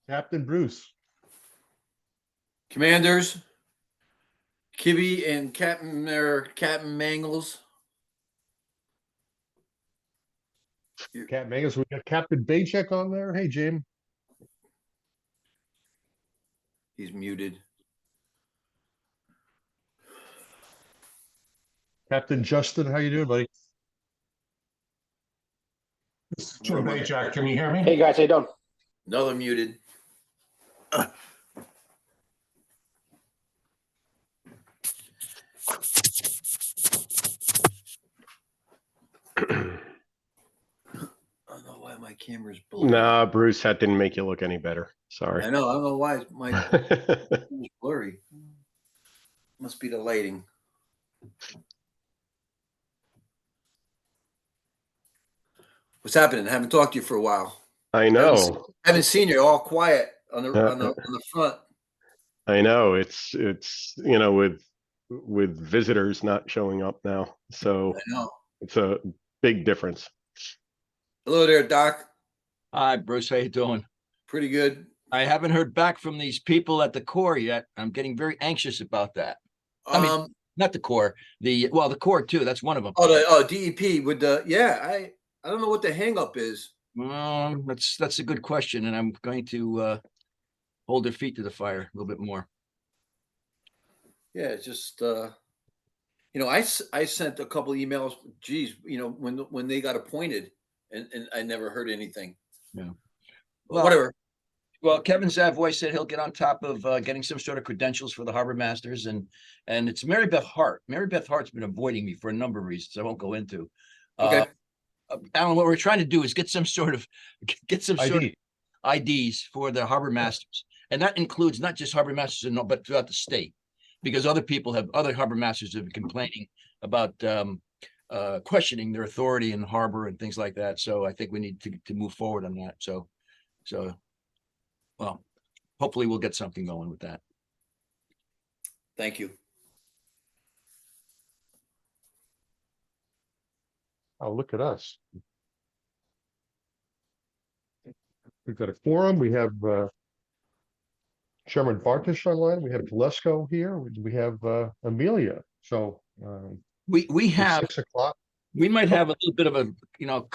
Captain Bruce. Commanders, Kibby and Captain Mangles. Cat Mangus. We got Captain Baycheck on there. Hey, Jim. He's muted. Captain Justin, how you doing, buddy? Jim Bayjack, can you hear me? Hey guys, how you doing? Another muted. I don't know why my camera's blurry. Nah, Bruce, that didn't make you look any better. Sorry. I know. I don't know why my camera's blurry. Must be the lighting. What's happening? I haven't talked to you for a while. I know. I haven't seen you all quiet on the front. I know. It's with visitors not showing up now. So I know. it's a big difference. Hello there, Doc. Hi, Bruce. How you doing? Pretty good. I haven't heard back from these people at the Corps yet. I'm getting very anxious about that. I mean, not the Corps. The Corps too. That's one of them. DEP with the I don't know what the hang up is. That's a good question, and I'm going to hold their feet to the fire a little bit more. Yeah, it's just I sent a couple emails. Geez, when they got appointed, and I never heard anything. Yeah. Well, whatever. Well, Kevin Savoy said he'll get on top of getting some sort of credentials for the Harbor Masters, and it's Mary Beth Hart. Mary Beth Hart's been avoiding me for a number of reasons I won't go into. Okay. Alan, what we're trying to do is get some sort of ID. IDs for the Harbor Masters, and that includes not just Harbor Masters, but throughout the state, because other Harbor Masters have been complaining about questioning their authority in the harbor and things like that. So I think we need to move forward on that. So, well, hopefully we'll get something going with that. Thank you. Oh, look at us. We've got a quorum. We have Chairman Bartish online. We have Gillespie here. We have Amelia. So We have 6 o'clock. we might have a little bit of a not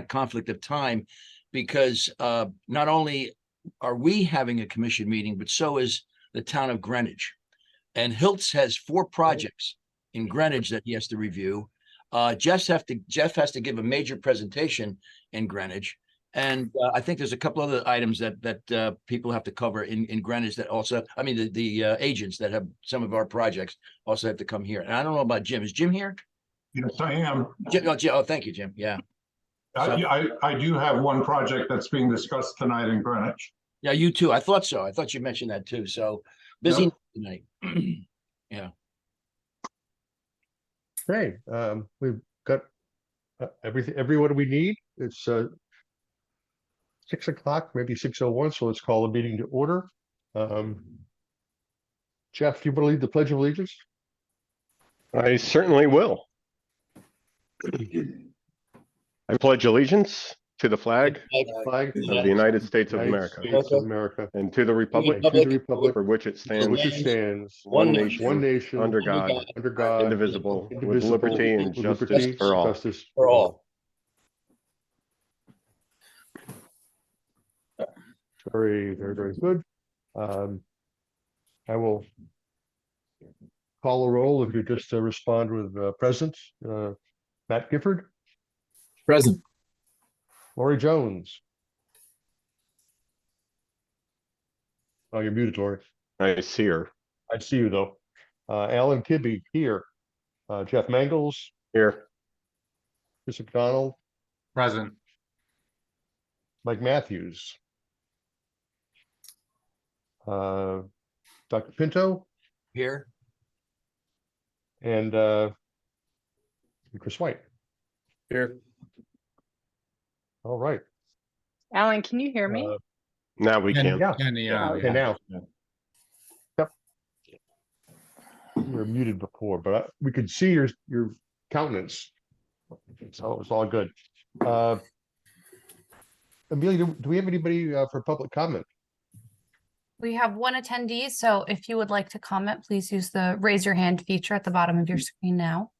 conflict of time, because not only are we having a commission meeting, but so is the town of Greenwich. And Hiltz has 4 projects in Greenwich that he has to review. Jeff has to give a major presentation in Greenwich. And I think there's a couple other items that people have to cover in Greenwich that also, I mean, the agents that have some of our projects also have to come here. And I don't know about Jim. Is Jim here? Yes, I am. Oh, thank you, Jim. Yeah. I do have one project that's being discussed tonight in Greenwich. Yeah, you too. I thought so. I thought you mentioned that too. So busy tonight. Yeah. Okay. We've got everyone we need. It's 6 o'clock, maybe 6:01. So let's call the meeting to order. Jeff, do you want to lead the Pledge of Allegiance? I certainly will. I pledge allegiance to the flag Flag of the United States of America States of America. and to the republic To the republic for which it which it stands, stands, one nation, one nation, under God, under God, indivisible, with indivisible, liberty and with justice liberty, for all. justice For all. Very, very, very good. I will call a roll if you just respond with present. Matt Gifford, Present. Lori Jones. Oh, you're muted, Lori. I see her I see you though. Alan Kibbe here. Jeff Mangles, here. Chris McDonald, Present. Mike Matthews. Dr. Pinto Here. and Chris White. Here. All right. Alan, can you hear me? Now we can. Yeah. Yeah. Okay, now. Yep. You were muted before, but we could see your countenance. So it was all good. Amelia, do we have anybody for public comment? We have one attendee, so if you would like to comment, please use the raise your hand feature at the bottom of your screen now.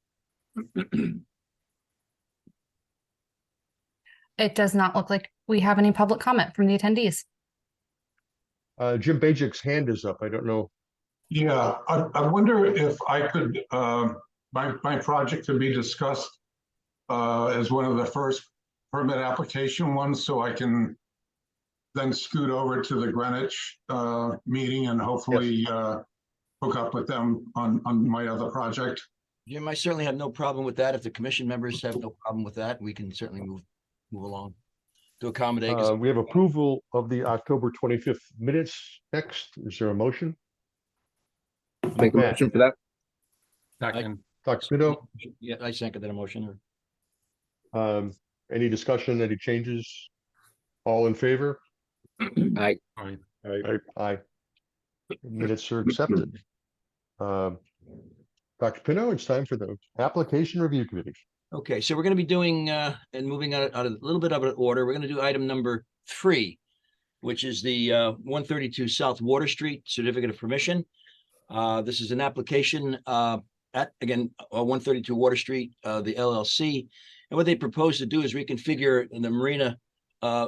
It does not look like we have any public comment from the attendees. Jim Bajik's hand is up. I don't know. Yeah, I wonder if I could, my project could be discussed as one of the first permit application ones, so I can then scoot over to the Greenwich meeting and hopefully hook up with them on my other project. Jim, I certainly have no problem with that. If the commission members have no problem with that, we can certainly move along to accommodate. 'Cause We have approval of the October 25th minutes next. Is there a motion? Make a Matt. motion for that. Second. Dr. Smitto, Yeah, I second that motion. any discussion, any changes? All in favor? Aye. Aye. Minutes are accepted. Dr. Pino, it's time for the application review committee. Okay, so we're going to be doing, and moving out of a little bit of an order, we're going to do item number 3, which is the 132 South Water Street Certificate of Permission. This is an application at, again, 132 Water Street, the LLC. And what they propose to do is reconfigure the marina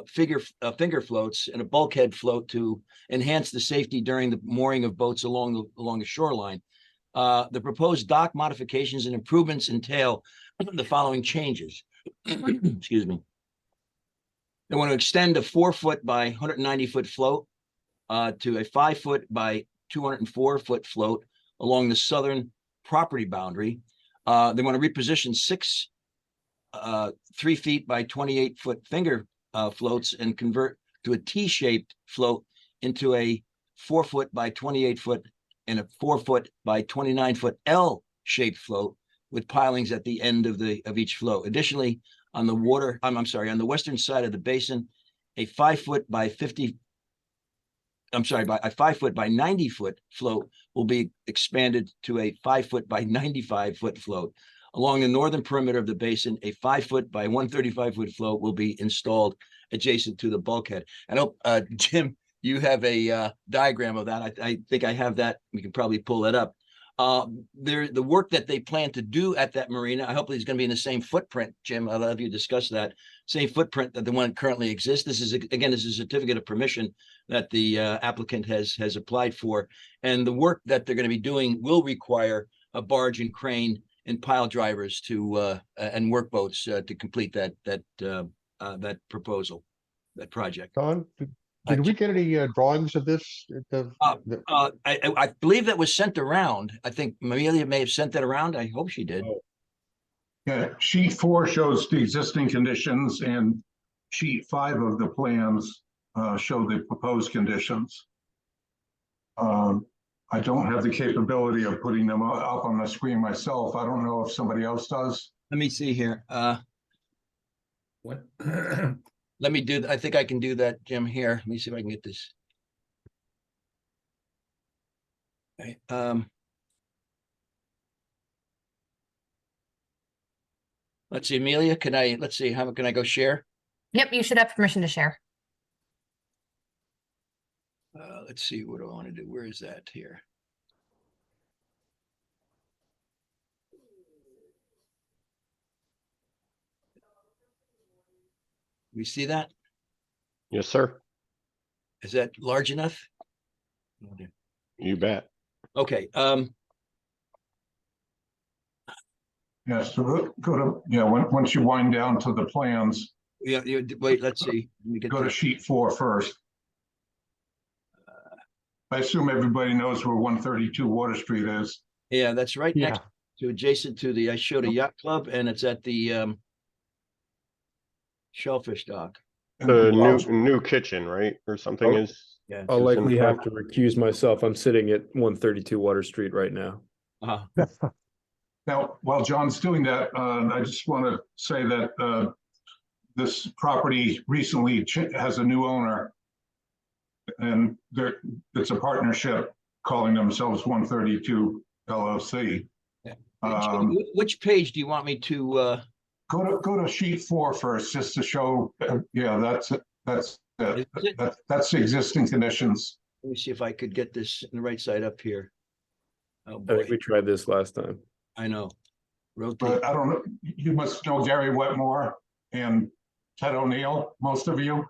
finger floats and a bulkhead float to enhance the safety during the mooring of boats along the shoreline. The proposed dock modifications and improvements entail the following changes. Excuse me. They want to extend a 4-foot by 190-foot float to a 5-foot by 204-foot float along the southern property boundary. They want to reposition 6 3 feet by 28-foot finger floats and convert to a T-shaped float into a 4-foot by 28-foot and a 4-foot by 29-foot L-shaped float with pilings at the end of each float. Additionally, on the on the western side of the basin, a 5-foot by 90-foot float will be expanded to a 5-foot by 95-foot float. Along the northern perimeter of the basin, a 5-foot by 135-foot float will be installed adjacent to the bulkhead. I know, Jim, you have a diagram of that. I think I have that. We can probably pull that up. The work that they plan to do at that marina, I hope it's going to be in the same footprint, Jim. I'll have you discuss that. Same footprint that the one currently exists. This is, again, this is a certificate of permission that the applicant has applied for. And the work that they're going to be doing will require a barge and crane and pile drivers to and workboats to complete that proposal, that project. Don, did we get any drawings of this? I believe that was sent around. I think Amelia may have sent that around. I hope she did. Yeah, sheet 4 shows the existing conditions and sheet 5 of the plans show the proposed conditions. I don't have the capability of putting them up on the screen myself. I don't know if somebody else does. Let me see here. What? Let me do, I think I can do that, Jim, here. Let me see if I can get this. Okay, let's see, Amelia, let's see, how can I go share? Yep, you should have permission to share. Let's see, what do I want to do? Where is that here? We see that? Yes, sir. Is that large enough? You bet. Okay, Yes, so go to, yeah, once you wind down to the plans, yeah, wait, let's see. Let me get go to sheet 4 first. I assume everybody knows where 132 Water Street is. Yeah, that's right Yeah. next to adjacent to the, I showed a yacht club and it's at the Shellfish Dock. The new kitchen, right? Or something is. Yeah. I'll Just in likely front. have to recuse myself. I'm sitting at 132 Water Street right now. Now, while John's doing that, I just want to say that this property recently has a new owner. And it's a partnership calling themselves 132 LLC. Which page do you want me to, Go to sheet 4 first, just to show, yeah, that's the existing conditions. Let me see if I could get this in the right side up here. Oh, I boy, think we tried this last time. I know. Rotate. But I don't know, you must know Gary Wetmore and Ted O'Neill, most of you.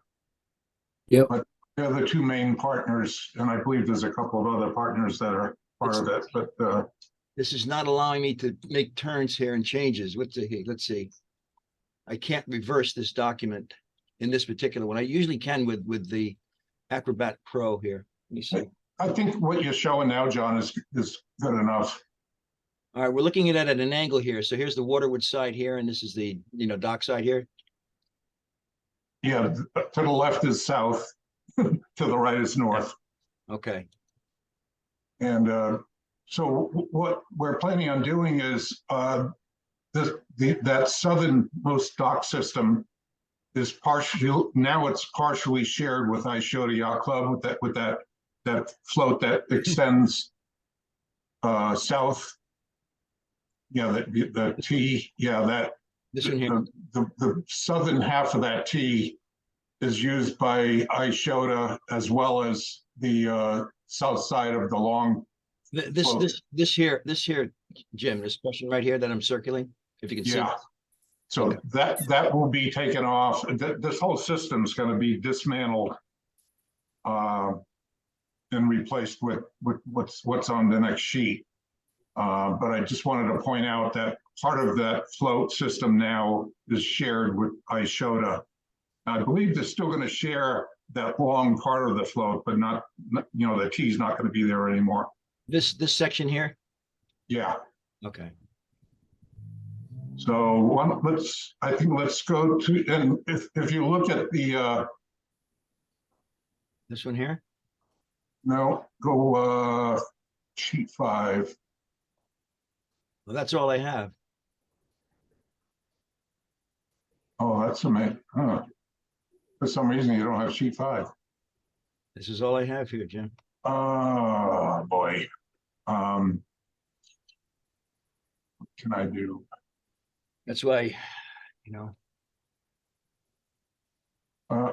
Yep. But they're the two main partners, and I believe there's a couple of other partners that are part of it, but This is not allowing me to make turns here and changes. Let's see. I can't reverse this document in this particular one. I usually can with the Acrobat Pro here. Let me see. I think what you're showing now, John, is good enough. All right, we're looking at it at an angle here. So here's the Waterwood side here, and this is the, dock side here. Yeah, to the left is south, to the right is north. Okay. And so what we're planning on doing is that southernmost dock system is partially shared with Ishota Yacht Club with that float that extends south. Yeah, the T, that This one here. the southern half of that T is used by Ishota as well as the south side of the long. This here, Jim, this portion right here that I'm circling, if you can see. Yeah. So Okay. that will be taken off. This whole system is going to be dismantled and replaced with what's on the next sheet. But I just wanted to point out that part of that float system now is shared with Ishota. I believe they're still going to share that long part of the float, but not, the T is not going to be there anymore. This section here. Yeah. Okay. So let's go to, and if you look at the, This one here. no, go sheet 5. Well, that's all I have. Oh, that's amazing. Huh. For some reason, you don't have sheet 5. This is all I have here, Jim. Oh, boy. What can I do? That's why, Uh,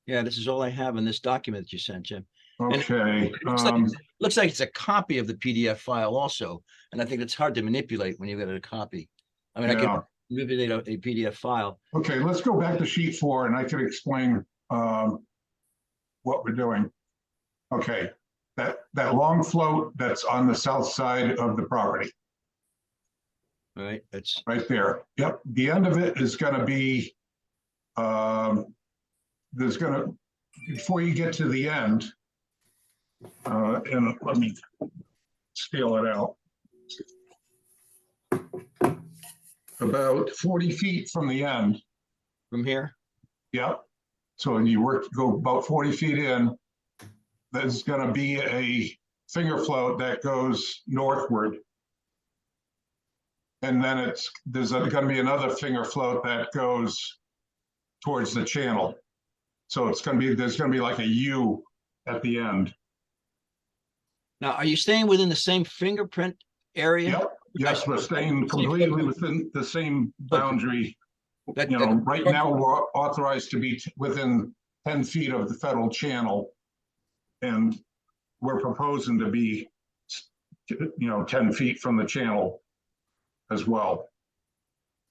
yeah, this is all I have in this document that you sent, Jim. okay. Looks like it's a copy of the PDF file also, and I think it's hard to manipulate when you get a copy. I mean, I Yeah. can manipulate a PDF file. Okay, let's go back to sheet 4 and I can explain what we're doing. Okay, that long float that's on the south side of the property, All right, that's right there. Yep, the end of it is going to be, there's going to, before you get to the end, and let me scale it out. About 40 feet from the end. from here. Yep. So when you go about 40 feet in, there's going to be a finger float that goes northward. And then there's going to be another finger float that goes towards the channel. So there's going to be like a U at the end. Now, are you staying within the same fingerprint area? Yep. Yes, we're staying completely within the same boundary. That- Right now we're authorized to be within 10 feet of the federal channel. And we're proposing to be, 10 feet from the channel as well.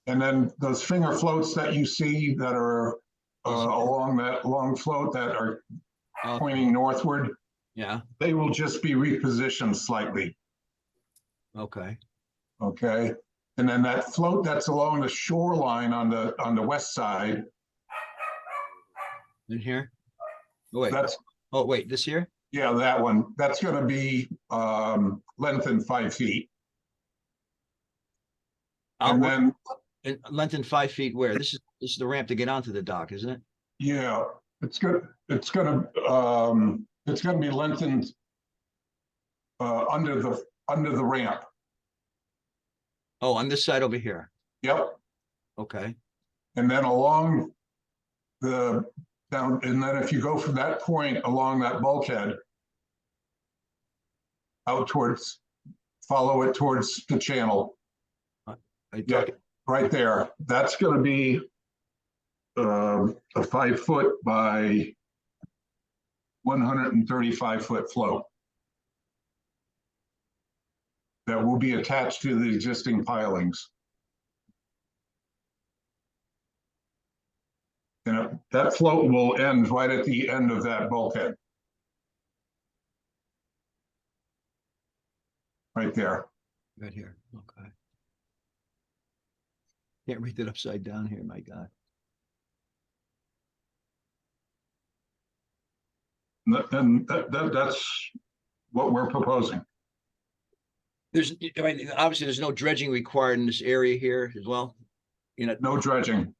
And then those finger floats that you see that are along that long float that are pointing northward, Yeah, they will just be repositioned slightly. okay. Okay. And then that float that's along the shoreline on the west side, In here? Oh, wait, this here? yeah, that one, that's going to be lengthened 5 feet. And then, And lengthen 5 feet where? This is the ramp to get onto the dock, isn't it? yeah, it's going to be lengthened under the ramp. Oh, on this side over here. Yep. Okay. And then along down, and then if you go from that point along that bulkhead out follow it towards the channel. Yeah, right there. That's going to be a 5 foot by 135-foot float that will be attached to the existing pilings. And that float will end right at the end of that bulkhead. Right there. Right here, okay. Can't read it upside down here, my God. And that's what we're proposing. There's, I mean, obviously, there's no dredging required in this area here as well. You know, No dredging.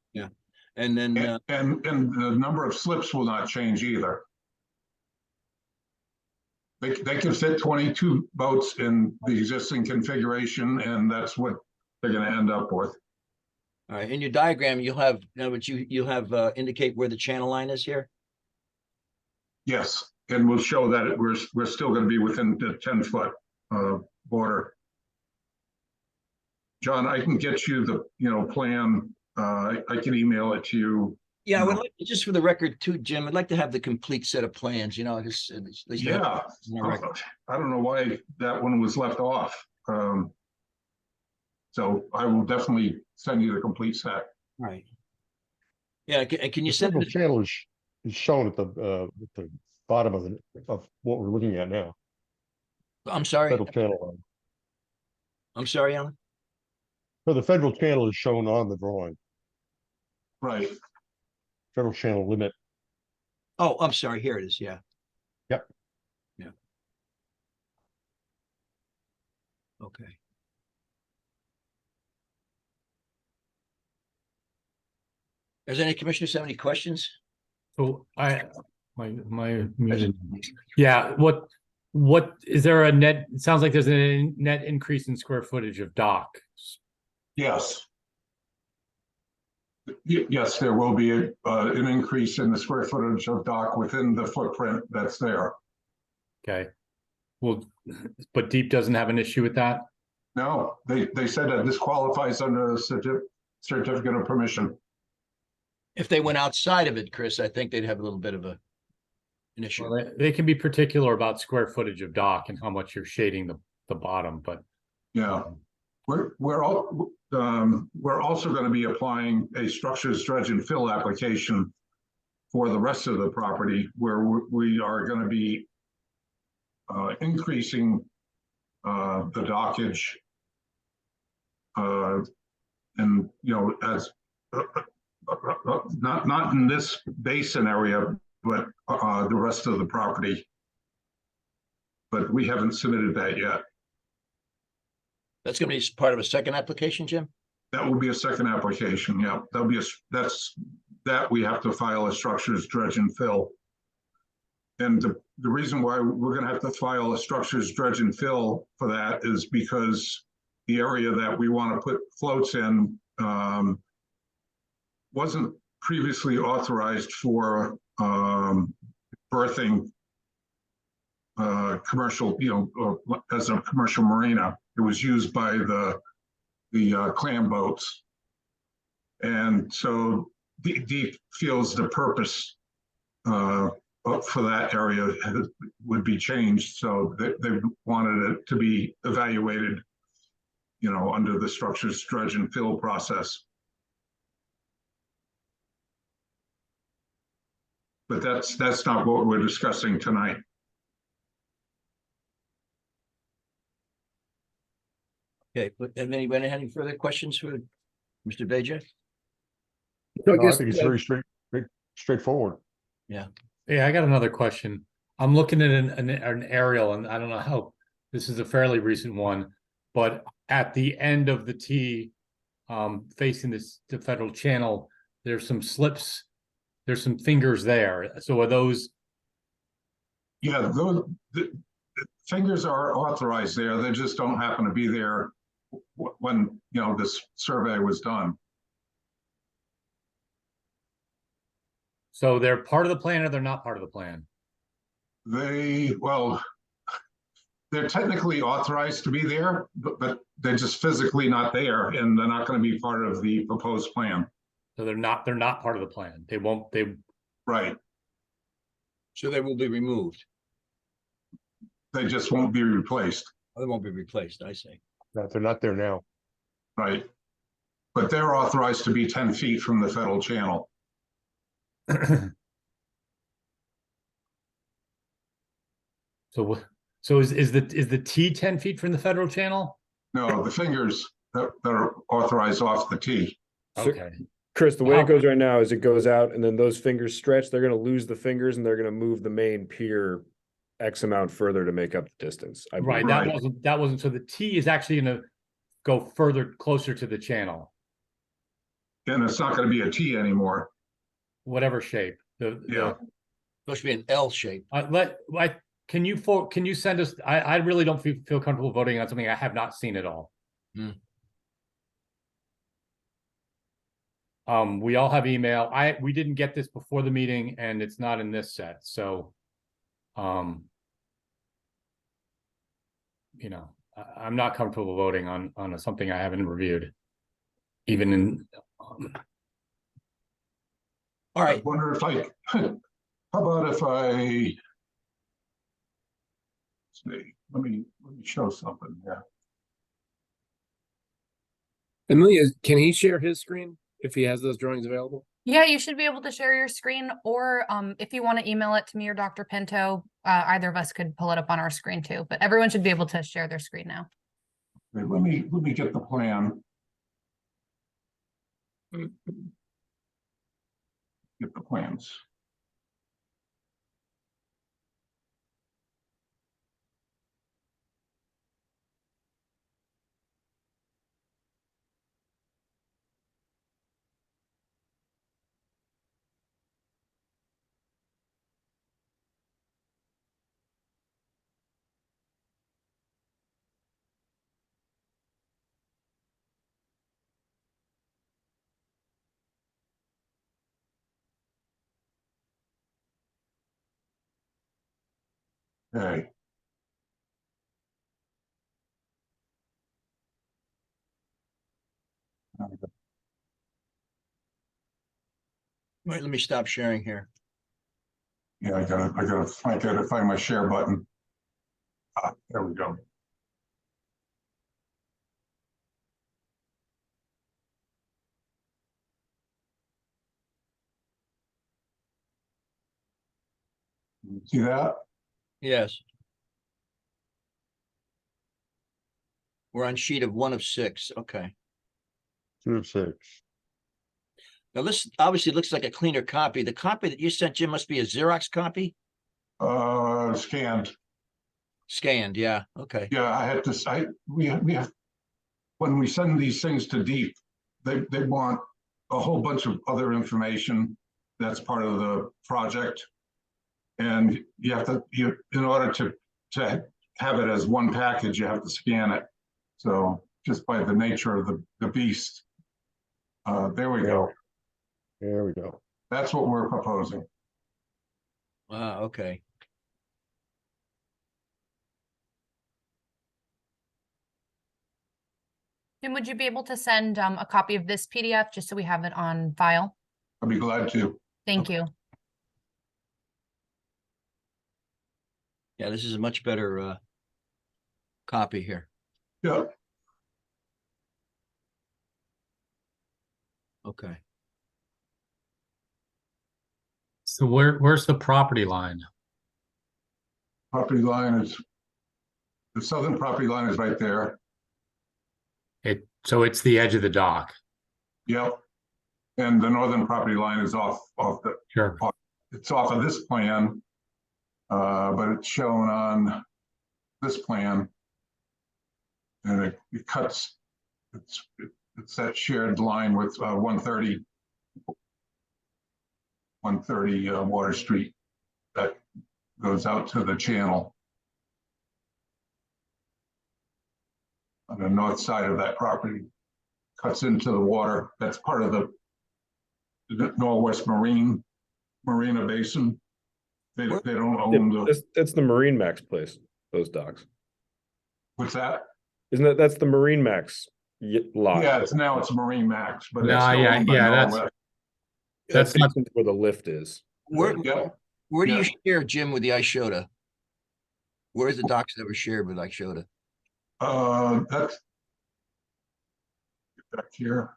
and then, And the number of slips will not change either. They can fit 22 boats in the existing configuration, and that's what they're gonna end up with. all right, in your diagram, you'll have, now, but you'll have, indicate where the channel line is here. Yes, and we'll show that we're still gonna be within the 10-foot border. John, I can get you the, plan, I can email it to you. Yeah, I would No. like, just for the record too, Jim, I'd like to have the complete set of plans, just at least. Yeah, on the record. I don't know why that one was left off. So I will definitely send you the complete set. Right. Yeah, can you The send central it? channel is shown at the bottom of what we're looking at now. I'm sorry, Federal channel line. I'm sorry, Alan. So the federal channel is shown on the drawing, Right. federal channel limit. Oh, I'm sorry, here it is, yeah. Yep. Yeah. Okay. Does any commissioners have any questions? So my muted. Yeah, what is there a net, it sounds like there's a net increase in square footage of dock. Yes. Yes, there will be an increase in the square footage of dock within the footprint that's there. Okay. Well, but Deep doesn't have an issue with that? No, they said that this qualifies under a certificate of permission. If they went outside of it, Chris, I think they'd have a little bit of an issue. Well, they can be particular about square footage of dock and how much you're shading the bottom, but Yeah, we're also going to be applying a structures dredge and fill application for the rest of the property, where we are going to be increasing the dockage, and as not in this basin area, but the rest of the property. But we haven't submitted that yet. That's gonna be part of a second application, Jim? That will be a second application, yeah. That'll be that we have to file a structures dredge and fill. And the reason why we're gonna have to file a structures dredge and fill for that is because the area that we want to put floats in wasn't previously authorized for berthing commercial, as a commercial marina. It was used by the clam boats. And so Deep feels the purpose for that area would be changed. So they wanted it to be evaluated, under the structures dredge and fill process. But that's not what we're discussing tonight. Okay, but have anybody had any further questions for Mr. Beja? No, I think it's very straightforward. yeah, I got another question. I'm looking at an aerial, and I don't know how, this is a fairly recent one, but at the end of the T, facing the federal channel, there's some slips, there's some fingers there. So are those? Yeah, the fingers are authorized there. They just don't happen to be there when, this survey was done. So they're part of the plan or they're not part of the plan? They're technically authorized to be there, but they're just physically not there, and they're not going to be part of the proposed plan. So they're not part of the plan. They won't, Right. So they will be removed. They just won't be replaced, They won't be replaced, I see. No, they're not there now. right? But they're authorized to be 10 feet from the federal channel. So is the T 10 feet from the federal channel? No, the fingers that are authorized off the tee. So- Okay, Chris, the way How- it goes right now is it goes out and then those fingers stretch, they're gonna lose the fingers and they're gonna move the main pier X amount further to make up the distance. I right, believe. Right. that wasn't, so the T is actually gonna go further, closer to the channel, And it's not gonna be a T anymore. whatever shape. Yeah. Supposed to be an L shape. Can you send us, I really don't feel comfortable voting on something I have not seen at all. Hmm. We all have email. We didn't get this before the meeting and it's not in this set, so. You know, I'm not comfortable voting on something I haven't reviewed. Even in, All I right, wonder if how about if let's see, let me show something here. Amelia, can he share his screen if he has those drawings available? Yeah, you should be able to share your screen, or if you want to email it to me or Dr. Pinto, either of us could pull it up on our screen too, but everyone should be able to share their screen now. Wait, let me get the plan. Get the plans. Okay. wait, let me stop sharing here. Yeah, I gotta find my share button. There we go. See that? Yes. We're on sheet of 1 of 6, okay. 2 of 6. Now this obviously looks like a cleaner copy. The copy that you sent Jim must be a Xerox copy? Scanned. Scanned, yeah, okay. Yeah, I had to, we have, when we send these things to Deep, they want a whole bunch of other information that's part of the project. And you have to, in order to have it as one package, you have to scan it. So just by the nature of the beast. There we go. There we go. That's what we're proposing. Ah, okay. Jim, would you be able to send a copy of this PDF just so we have it on file? I'll be glad to. Thank you. Yeah, this is a much better copy here. Yeah. Okay. so where's the property line? Property line is, the southern property line is right there. So it's the edge of the dock. Yep. And the northern property line is off the, Sure. it's off of this plan. But it's shown on this plan. And it cuts, it's that shared line with 130 Water Street that goes out to the channel. On the north side of that property, cuts into the water. That's part of the Northwest Marina Basin. They don't own the, That's the Marine Max place, those docks. what's that? Isn't that's the Marine Max lot? Yeah, now it's Marine Max, but it's No, still yeah, owned by yeah, Norwest. that's That's where the lift is. Where, Yep. Where do you Yeah. share, Jim, with the iShota? Where's the docs that were shared with iShota? That's back here.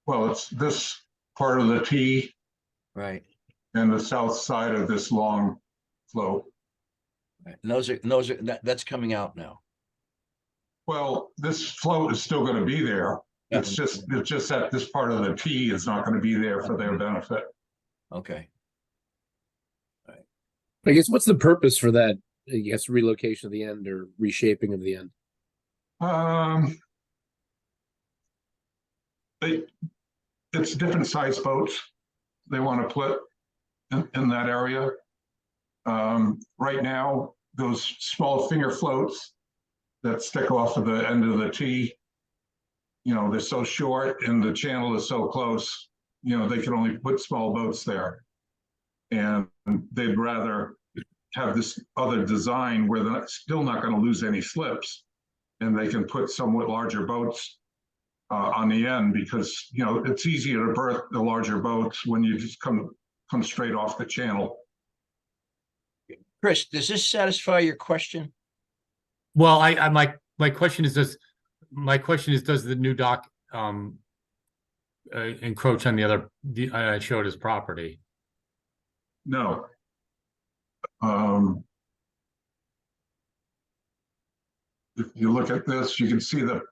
Well, it's this part of the T Right. and the south side of this long flow. Right. And that's coming out now. Well, this float is still going to be there. Yeah. It's just that this part of the T is not going to be there for their benefit. Okay. I guess what's the purpose for that? I guess relocation of the end or reshaping of the end. It's different size boats they want to put in that area. Right now, those small finger floats that stick off of the end of the T, they're so short and the channel is so close, they can only put small boats there. And they'd rather have this other design where they're still not going to lose any slips, and they can put somewhat larger boats on the end, because it's easier to berth the larger boats when you just come straight off the channel. Chris, does this satisfy your question? Well, my question is, does the new dock encroach on the Shoda's property? No. If you look at this, you can see the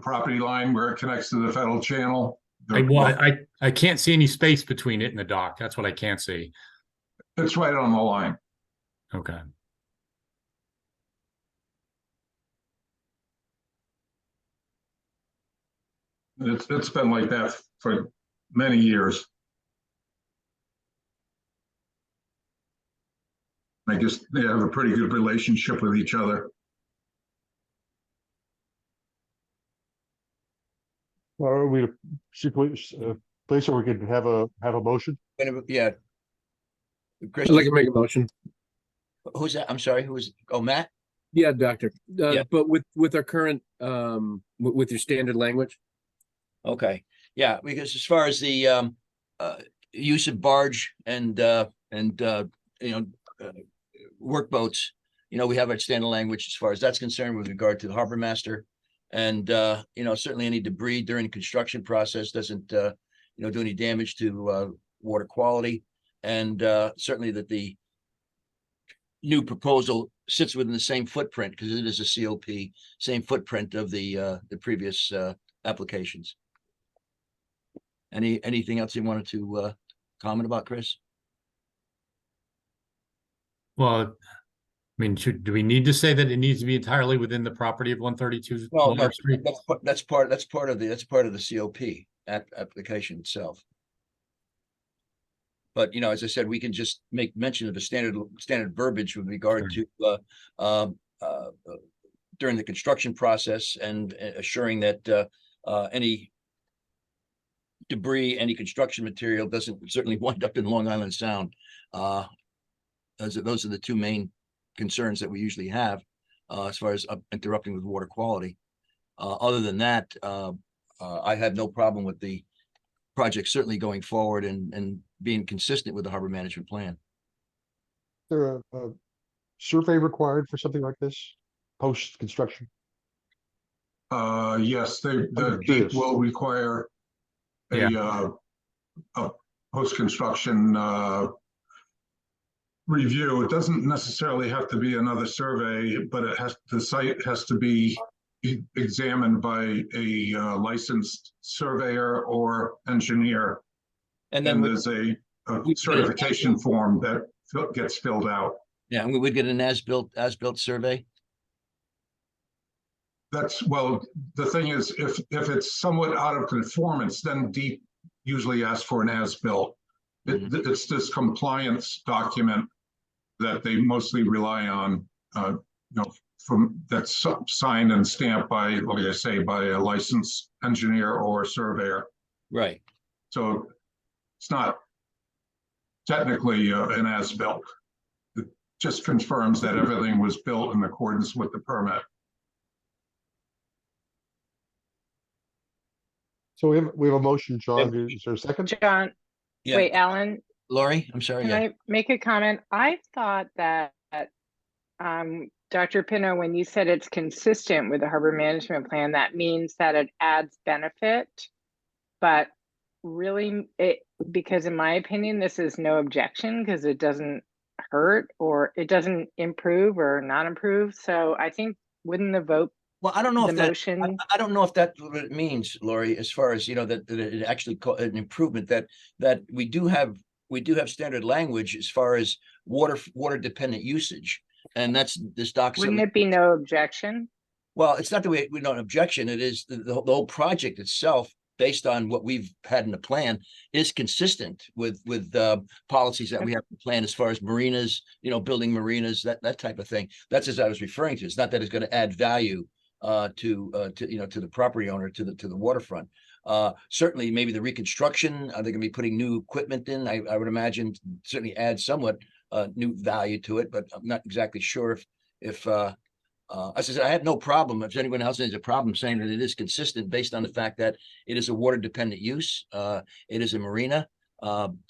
property line where it connects to the Federal Channel. I can't see any space between it and the dock. That's what I can't see. It's right on the line. Okay. It's been like that for many years. I guess they have a pretty good relationship with each other. Are we place where we could have a motion? Yeah. Chris, I'd like to make a motion. who's that? I'm sorry, Matt? Yeah, doctor. Yeah. But with our current with your standard language. Okay, yeah, because as far as the use of barge and work boats, we have our standard language as far as that's concerned with regard to the harbor master. And certainly any debris during the construction process doesn't do any damage to water quality. And certainly that the new proposal sits within the same footprint, because it is a COP, same footprint of the previous applications. Anything else you wanted to comment about, Chris? Well, I mean, do we need to say that it needs to be entirely within the property of 132 Well, Water Street? that's part of the COP application itself. But as I said, we can just make mention of the standard verbiage with regard to during the construction process, and assuring that any debris, any construction material doesn't certainly wind up in Long Island Sound. Those are the two main concerns that we usually have as far as interrupting with water quality. Other than that, I have no problem with the project certainly going forward and being consistent with the harbor management plan. Is there a survey required for something like this, post-construction? Yes, the I'm deep curious. will require a post-construction review. It doesn't necessarily have to be another survey, but the site has to be examined by a licensed surveyor or engineer. And then there's a certification form that gets filled out. yeah, and we would get an as-built survey. Well, the thing is, if it's somewhat out of conformance, then DEEP usually asks for an as-built. It's this compliance document that they mostly rely on, that's signed and stamped by, like I say, by a licensed engineer or surveyor. Right. So it's not technically an as-built. It just confirms that everything was built in accordance with the permit. So we have a motion, John. Is there a second? John, Yeah. wait, Alan, Lori, I'm sorry. Can Yeah. I make a comment? I thought that, Dr. Pino, when you said it's consistent with the harbor management plan, that means that it adds benefit. But really, because in my opinion, this is no objection because it doesn't hurt or it doesn't improve or not improve. So I think wouldn't the vote, Well, I don't know the if that, motion, I don't know if that's what it means, Lori, as far as, that it actually an improvement that we do have standard language as far as water dependent usage. And that's this doc. wouldn't it be no objection? Well, it's not that we don't objection. It is the whole project itself, based on what we've had in the plan, is consistent with policies that we have in the plan as far as marinas, building marinas, that type of thing. That's as I was referring to. It's not that it's going to add value to the property owner, to the waterfront. Certainly, maybe the reconstruction. They're going to be putting new equipment in. I would imagine certainly add somewhat new value to it, but I'm not exactly sure if as I said, I have no problem. If anyone else has a problem saying that it is consistent based on the fact that it is a water dependent use. It is a marina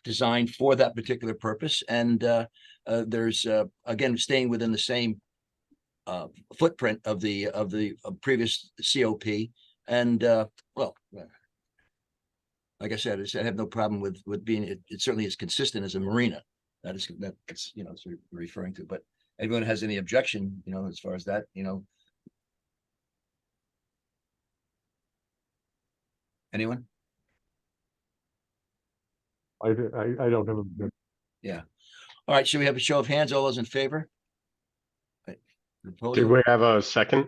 designed for that particular purpose. And there's again, staying within the same footprint of the previous COP. And well, like I said, I have no problem with being, it certainly is consistent as a marina. That's it's we're referring to, but anyone has any objection, as far as that, anyone? I don't have a. Yeah. All right. Should we have a show of hands? All those in favor? Right. Did Proposal? we have a second?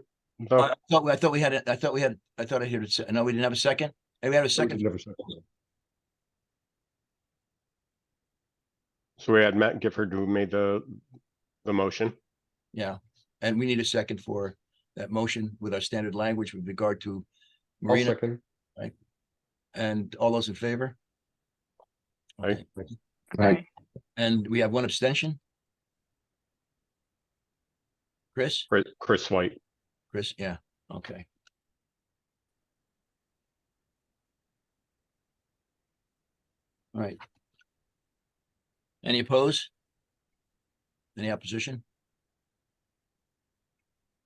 though? I thought we had it. I thought I heard it. No, we didn't have a second. Hey, we have a second. Never said. So we had Matt Gifford who made the motion. Yeah. And we need a second for that motion with our standard language with regard to I'll marina. second. And all those in favor? Aye. Okay. Okay. And we have one abstention. Chris? Chris White. Chris, yeah, okay. All right. Any opposed? Any opposition?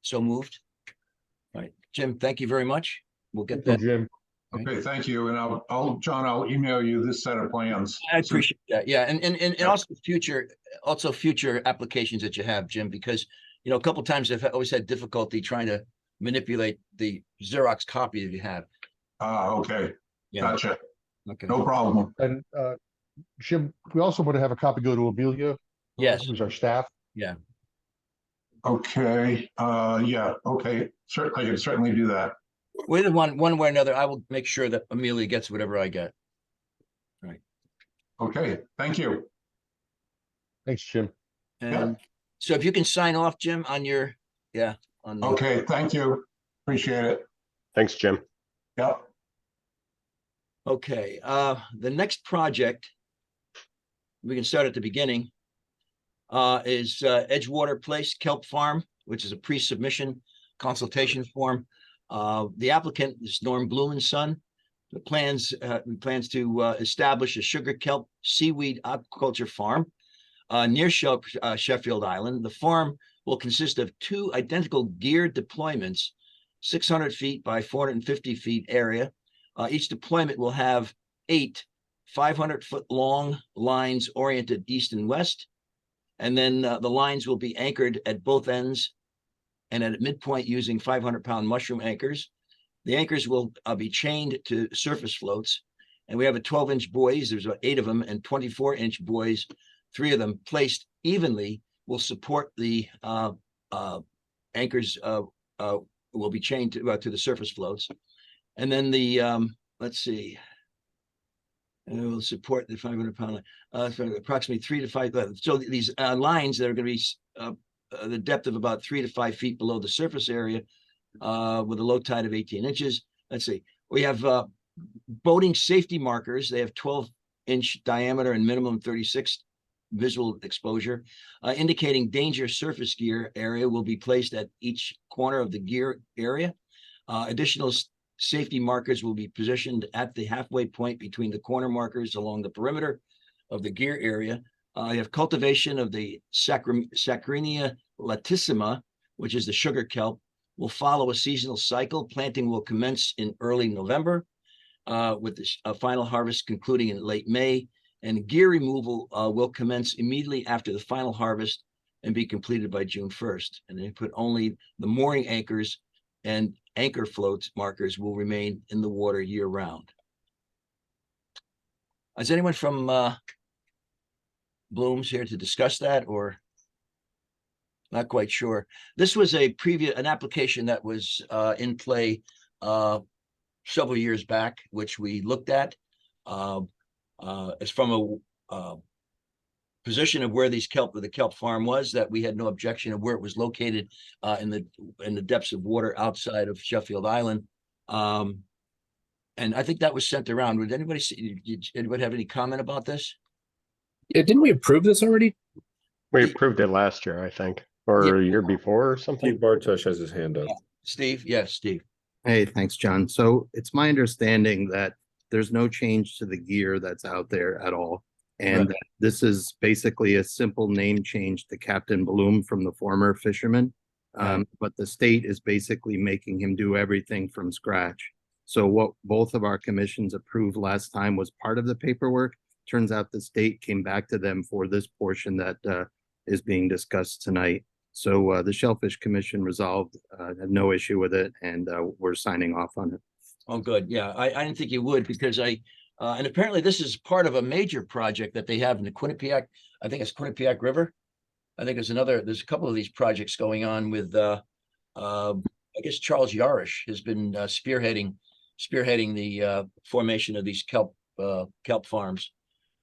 So moved. All right, Jim, thank you very much. We'll get that. Jim. Okay, thank you. And John, I'll email you this set of plans. I appreciate that. Yeah, and also future applications that you have, Jim, because a couple times I've always had difficulty trying to manipulate the Xerox copy that you have. Okay, Yeah. gotcha. Okay. No problem. And Jim, we also want to have a copy go to Amelia. Yes. Who's our staff. Yeah. Okay, yeah, okay. I can certainly do that. With one way or another, I will make sure that Amelia gets whatever I get. Okay, thank you. Thanks, Jim. And so if you can sign off, Jim, on your, on the, Okay, thank you. Appreciate it. Thanks, Jim. Yep. okay, the next project, we can start at the beginning, is Edgewater Place Kelp Farm, which is a pre-submission consultation form. The applicant is Norm Bloom and Son. The plans to establish a sugar kelp seaweed aquaculture farm near Sheffield Island. The farm will consist of 2 identical geared deployments, 600 feet by 450 feet area. Each deployment will have 8 500-foot long lines oriented east and west. And then the lines will be anchored at both ends and at midpoint using 500-pound mushroom anchors. The anchors will be chained to surface floats. And we have a 12-inch buoys. There's about 8 of them, and 24-inch buoys. 3 of them placed evenly will support the anchors will be chained to the surface floats. And then the, let's see, and it will support the 500-pound, approximately 3 to 5. So these lines that are going to be the depth of about 3 to 5 feet below the surface area with a low tide of 18 inches. Let's see, we have boating safety markers. They have 12-inch diameter and minimum 36 visual exposure, indicating danger surface gear area will be placed at each corner of the gear area. Additional safety markers will be positioned at the halfway point between the corner markers along the perimeter. of the Gear area. You have cultivation of the Saccharinea latissima, which is the sugar kelp, will follow a seasonal cycle. Planting will commence in early November, with the final harvest concluding in late May. And gear removal will commence immediately after the final harvest and be completed by June 1st. And they put only the mooring anchors and anchor float markers will remain in the water year round. Is anyone from Bloom's here to discuss that, or? Not quite sure. This was an application that was in play several years back, which we looked at. As from a position of where the kelp farm was, that we had no objection of where it was located in the depths of water outside of Sheffield Island. And I think that was sent around. Would anybody have any comment about this? Yeah, didn't we approve this already? We approved it last year, I think, or a year before or something. Steve Bartosh has his hand up. Steve? Yes, Steve. Hey, thanks, John. So it's my understanding that there's no change to the gear that's out there at all. And Right. this is basically a simple name change to Captain Bloom from the former fisherman. But the state is basically making him do everything from scratch. So what both of our commissions approved last time was part of the paperwork. Turns out the state came back to them for this portion that is being discussed tonight. So the Shellfish Commission resolved, had no issue with it, and we're signing off on it. Oh, good. Yeah, I didn't think you would, because and apparently this is part of a major project that they have in the Quinnipiac. I think it's Quinnipiac River. I think there's a couple of these projects going on with, I guess Charles Yarish has been spearheading the formation of these kelp farms,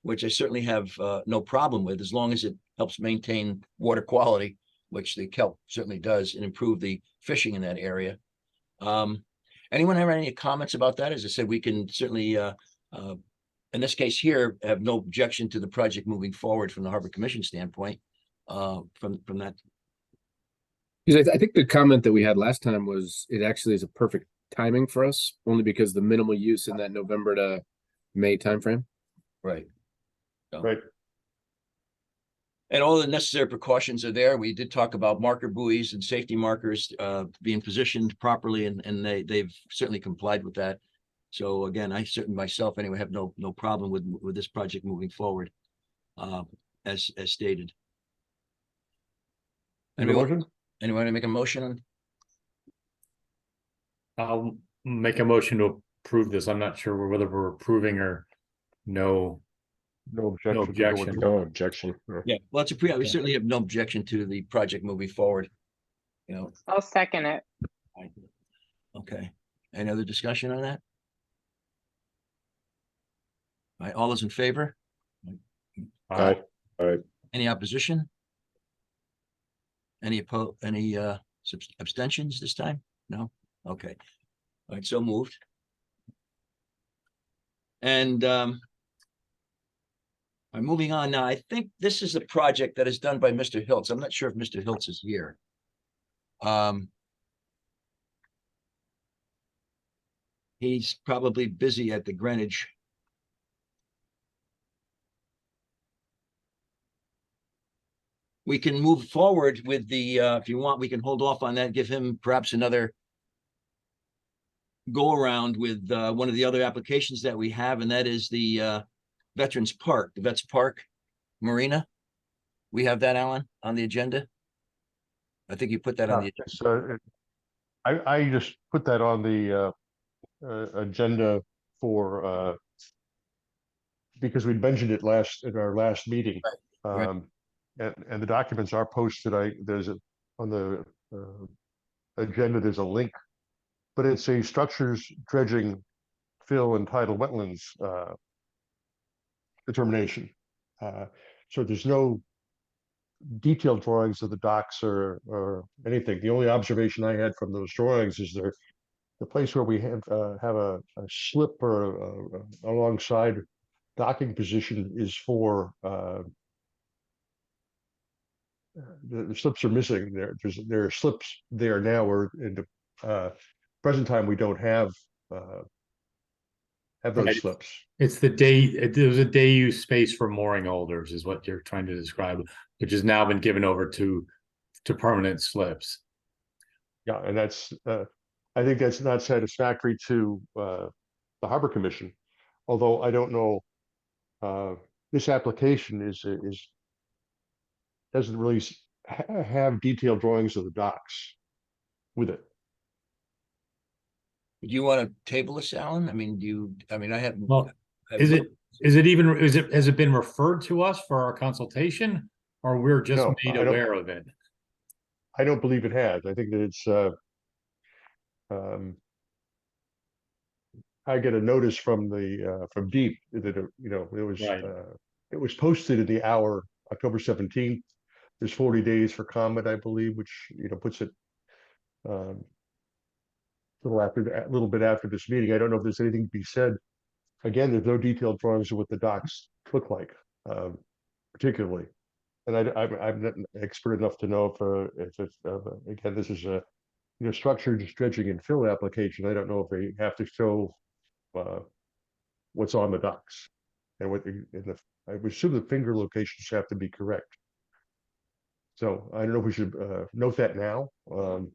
which I certainly have no problem with, as long as it helps maintain water quality, which the kelp certainly does, and improve the fishing in that area. Anyone have any comments about that? As I said, we can certainly, in this case here, have no objection to the project moving forward from the Harbor Commission standpoint, from that. Because I think the comment that we had last time was it actually is a perfect timing for us, only because the minimal use in that November to May timeframe. Right. Right. And all the necessary precautions are there. We did talk about marker buoys and safety markers being positioned properly, and they've certainly complied with that. So again, I certainly myself anyway have no problem with this project moving forward, as stated. Anyone want to make a motion? I'll make a motion to approve this. I'm not sure whether we're approving or no. No objection. objection. No objection. Yeah, well, we certainly have no objection to the project moving forward. You know, I'll second it. okay. Any other discussion on that? All right, all those in favor? Aye. Any opposition? Any abstentions this time? No? Okay. All right, so moved. And I'm moving on now. I think this is a project that is done by Mr. Hiltz. I'm not sure if Mr. Hiltz is here. He's probably busy at the Greenwich. We can move forward with the, if you want, we can hold off on that, give him perhaps another go around with one of the other applications that we have, and that is the Veterans Park, the Vets Park Marina. We have that, Alan, on the agenda. I think you put that on the agenda. I just put that on the agenda for because we mentioned it at our last meeting. Right. And the documents are posted. There's on the agenda, there's a link, but it's a structures dredging fill and tidal wetlands determination. So there's no detailed drawings of the docks or anything. The only observation I had from those drawings is the place where we have a slip or alongside docking position is for the slips are missing. There are slips there now, or in the present time we don't have have those Right. slips. It's the day, there's a day use space for mooring holders is what you're trying to describe, which has now been given over to permanent slips. Yeah, and that's, I think that's not satisfactory to, the Harbor Commission. Although I don't know, this application doesn't really have detailed drawings of the docks with it. Do you want to table this, Alan? I mean, I haven't. Well, I've Is looked- has it been referred to us for our consultation? Or we're just No, made I don't- aware of it? I don't believe it has. I think that it's, um, I get a notice from from Deep that, Right. it was posted in the hour, October 17th. There's 40 days for comment, I believe, which, puts it, a little bit after this meeting. I don't know if there's anything to be said. Again, there's no detailed drawings of what the docks look like, particularly. And I'm not expert enough to know again, this is a, structured dredging and fill application. I don't know if they have to show, what's on the docks. And I would assume the finger locations have to be correct. So I don't know if we should, note that now, Well,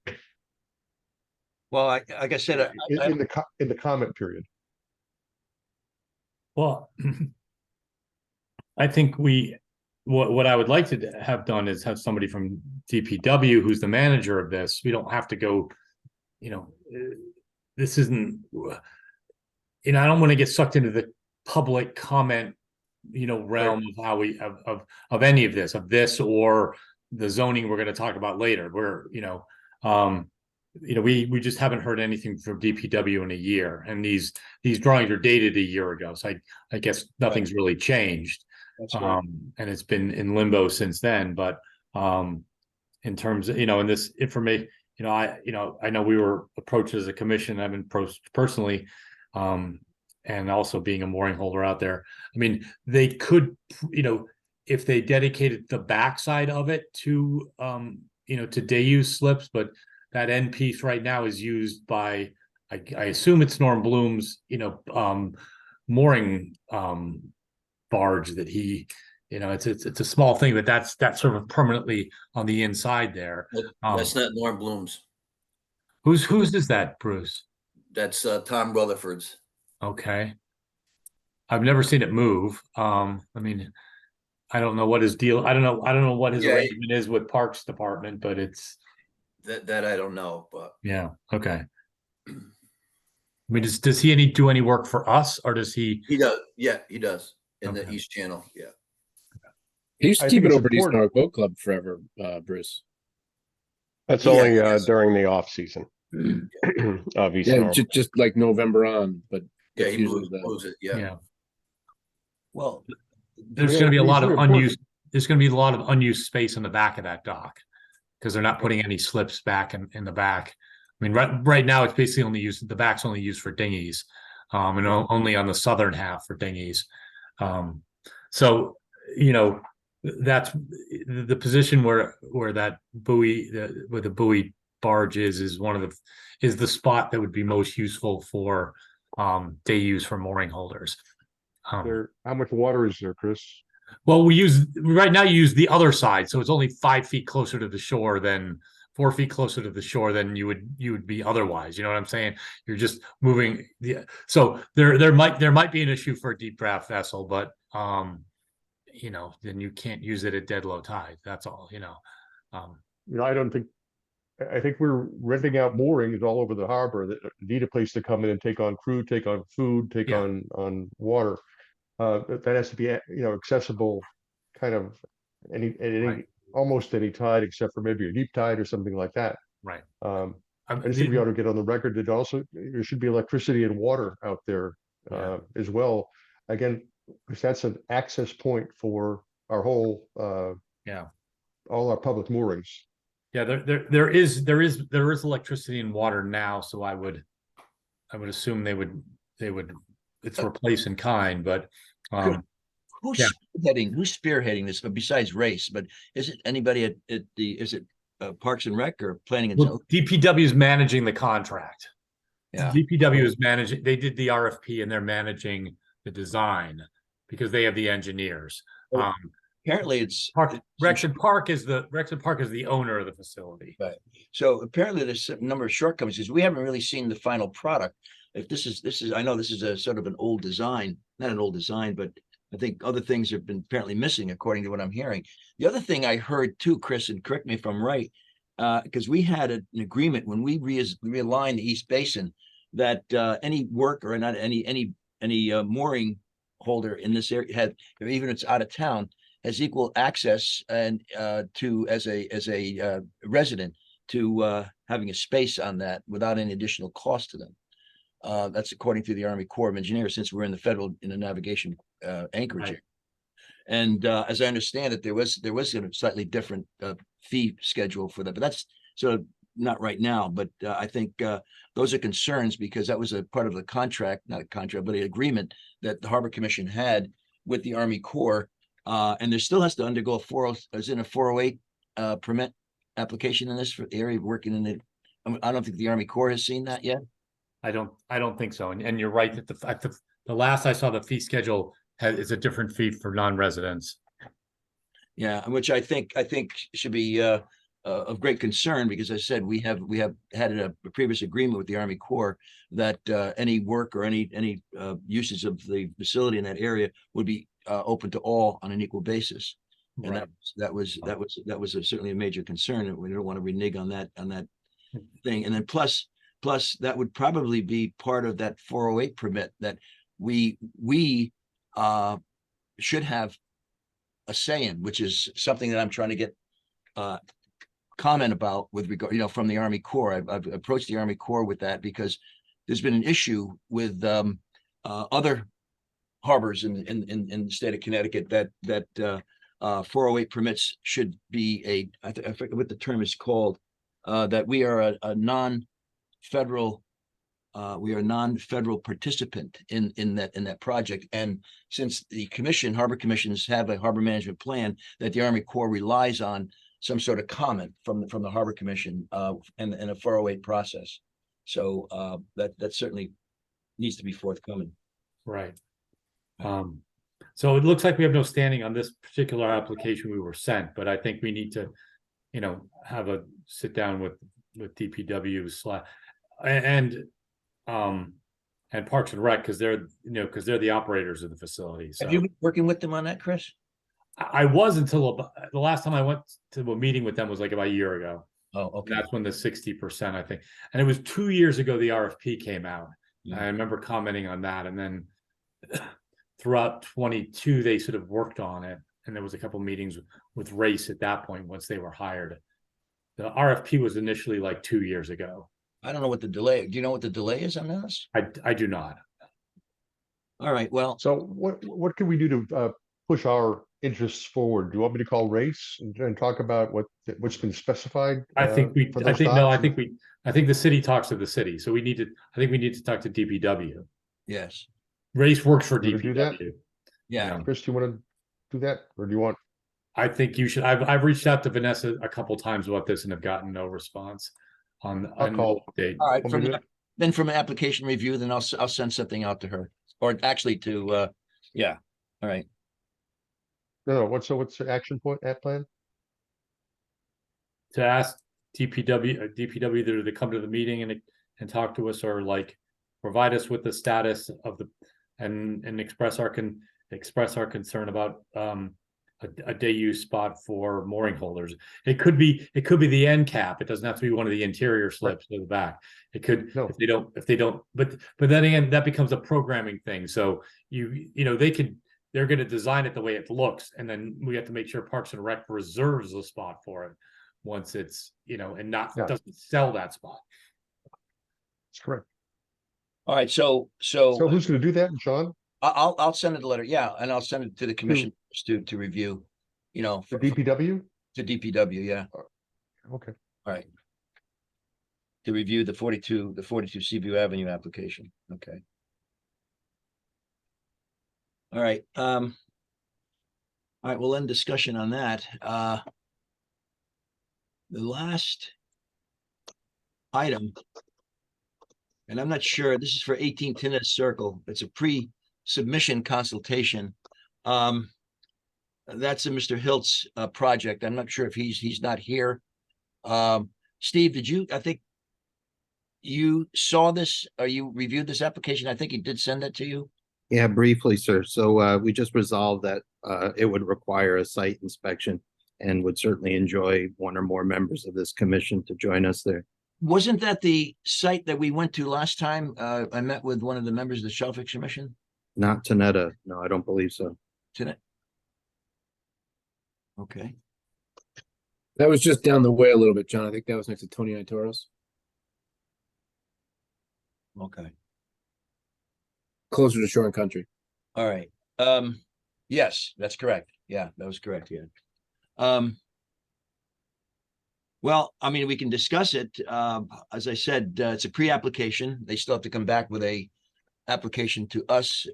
like I said, in the comment period. Well, I think what I would like to have done is have somebody from DPW who's the manager of this. We don't have to go, this isn't, I don't want to get sucked into the public comment, realm of how of any of this or the zoning we're going to talk about later. We just haven't heard anything from DPW in a year, and these drawings are dated a year ago. So I guess nothing's really changed. That's right. And it's been in limbo since then. But in terms of, in this information, I know we were approached as a commission. I've been approached personally, and also being a mooring holder out there. I mean, they could, if they dedicated the backside of it to, to day use slips, but that end piece right now is used by, I assume it's Norm Bloom's, mooring barge that he, it's a small thing, but that's sort of permanently on the inside there. That's not Norm Bloom's. Whose is that, Bruce? That's Tom Rutherford's. Okay. I've never seen it move. I mean, I don't know what his deal. I don't know what his arrangement is with Parks Department, but it's that I don't know, but yeah. Okay. I mean, does he do any work for us, or does he? He does. Yeah, he does in the Okay. East Channel. Yeah. He used to I keep think it it's over to East important. Norfolk Boat Club forever, Bruce. That's Yeah, only yes. during the off season. Of East Yeah, Norfolk. just like November on, but Yeah, that's he usually moves it. Yeah. Yeah. Well, There's Yeah, going to be a it's lot of very unused. There's going to be a lot of unused space in the back of that dock because they're not putting any slips back in the back. I mean, right now it's basically only used. The back's only used for dinghies, and only on the southern half for dinghies. So that's the position where that buoy, where the buoy barge is the spot that would be most useful for day use for mooring holders. How much water is there, Chris? Well, right now you use the other side, so it's only 5 feet closer to the shore than 4 feet closer to the shore than you would be otherwise. You know what I'm saying? You're just moving so there might be an issue for a deep draft vessel, but then you can't use it at dead low tide. That's all, I think we're renting out moorings all over the harbor that need a place to come in and take on crew, take on food, take Yeah. on water. That has to be, accessible kind of Right. almost any tide except for maybe a deep tide or something like that. right. I just think we ought to get on the record that also there should be electricity and water out there Yeah. as well. Again, because that's an access point for our whole all our public moorings. Yeah, there is electricity and water now, so I would assume they would it's replace in kind, but who's Yeah. spearheading this? But besides race, but is it anybody at is it Parks and Rec or planning and well, DPW is managing the contract. Yeah. DPW is managing, they did the RFP and they're managing the design because they have the engineers. Well, Apparently it's. Rexon Park is the owner of the facility. Right. So apparently there's a number of shortcomings because we haven't really seen the final product. If this is, I know this is a sort of an old design, not an old design, but I think other things have been apparently missing according to what I'm hearing. The other thing I heard too, Chris, and correct me if I'm right, because we had an agreement when we realigned the East Basin that any work or not any mooring holder in this area had, even if it's out of town, has equal access and to as a resident to having a space on that without any additional cost to them. That's according to the Army Corps of Engineers, since we're in the navigation anchorage. Right. Area. And as I understand it, there was a slightly different fee schedule for that, but that's sort of not right now. But I think those are concerns because that was a part of the contract, not a contract, but an agreement that the Harbor Commission had with the Army Corps. And there still has to undergo a 408 permit application in this for the area working in it. I don't think the Army Corps has seen that yet. I don't think so. And you're right that the last I saw the fee schedule is a different fee for non-residents. Yeah, which I think should be of great concern because as I said, we have had a previous agreement with the Army Corps that any work or any uses of the facility in that area would be open to all on an equal basis. And Right. that was certainly a major concern, and we don't want to renege on that thing. And then plus that would probably be part of that 408 permit that we should have a say in, which is something that I'm trying to get comment about with regard, from the Army Corps. I've approached the Army Corps with that because there's been an issue with other harbors in the state of Connecticut that 408 permits should be I forget what the term is called, that we are a non-federal participant in that project. And since the harbor commissions have a harbor management plan that the Army Corps relies on some sort of comment from the Harbor Commission and a 408 process. So that certainly needs to be forthcoming. Right. So it looks like we have no standing on this particular application we were sent, but I think we need to, have a sit down with DPW and Parks and Rec because they're the operators of the facility. So Have you been working with them on that, Chris? I was until the last time I went to a meeting with them was like about a year ago. Oh, okay. That's when the 60%, I think, and it was 2 years ago the RFP came out. Yeah. I remember commenting on that, and then throughout 22 they sort of worked on it, and there was a couple meetings with Race at that point once they were hired. The RFP was initially like 2 years ago. I don't know what the delay. Do you know what the delay is on this? I do not. All right. Well, So what can we do to push our interests forward? Do you want me to call Race and talk about what's been specified? I think for those I docks? think the city talks to the city, so I think we need to talk to DPW. yes. Race works for You wanna do that? DPW. Yeah. Chris, do you want to do that, or do you want? I think you should. I've reached out to Vanessa a couple times about this and have gotten no response on I'll call. update. All right. Want me to do it? From an application review, then I'll send something out to her, or actually to yeah. All right. No, what's the action point, plan? To ask DPW either to come to the meeting and talk to us or like provide us with the status of and express our concern about a day use spot for mooring holders. It could be the end cap. It doesn't have to be one of the interior slips in the back. It could No. if they don't but then again that becomes a programming thing. So they're going to design it the way it looks, and then we have to make sure Parks and Rec reserves a spot for it once it's and not doesn't sell that spot. That's correct. All right. So who's going to do that, John? I'll send it a letter. Yeah, and I'll send it to the commission to review. The DPW. To DPW. Yeah. Okay. All right. To review the 42 Seaview Avenue application. Okay. All right. All right. We'll end discussion on that. The last item and I'm not sure, this is for 18 Tennis Circle. It's a pre-submission consultation. That's a Mr. Hiltz project. I'm not sure if he's not here. Steve, I think you saw this, or you reviewed this application? I think he did send that to you. Yeah, briefly, sir. So we just resolved that it would require a site inspection and would certainly enjoy one or more members of this commission to join us there. Wasn't that the site that we went to last time? I met with one of the members of the Shellfish Commission Not Tonetta. No, I don't believe so. today. Okay. That was just down the way a little bit, John. I think that was next to Tony Itoros, Okay. closer to Shore and Country. All right. Yes, that's correct. Yeah, that was correct. Yeah. Well, I mean, we can discuss it. As I said, it's a pre-application. They still have to come back with a application to us.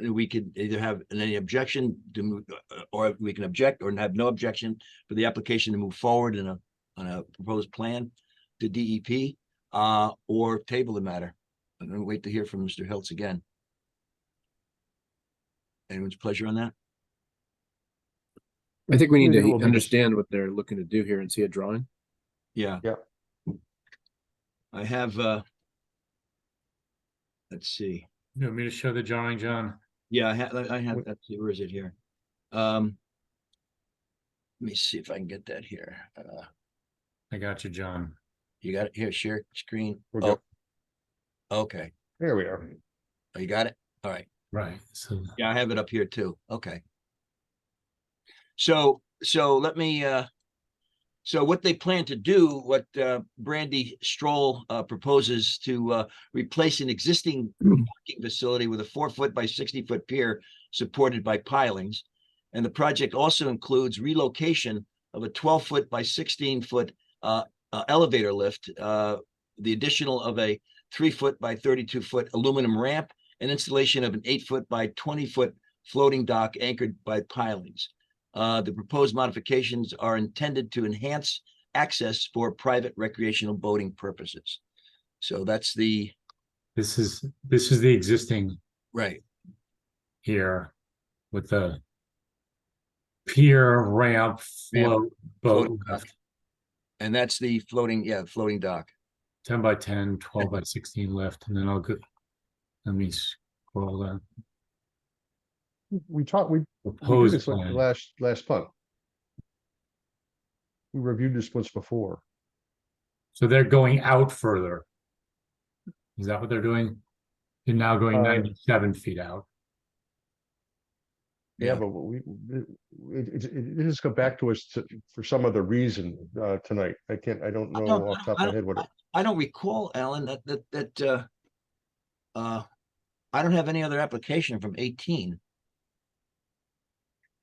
We could either have any objection to move, or we can object or have no objection for the application to move forward on a proposed plan to DEP, or table the matter. I'm gonna wait to hear from Mr. Hiltz again. Anyone's pleasure on that? I think we need Maybe to we'll do this. understand what they're looking to do here and see a drawing. Yeah. Yeah. I have, let's see. You want me to show the drawing, John? Yeah, I have, let's see, where is it here? Let me see if I can get that here. I got you, John. You got it here, share screen. We're Oh, good. okay. There we are. Oh, you got it? All right. Right, so Yeah, I have it up here too. Okay. So let me, so what they plan to do, what Brandy Stroll proposes to replace an existing parking facility with a 4-foot by 60-foot pier supported by pilings. And the project also includes relocation of a 12-foot by 16-foot elevator lift, the additional of a 3-foot by 32-foot aluminum ramp, and installation of an 8-foot by 20-foot floating dock anchored by pilings. The proposed modifications are intended to enhance access for private recreational boating purposes. So that's the, this is the existing right, here with the pier, ramp, float, boat floating dock. lift. And that's the floating dock. 10 by 10, 12 by 16 lift, and then I'll go. Let me scroll down. We did Proposed this like plan. last month. We reviewed this once before. So they're going out further. Is that what they're doing? They're now going 97 feet out. Yeah, but it has come back to us for some other reason tonight. I don't know off the top of my head what it. I don't recall, Alan, that I don't have any other application from 18.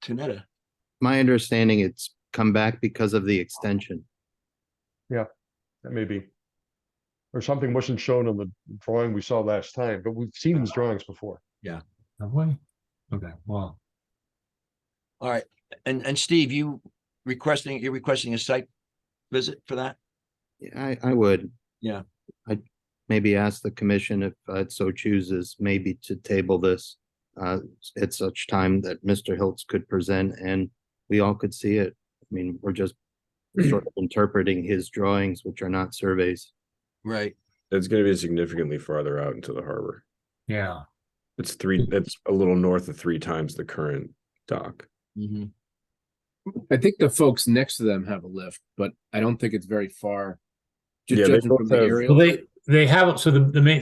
Tonetta. My understanding, it's come back because of the extension. That may be. Or something wasn't shown on the drawing we saw last time, but we've seen these drawings before. Have we? Okay, well, All right, and Steve, you're requesting a site visit for that? Yeah, I would. Yeah. I'd maybe ask the commission if it so chooses, maybe to table this at such time that Mr. Hiltz could present and we all could see it. I mean, we're just sort of interpreting his drawings, which are not surveys. Right. It's gonna be significantly farther out into the harbor. yeah. It's a little north of 3 times the current dock. Mm-hmm. I think the folks next to them have a lift, but I don't think it's very far. Just Yeah, they judging from both the have- aerial. Well, they have, so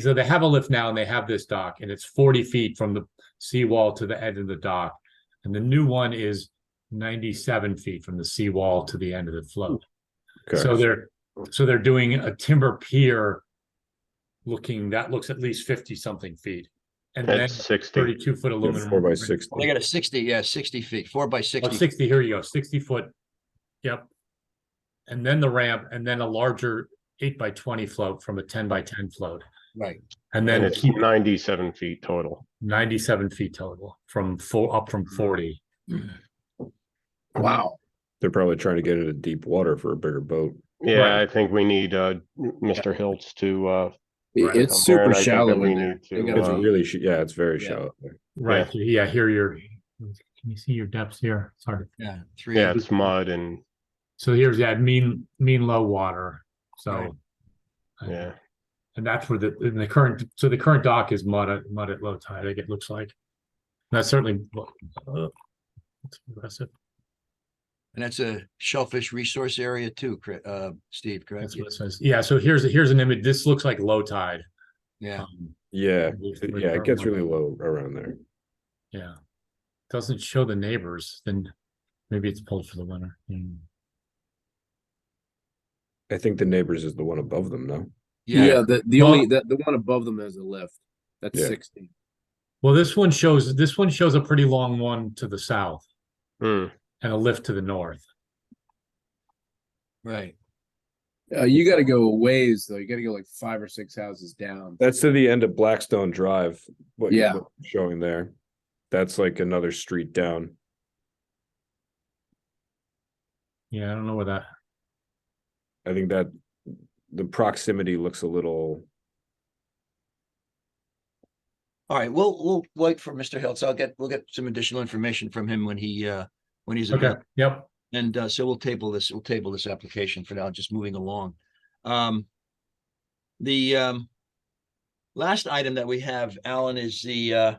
so they have a lift now and they have this dock and it's 40 feet from the seawall to the end of the dock. And the new one is 97 feet from the seawall to the end of the float. Okay. So they're doing a timber pier that looks at least 50 something feet. And then That's 60. 32-foot aluminum. 4 by 60. They got a 60 feet, 4 by 60. Oh, 60, here you go, 60-foot. Yep. And then the ramp, and then a larger 8 by 20 float from a 10 by 10 float. Right. And And then it's keep 97 feet total. 97 feet total up from 40. Wow. They're probably trying to get into deep water for a bigger boat. Yeah, Right. I think we need Mr. Hiltz to It's Aaron, super I think that shallow we in there. need They to, got It's a- really, yeah, it's very Yeah. shallow there. Right, yeah, here you're, can you see your depths here? Sorry. Yeah, 3 yeah, acres. it's mud and, So here's, yeah, mean low water, Right. so. yeah. And that's where in the current, so the current dock is mud at low tide, it looks like. That's certainly, that's aggressive. And that's a shellfish resource area too, Steve, correct? That's what it says. Yeah, so here's an image. This looks like low tide. Yeah. Yeah, Where yeah, the it gets current really one- low around there. Yeah. Doesn't show the neighbors, then maybe it's pulled for the winter. I think the neighbors is the one above them, though. Yeah, the Well- only the one above them has a lift. That's Yeah. 60. Well, this one shows a pretty long one to the south Hmm. and a lift to the north. Right. You got to go a ways though. You got to go like 5 or 6 houses down. That's to the end of Blackstone Drive. What Yeah. you're showing there. That's like another street down. Yeah, I don't know where that. I think that the proximity looks a little. All right, we'll wait for Mr. Hiltz. We'll get some additional information from him when he's Okay. available. Yep. And so we'll table this application for now, just moving along. The last item that we have, Alan, is the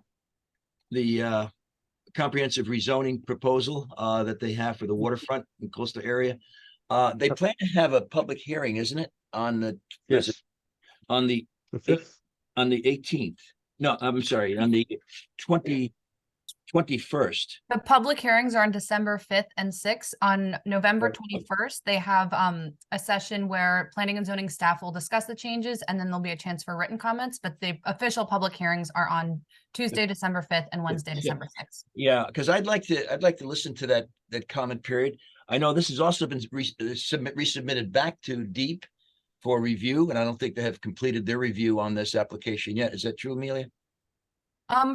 comprehensive rezoning proposal that they have for the waterfront and coastal area. They plan to have a public hearing, isn't it? On the Yes, on the The 5th, on the 18th. No, I'm sorry, on the 21st. The public hearings are on December 5th and 6th. On November Right. 21st, they have a session where planning and zoning staff will discuss the changes, and then there'll be a chance for written comments, but the official public hearings are on Tuesday, December 5th and Wednesday, Yeah. December 6th. Yeah, because I'd like to listen to that comment period. I know this has also been resubmitted back to Deep for review, and I don't think they have completed their review on this application yet. Is that true, Amelia?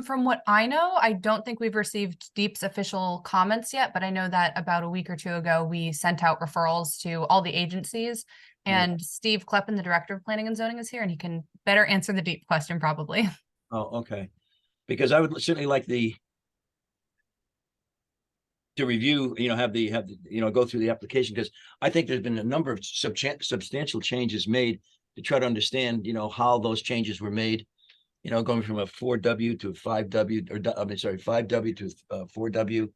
From what I know, I don't think we've received Deep's official comments yet, but I know that about a week or two ago, we sent out referrals to all the agencies. Yeah. And Steve Kleppen, the Director of Planning and Zoning, is here, and he can better answer the Deep question probably. Oh, okay. Because I would certainly like to review, have the, go through the application, because I think there's been a number of substantial changes made to try to understand, how those changes were made. Going from a 4W to a 5W, or 5W to 4W.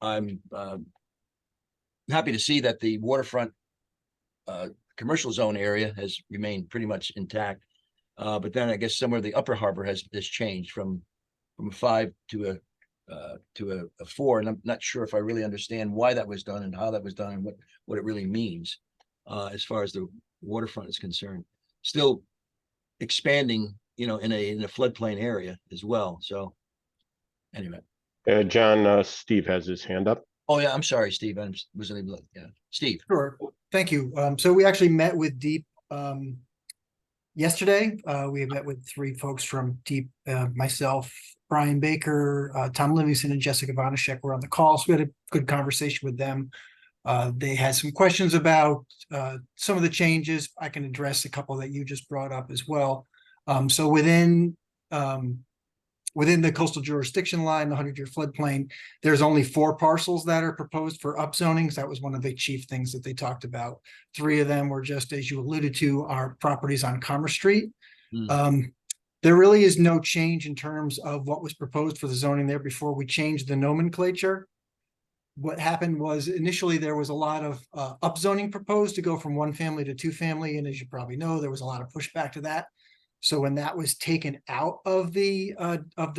I'm happy to see that the waterfront commercial zone area has remained pretty much intact. But then I guess somewhere the upper harbor has changed from a 5 to a 4, and I'm not sure if I really understand why that was done and how that was done and what it really means as far as the waterfront is concerned. Still expanding, in a floodplain area as well. So anyway. John, Steve has his hand up. Oh yeah, I'm sorry, Steve. Wasn't able to, yeah. Steve. Sure. Thank you. So we actually met with Deep yesterday. We met with 3 folks from Deep, myself, Brian Baker, Tom Livingston, and Jessica Vanashek were on the call. So we had a good conversation with them. They had some questions about some of the changes. I can address a couple that you just brought up as well. So within the coastal jurisdiction line, the 100-year floodplain, there's only 4 parcels that are proposed for upzonings. That was one of the chief things that they talked about. 3 of them were just, as you alluded to, are properties on Commerce Street. There really is no change in terms of what was proposed for the zoning there before we changed the nomenclature. What happened was initially there was a lot of upzoning proposed to go from 1 family to 2 family. And as you probably know, there was a lot of pushback to that. So when that was taken out of the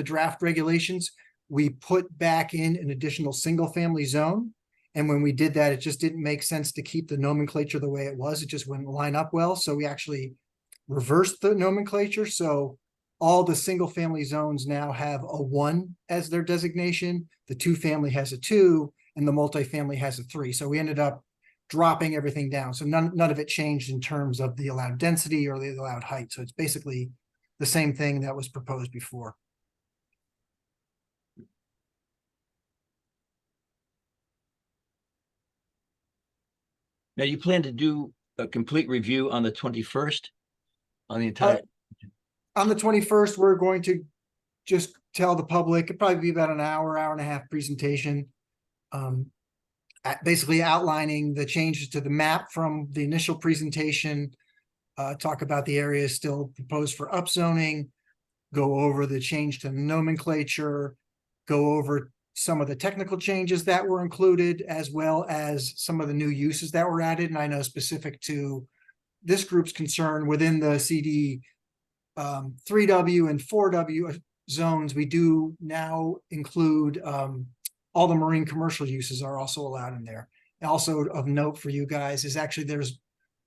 draft regulations, we put back in an additional single family zone. And when we did that, it just didn't make sense to keep the nomenclature the way it was. It just wouldn't line up well. So we actually reversed the nomenclature. So all the single family zones now have a 1 as their designation. The 2 family has a 2 and the multifamily has a 3. So we ended up dropping everything down. So none of it changed in terms of the allowed density or the allowed height. So it's basically the same thing that was proposed before. Now you plan to do a complete review on the 21st? on the entire? On the 21st, we're going to just tell the public, it'll probably be about an hour, hour and a half presentation. Basically outlining the changes to the map from the initial presentation, talk about the areas still proposed for upzoning, go over the change to nomenclature, go over some of the technical changes that were included, as well as some of the new uses that were added. And I know specific to this group's concern within the CD 3W and 4W zones, we do now include all the marine commercial uses are also allowed in there. Also of note for you guys is actually there's,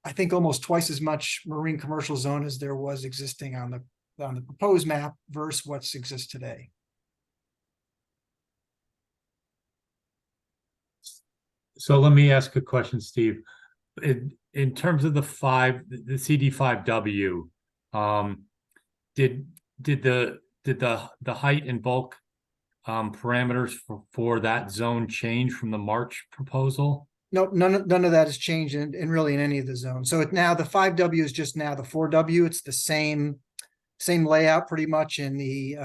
I think, almost twice as much marine commercial zone as there was existing on the proposed map versus what's exists today. So let me ask a question, Steve. In terms of the CD5W, did the height and bulk parameters for that zone change from the March proposal? No, none of that has changed in really in any of the zones. So now the 5W is just now the 4W. It's the same layout pretty much, in the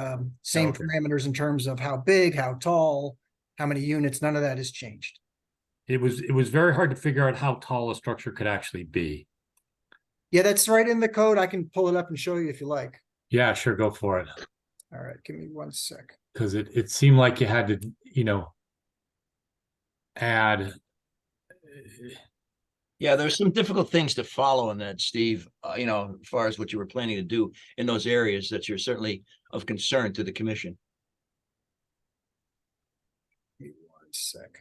same parameters in terms of how big, how tall, how many units. None of that has changed. It was very hard to figure out how tall a structure could actually be. Yeah, that's right in the code. I can pull it up and show you if you like. Yeah, sure, go for it. All right, give me 1 sec. Because it seemed like you had to, add. Yeah, there's some difficult things to follow in that, Steve, as far as what you were planning to do in those areas that you're certainly of concern to the commission. Give me 1 sec.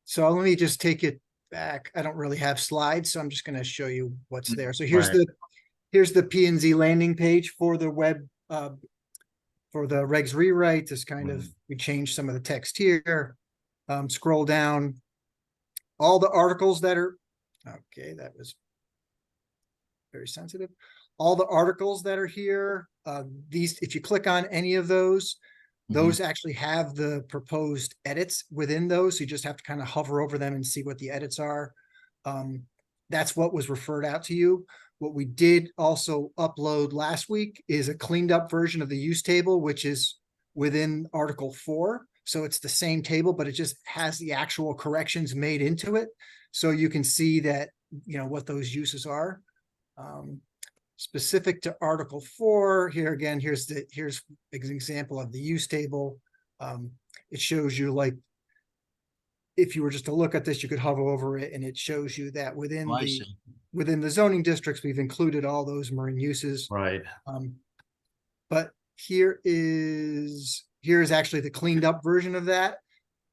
So let me just take it back. I don't really have slides, so I'm just going to show you what's there. So here's the P&Z landing page for the web, for the regs rewrite. This kind of, we changed some of the text here. Scroll down. All the articles that are, okay, that was very sensitive. All the articles that are here, these, if you click on any of those, those actually have the proposed edits within those. So you just have to kind of hover over them and see what the edits are. That's what was referred out to you. What we did also upload last week is a cleaned up version of the use table, which is within Article 4. So it's the same table, but it just has the actual corrections made into it. So you can see that, what those uses are. Specific to Article 4, here again, here's an example of the use table. It shows you, like, if you were just to look at this, you could hover over it and it shows you that within the zoning districts, we've included all those marine uses. Right. But here is actually the cleaned up version of that.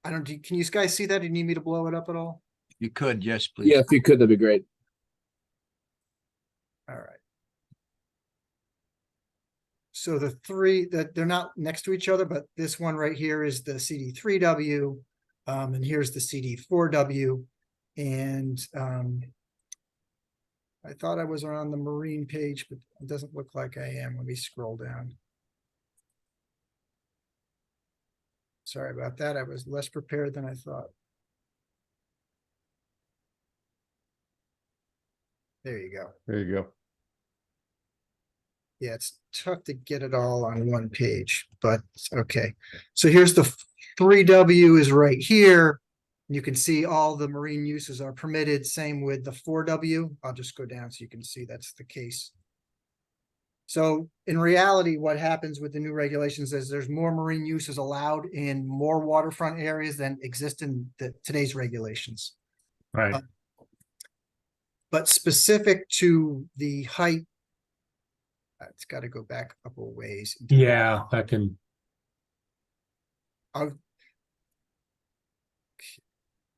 Can you guys see that? Do you need me to blow it up at all? You could, yes, please. Yeah, if you could, that'd be great. All right. So the three that they're not next to each other, but this one right here is the CD3W, and here's the CD4W. And I thought I was on the marine page, but it doesn't look like I am. Let me scroll down. Sorry about that. I was less prepared than I thought. There you go. There you go. Yeah, it's tough to get it all on one page, but okay. So here's the 3W is right here. You can see all the marine uses are permitted. Same with the 4W. I'll just go down so you can see that's the case. So in reality, what happens with the new regulations is there's more marine uses allowed in more waterfront areas than exist in today's regulations. Right. But specific to the height, it's got to go back a couple of ways. Yeah, I can.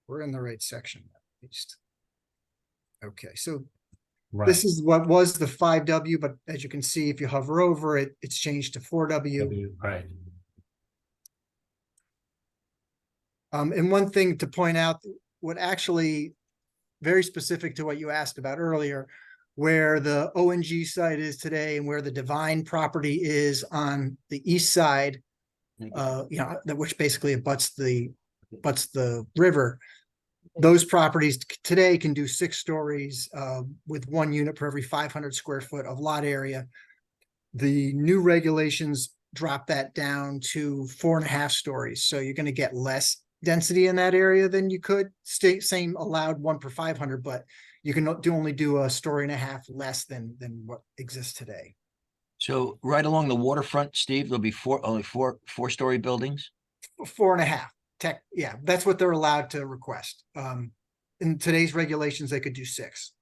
We're in the right section at least. Okay, so Right. this is what was the 5W, but as you can see, if you hover over it, it's changed to 4W. Right. And one thing to point out, what actually very specific to what you asked about earlier, where the ONG site is today and where the Divine property is on the east side, which basically abuts the river. those properties today can do 6 stories with 1 unit per every 500 square foot of lot area. The new regulations drop that down to 4.5 stories. So you're going to get less density in that area than you could. Same allowed 1 per 500, but you can only do 1.5 stories less than what exists today. So right along the waterfront, Steve, there'll be only four-story buildings? 4.5. Yeah, that's what they're allowed to request. In today's regulations, they could do 6.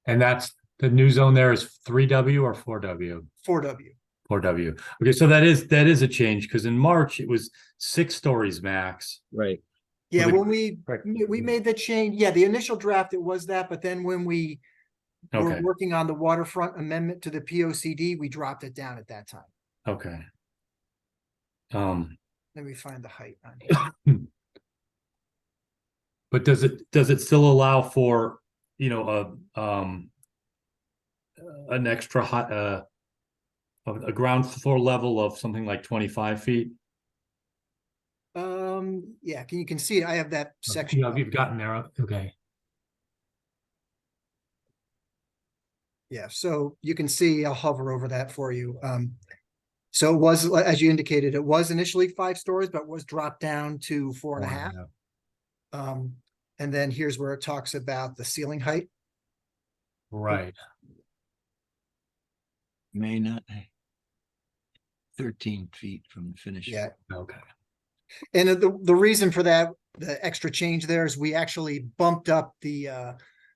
And that's the new zone there is 3W or 4W? 4W. 4W. Okay, so that is a change because in March it was 6 stories max. Right. Yeah, Well, when Right. we made the change, yeah, the initial draft, it was that, but then when we were Okay. working on the waterfront amendment to the POCD, we dropped it down at that time. Okay. Let me find the height on here. But does it still allow for, an extra high, a ground floor level of something like 25 feet? Yeah, you can see, I have that section. You've gotten there, okay. Yeah, so you can see, I'll hover over that for you. So it was, as you indicated, it was initially 5 stories, but was dropped down to 4.5. And then here's where it talks about the ceiling height. Right. May not. 13 feet from the finish. Yeah. Okay. And the reason for that, the extra change there is we actually bumped up the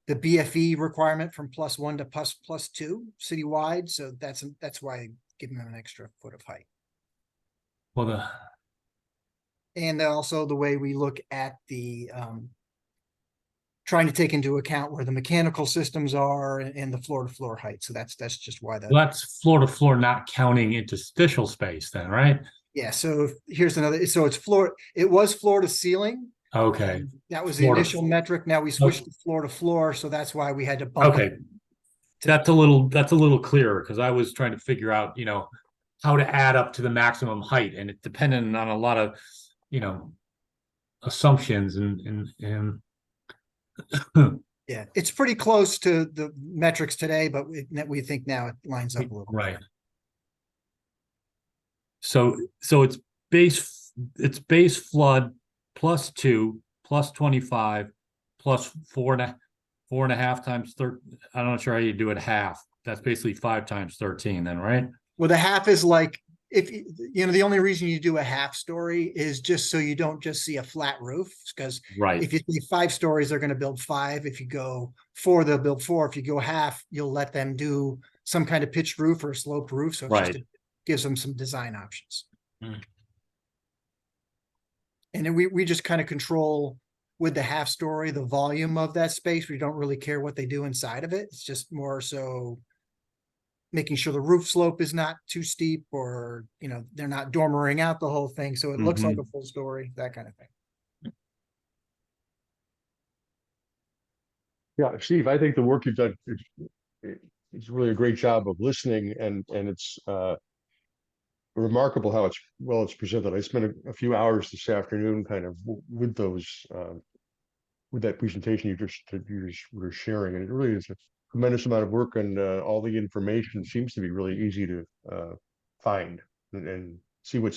BFE requirement from +1 to +2 citywide. So that's why giving them an extra foot of height. Well, And also the way we look at the trying to take into account where the mechanical systems are and the floor to floor height. So that's just why that. that's floor to floor, not counting interstitial space then, right? Yeah. So here's another. So it was floor to ceiling. Okay. That was the Floor to- initial metric. Now we switched to floor to floor. So that's why we had to bump Okay. it. That's a little clearer because I was trying to figure out, how to add up to the maximum height, and it depended on a lot of, assumptions and Yeah, it's pretty close to the metrics today, but we think now it lines up a little. right. So it's base flood +2 +25 +4.5 times 13. I'm not sure how you do it half. That's basically 5 times 13 then, right? Well, the half is like, if the only reason you do a half story is just so you don't just see a flat roof, because Right. if you see 5 stories, they're going to build 5. If you go 4, they'll build 4. If you go half, you'll let them do some kind of pitched roof or a sloped roof. So it gives them some design options. Mm. And then we just kind of control with the half story, the volume of that space. We don't really care what they do inside of it. It's just more so making sure the roof slope is not too steep, or, they're not dormering out the whole thing. So it looks like a full story, that kind of thing. Yeah, Steve, I think the work you've done is really a great job of listening, and it's remarkable how it's presented. I spent a few hours this afternoon kind of with those with that presentation you just were sharing, and it really is a tremendous amount of work, and all the information seems to be really easy to find and see where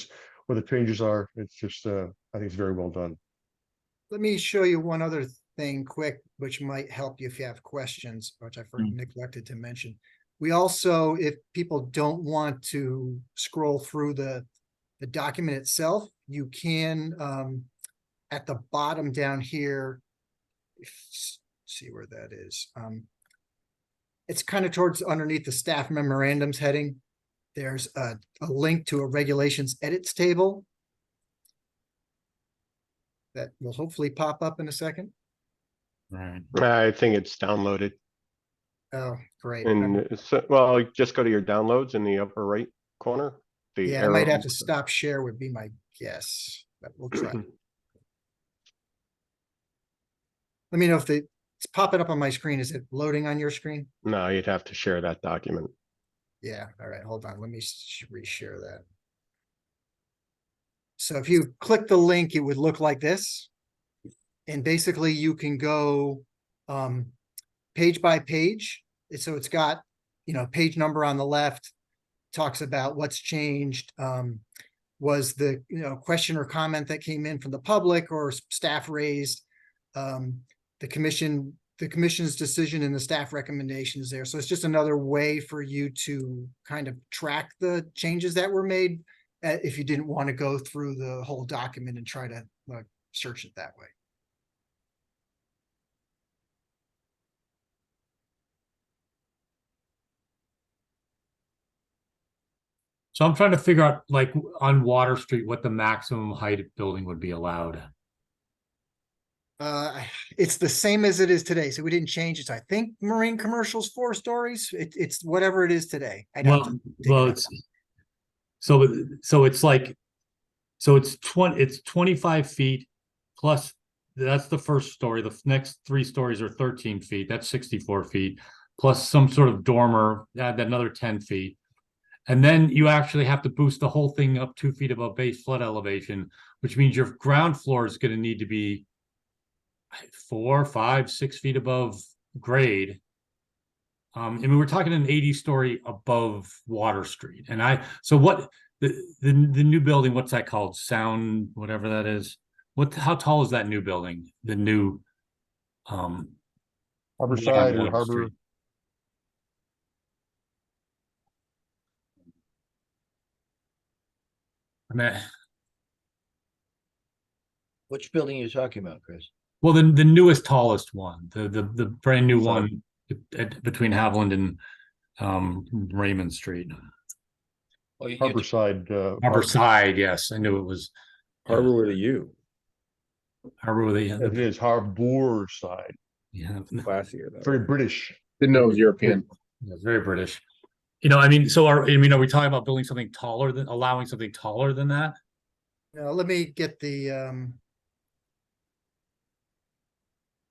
the changes are. It's just I think it's very well done. Let me show you one other thing quick, which might help you if you have questions, which I neglected to mention. We also, if people don't want to scroll through the document itself, you can at the bottom down here, see where that is. It's kind of towards underneath the staff memorandums heading. There's a link to a regulations edits table that will hopefully pop up in a second. Right. I think it's downloaded. Oh, great. And well, just go to your downloads in the upper right corner. Yeah, I might have to stop share would be my guess, but we'll try. Let me know if it's popping up on my screen. Is it loading on your screen? No, you'd have to share that document. Yeah. All right. Hold on. Let me reshare that. So if you click the link, it would look like this. And basically you can go page by page. So it's got, page number on the left, talks about what's changed. Was the, question or comment that came in from the public or staff raised. The commission's decision and the staff recommendations there. So it's just another way for you to kind of track the changes that were made, if you didn't want to go through the whole document and try to search it that way. So I'm trying to figure out, like, on Water Street, what the maximum height of building would be allowed. It's the same as it is today, so we didn't change it. So I think marine commercial's 4 stories. It's whatever it is today. I'd have to dig it Well, up. it's 25 feet plus, that's the first story. The next 3 stories are 13 feet. That's 64 feet, plus some sort of dormer, add another 10 feet. And then you actually have to boost the whole thing up 2 feet above base flood elevation, which means your ground floor is going to need to be 4, 5, 6 feet above grade. I mean, we're talking an 80-story above Water Street. And so what the new building, what's that called? Sound, whatever that is. How tall is that new building? The new Harborside or Harbor. I mean, Which building are you talking about, Chris? well, the newest, tallest one, the brand new Sorry. one between Haviland and Raymond Street. Oh, you, Harborside. Harborside, yes, I knew it was Harbor with a U. Harbor with It a is Harbour side. yeah, Classier though. Very British. Didn't know it was European. it's very British. I mean, so are we talking about building something taller than allowing something taller than that? Now, let me get the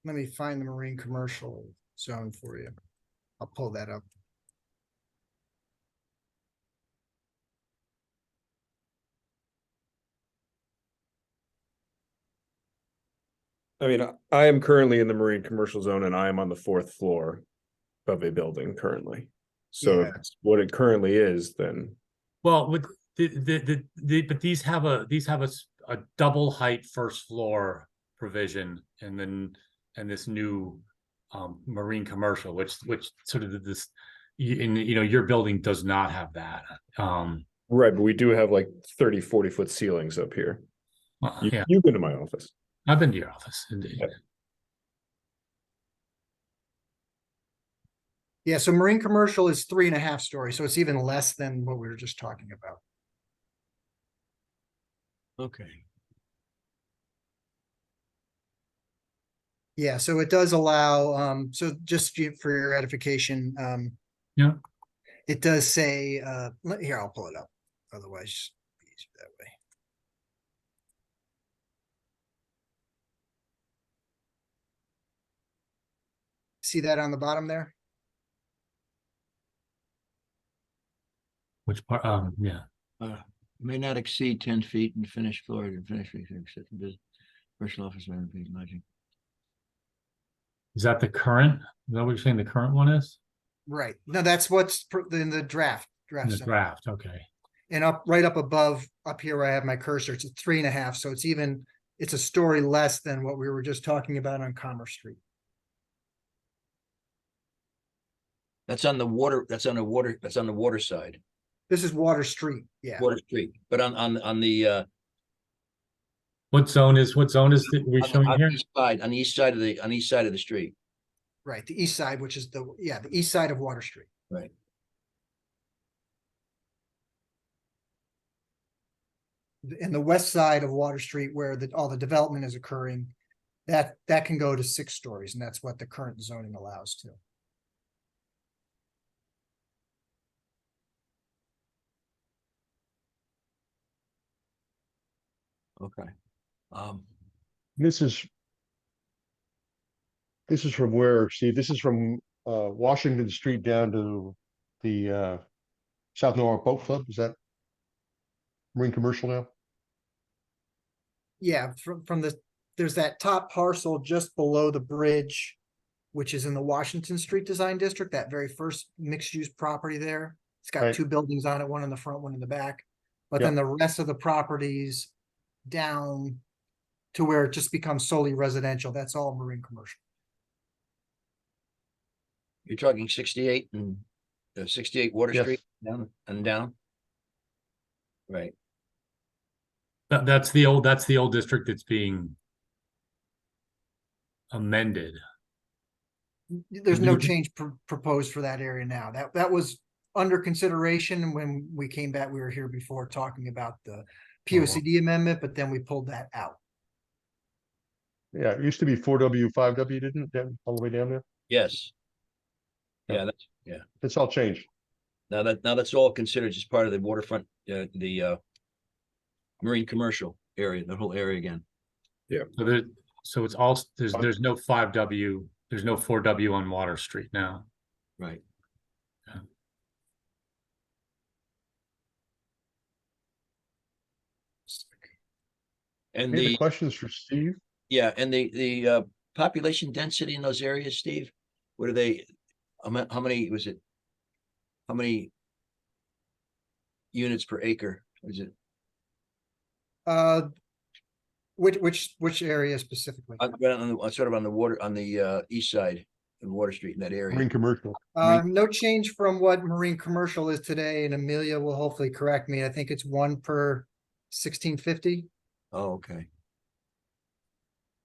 let me find the marine commercial zone for you. I'll pull that up. I mean, I am currently in the marine commercial zone and I am on the 4th floor of a building currently. So if Yeah. it's what it currently is, then Well, with but these have a double height first floor provision, and this new marine commercial, which sort of this, your building does not have that. right, but we do have like 30, 40-foot ceilings up here. Yeah, You've been to my office. I've been to your office. Indeed. Yeah. Yeah, so marine commercial is 3.5 stories, so it's even less than what we were just talking about. okay. Yeah, so it does allow, so just for your edification, Yeah. it does say, here, I'll pull it up. Otherwise, it's easier that way. See that on the bottom there? Which part? Yeah. May not exceed 10 feet in finished floor and finished except for business, commercial office, lodging. Is that the current? Is that what you're saying? The current one is Right. No, that's what's in the draft. in the zone. draft. Okay. And right up above, up here where I have my cursor, it's a 3.5. So it's a story less than what we were just talking about on Commerce Street. That's on the water. That's on the water side, This is Water Street. Yeah. Water Street. But on the What zone is we showing on here? the east side, on the east side of the street. Right. The east side, which is the east side of Water Street. Right. And the west side of Water Street where all the development is occurring, that can go to 6 stories, and that's what the current zoning allows to. Okay. This is from where, Steve? This is from Washington Street down to the South Norwalk Boat Club. Is that marine commercial now? Yeah, from there's that top parcel just below the bridge, which is in the Washington Street Design District, that very first mixed-use property there. It's got Right. 2 buildings on it, one in the front, one in the back. But Yep. then the rest of the properties down to where it just becomes solely residential, that's all marine commercial. You're talking 68 and 68 Water Yes. Street down and down? Right. That's the old district that's being amended. There's no You- change proposed for that area now. That was under consideration when we came back. We were here before talking about the POCD amendment, but then we pulled that out. Yeah, it used to be 4W, 5W, didn't it? All the way down there? Yes. Yeah. Yeah, that's, yeah. It's all changed. Now that's all considered just part of the waterfront, the marine commercial area, the whole area again. So it's all, there's no 5W, there's no 4W on Water Street now. Right. And Any other the, questions for Steve? yeah, and the population density in those areas, Steve, what are they, how many was it? How many units per acre is it? Which area specifically? Sort of on the water, on the east side of Water Street in that area. Marine commercial. No change from what marine commercial is today, and Amelia will hopefully correct me. I think it's 1 per 1650. Oh, okay.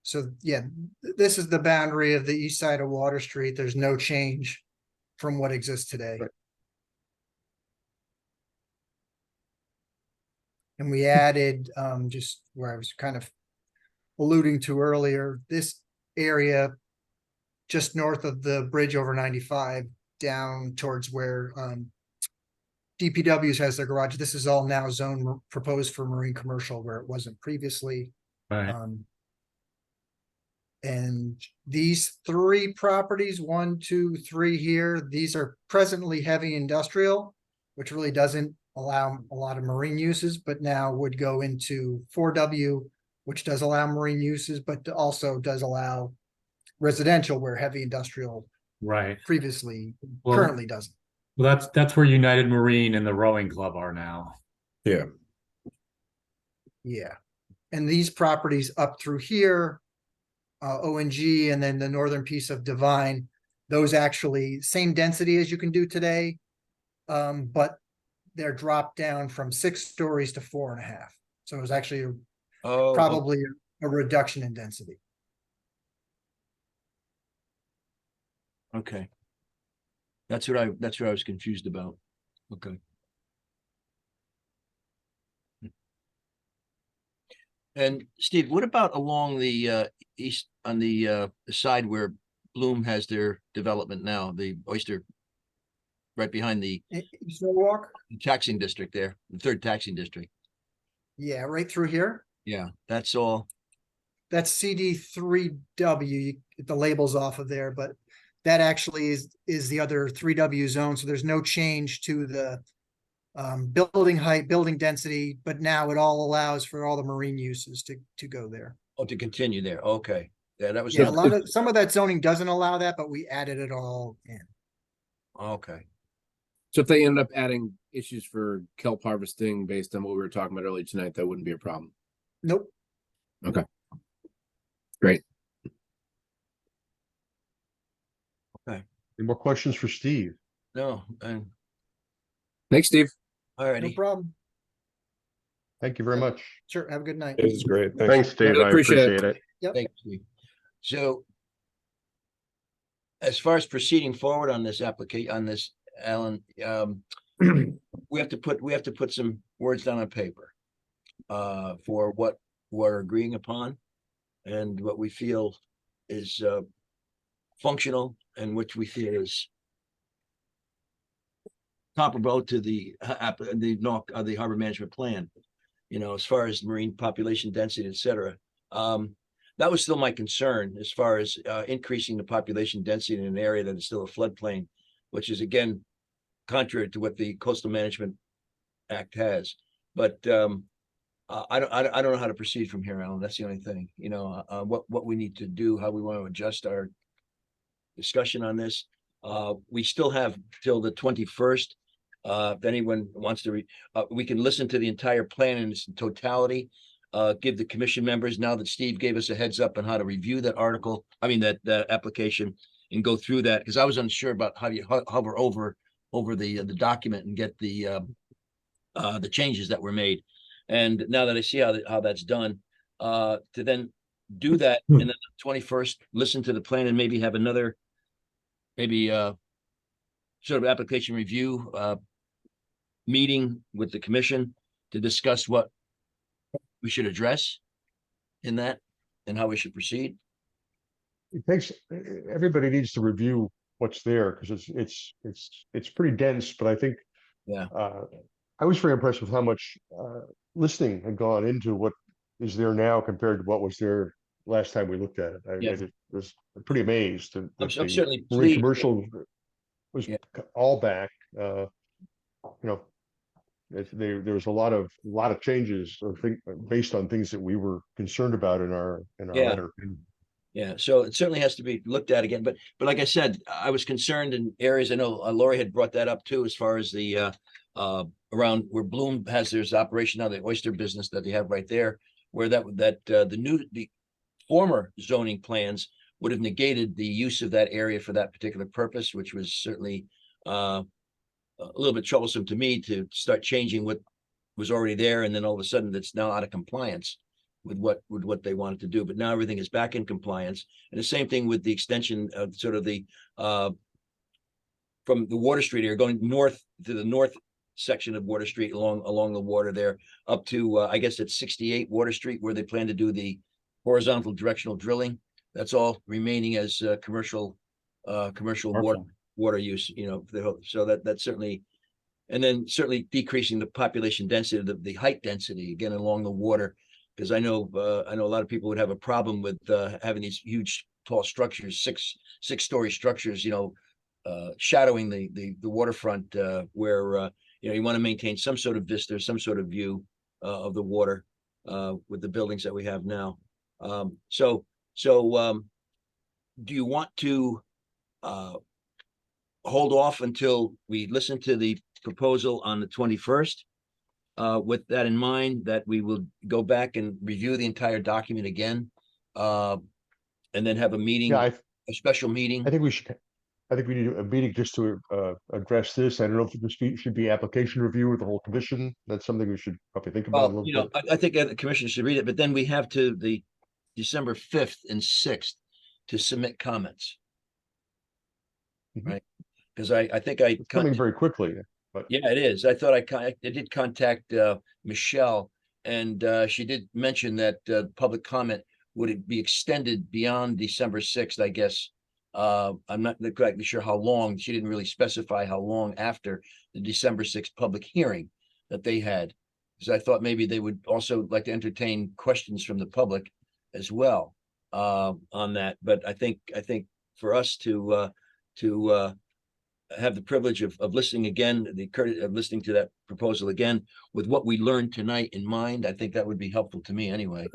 So yeah, this is the boundary of the east side of Water Street. There's no change from what exists today. Right. And we added, just where I was kind of alluding to earlier, this area just north of the bridge over 95 down towards where DPW's has their garage. This is all now zone proposed for marine commercial where it wasn't previously. Right. And these 3 properties, 1, 2, 3 here, these are presently heavy industrial, which really doesn't allow a lot of marine uses, but now would go into 4W, which does allow marine uses, but also does allow residential where heavy industrial Right. previously Well- currently doesn't. Well, that's where United Marine and the rowing club are now. Yeah. Yeah. And these properties up through here, ONG, and then the northern piece of Divine, those actually same density as you can do today. But they're dropped down from 6 stories to 4.5. So it was actually Oh, probably a reduction in density. okay. That's what I was confused about. Okay. And Steve, what about along the east on the side where Bloom has their development now, the oyster, right behind the East Norwalk? taxing district there, the third taxing district? Yeah, right through here. Yeah, that's all. That's CD3W. The label's off of there, but that actually is the other 3W zone. So there's no change to the building height, building density, but now it all allows for all the marine uses to go there. Oh, to continue there. Okay. Yeah, that was. Yeah, some of that zoning doesn't allow that, but we added it all in. Okay. So if they ended up adding issues for kelp harvesting based on what we were talking about earlier tonight, that wouldn't be a problem. Nope. Okay. Great. Any more questions for Steve? No, and Thanks, Steve. No alrighty. problem. Thank you very much. Sure. Have a good night. This is great. Thanks. Thanks, Steve. Yeah, I appreciate it. appreciate it. Yep. Thank you. So as far as proceeding forward on this application, on this, Alan, we have to put some words down on paper for what we're agreeing upon and what we feel is functional and which we feel is comparable to the harbor management plan, you know, as far as marine population density, et cetera. That was still my concern as far as increasing the population density in an area that is still a floodplain, which is again contrary to what the Coastal Management Act has. But I don't know how to proceed from here, Alan. That's the only thing, what we need to do, how we want to adjust our discussion on this. We still have till the 21st. If anyone wants to we can listen to the entire plan in its totality. Give the commission members, now that Steve gave us a heads up on how to review that article, that application, and go through that, because I was unsure about how you hover over the document and get the changes that were made. And now that I see how that's done, to then do that, and then the 21st, listen to the plan and maybe have another, sort of application review meeting with the commission to discuss what we should address in that and how we should proceed. It takes, everybody needs to review what's there, because it's pretty dense, but I think Yeah. I was very impressed with how much listening had gone into what is there now compared to what was there last time we looked at it. I just was pretty amazed. I'm that the certainly marine pleased. commercial was Yeah. all back. There was a lot of changes, based on things that we were concerned about in our Yeah. letter. Yeah, so it certainly has to be looked at again, but like I said, I was concerned in areas, I know Lori had brought that up too, as far as the around where Bloom has their operation now, the oyster business that they have right there, where the former zoning plans would have negated the use of that area for that particular purpose, which was certainly a little bit troublesome to me to start changing what was already there, and then all of a sudden it's now out of compliance with what they wanted to do. But now everything is back in compliance. And the same thing with the extension of sort of the from the Water Street area going north to the north section of Water Street along the water there up to I guess it's 68 Water Street, where they plan to do the horizontal directional drilling. That's all remaining as commercial water use, so that certainly, and then certainly decreasing the population density, the height density again along the water. Because I know a lot of people would have a problem with having these huge, tall structures, six-story structures, shadowing the waterfront, where you want to maintain some sort of vista, some sort of view of the water with the buildings that we have now. So do you want to hold off until we listen to the proposal on the 21st? With that in mind, that we will go back and review the entire document again, and then have a meeting, Yeah, a special meeting. I think we need a meeting just to address this. I don't know if this should be application review with the whole commission. That's something we should probably think about a Well, little bit. I think the commission should read it, but then we have to the December 5th and 6th to submit comments. Mhm. Right? Because I think I It's coming very quickly, but yeah, it is. I thought I did contact Michelle, and she did mention that public comment would be extended beyond December 6th, I guess. I'm not exactly sure how long. She didn't really specify how long after the December 6th public hearing that they had. Because I thought maybe they would also like to entertain questions from the public as well on that. But I think for us to have the privilege of listening again, the courtesy of listening to that proposal again, with what we learned tonight in mind, I think that would be helpful to me anyway.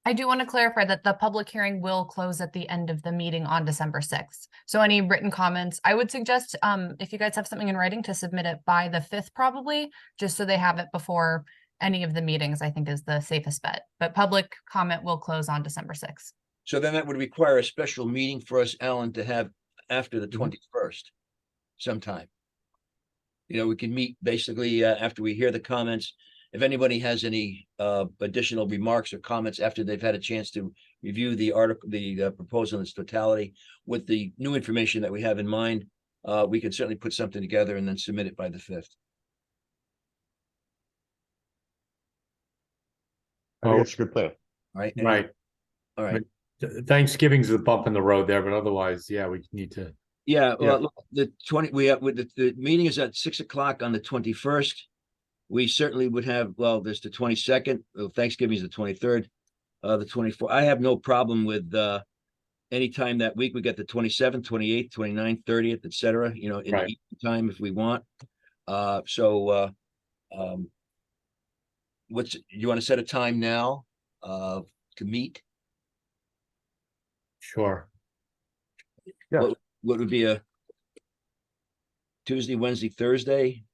I do want to clarify that the public hearing will close at the end of the meeting on December 6th. So any written comments, I would suggest if you guys have something in writing, to submit it by the 5th probably, just so they have it before any of the meetings, I think is the safest bet. But public comment will close on December 6th. So then that would require a special meeting for us, Alan, to have after the 21st sometime. We can meet basically after we hear the comments. If anybody has any additional remarks or comments after they've had a chance to review the article, the proposal in its totality, with the new information that we have in mind, we can certainly put something together and then submit it by the 5th. I think that's a good plan. Right. Right. All right. Thanksgiving's a bump in the road there, but otherwise, yeah, we need to. Yeah, Yeah. well, look, the meeting is at 6 o'clock on the 21st. We certainly would have, well, there's the 22nd, Thanksgiving is the 23rd, the 24th. I have no problem with any time that week. We got the 27th, 28th, 29th, 30th, etc. In the Right. evening time if we want. you want to set a time now, to meet? Sure. Yeah. What would be a Tuesday, Wednesday, Thursday?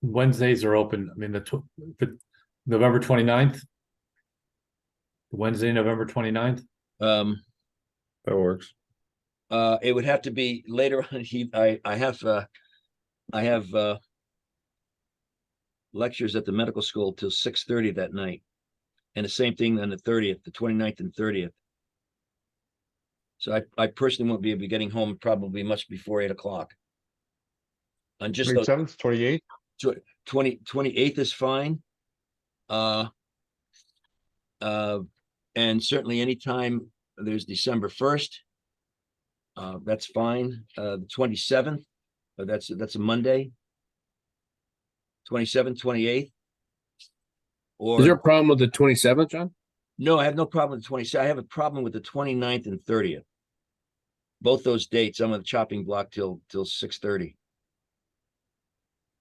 Wednesdays are open. I mean, the November 29th. Wednesday, November 29th. That works. It would have to be later on. I have lectures at the medical school till 6:30 that night. And the same thing on the 30th, the 29th and 30th. So I personally won't be getting home probably much before 8 o'clock. On just those 27th, 28th? 28th is fine. And certainly anytime there's December 1st. That's fine. The 27th, that's a Monday. 27th, 28th. Or Is there a problem with the 27th, John? no, I have no problem with the 27th. I have a problem with the 29th and 30th. Both those dates, I'm on the chopping block till 6:30.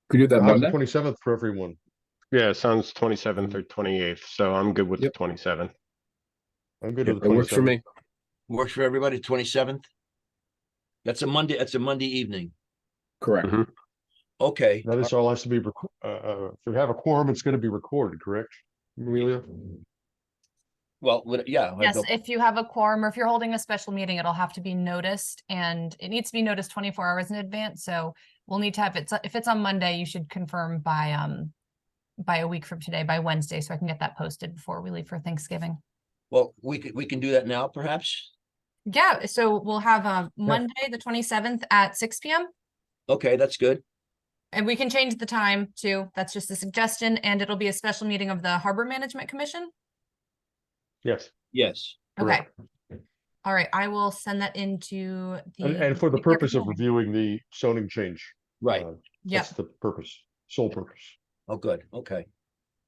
Could you do that How's the Monday? 27th for everyone? Yeah, it sounds 27th or 28th, so I'm good with the Yep. 27th. I'm good Yep, with that the works for 27th. me. Works for everybody, 27th? That's a Monday, evening. Correct. Mhm. Okay, Now, this all has to be, if we have a quorum, it's gonna be recorded, correct, Amelia? well, yeah. I Yes, don't- if you have a quorum or if you're holding a special meeting, it'll have to be noticed and it needs to be noticed 24 hours in advance. So we'll need to have it, if it's on Monday, you should confirm by a week from today, by Wednesday, so I can get that posted before we leave for Thanksgiving. Well, we can do that now, perhaps? Yeah, so we'll have Monday, the 27th at 6 p.m. Okay, that's good. And we can change the time too. That's just a suggestion, and it'll be a special meeting of the Harbor Management Commission. Yes, Yes. Okay. correct. All right, I will send that into the. And for the clerk of purpose of building. reviewing the zoning change. Right. Yep. That's the purpose, sole purpose. Oh, good. Okay, All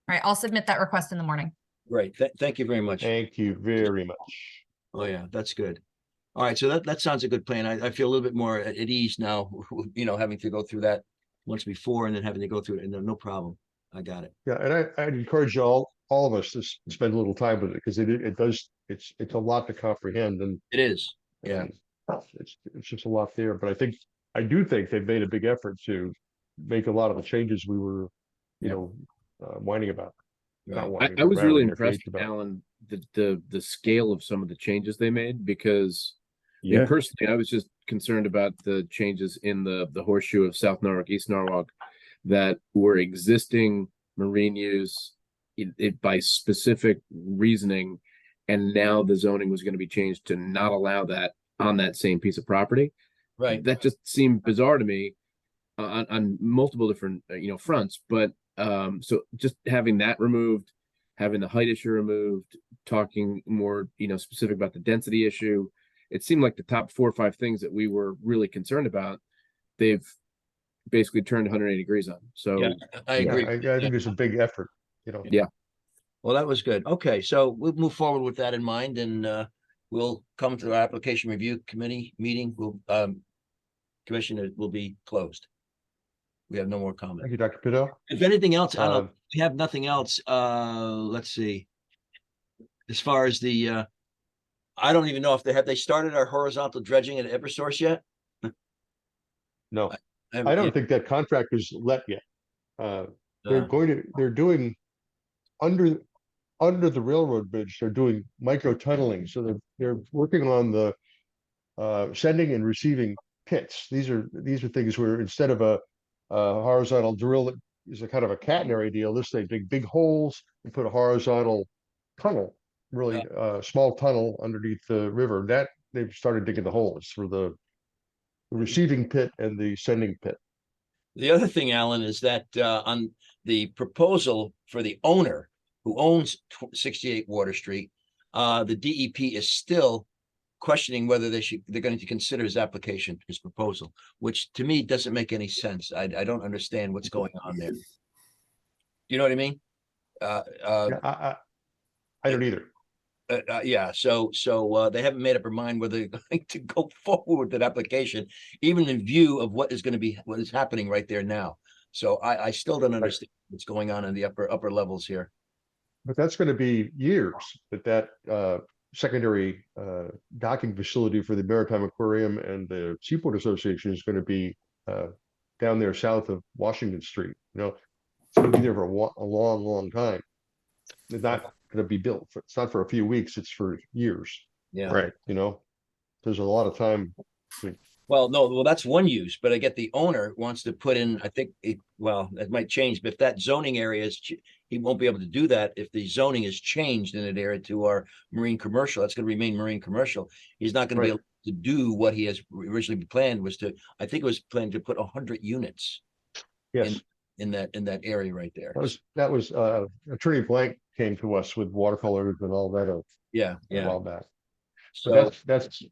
right, I'll submit that request in the morning. great. Thank you very much. Thank you very much. Oh, yeah, that's good. All right, so that sounds a good plan. I feel a little bit more at ease now, having to go through that once before and then having to go through it, and no problem. I got it. Yeah, and I'd encourage all of us to spend a little time with it, because it's a lot to comprehend, and It is. Yeah. and it's just a lot there, but I do think they've made a big effort to make a lot of the changes we were, whining about. Not Right. whining, I was but really rattling our impressed, cage about. Alan, the scale of some of the changes they made, because I mean, Yeah. personally, I was just concerned about the changes in the horseshoe of South Norwalk, East Norwalk, that were existing marine use it by specific reasoning, and now the zoning was going to be changed to not allow that on that same piece of property. Right. That just seemed bizarre to me on multiple different fronts. But so just having that removed, having the height issue removed, talking more specific about the density issue, it seemed like the top 4 or 5 things that we were really concerned about, they've basically turned 180 degrees on. So Yeah, I Yeah, agree. I think there's a big effort, Yeah. Well, that was good. Okay, so we'll move forward with that in mind, and we'll come to our application review committee meeting. Commission will be closed. We have no more Thank comment. you, Dr. Pito. If anything else, I don't, Uh, we have nothing else. Let's see. As far as the, I don't even know if they started our horizontal dredging at Eversource yet? No, haven't- I don't think that contract was let yet. They're doing under the railroad bridge, they're doing micro tunneling, so they're working on the sending and receiving pits. These are things where instead of a horizontal drill that is a kind of a catenary deal, they dig big holes and put a horizontal tunnel, really small tunnel underneath the river. That they've started digging the holes for the receiving pit and the sending pit. The other thing, Alan, is that on the proposal for the owner who owns 68 Water Street, the DEP is still questioning whether they're going to consider his application, his proposal, which to me doesn't make any sense. I don't understand what's going on there. You know what I mean? Yeah, I don't either. Yeah, so they haven't made up their mind whether they're going to go forward with that application, even in view of what is happening right there now. So I still don't understand what's going on in the upper levels here. But that's gonna be years that secondary docking facility for the Maritime Aquarium and the Seaport Association is gonna be down there south of Washington Street, you know? It's gonna be there for a long, long time. It's not gonna be built, it's not for a few weeks, it's for years, Yeah. Right. you know? There's a lot of time. Well, no, well, that's one use, but I get the owner wants to put in, I think, well, that might change, but if that zoning area is, he won't be able to do that if the zoning is changed in an area to our marine commercial, that's gonna remain marine commercial. He's not gonna be Right. able to do what he has originally planned was to, I think it was planned to put 100 units Yes, in that area right there. that was Attorney Blank came to us with watercolors and all that Yeah, a yeah. while back. So, But that's,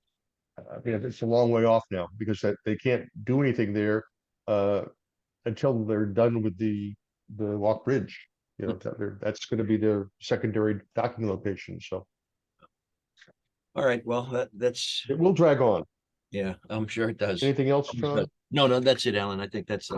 it's a long way off now because they can't do anything there until they're done with the Walk Bridge. You know, that's gonna be their secondary docking location, so all right, well, that's, it will drag on. yeah, I'm sure it does. Anything else, Sean? No, that's it, Alan. I think that's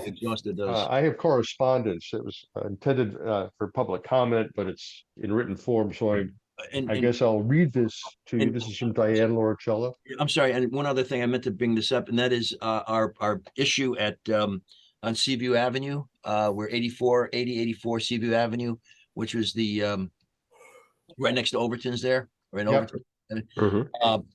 exhausted those. I have correspondence. It was intended for public comment, but it's in written form, so I guess I'll read this to you. This is from Diane Loricella. I'm sorry, and one other thing I meant to bring this up, and that is our issue at on Seaview Avenue, where 8084 Seaview Avenue, which was the right next to Overton's there, or in Yep. Overton. Mhm.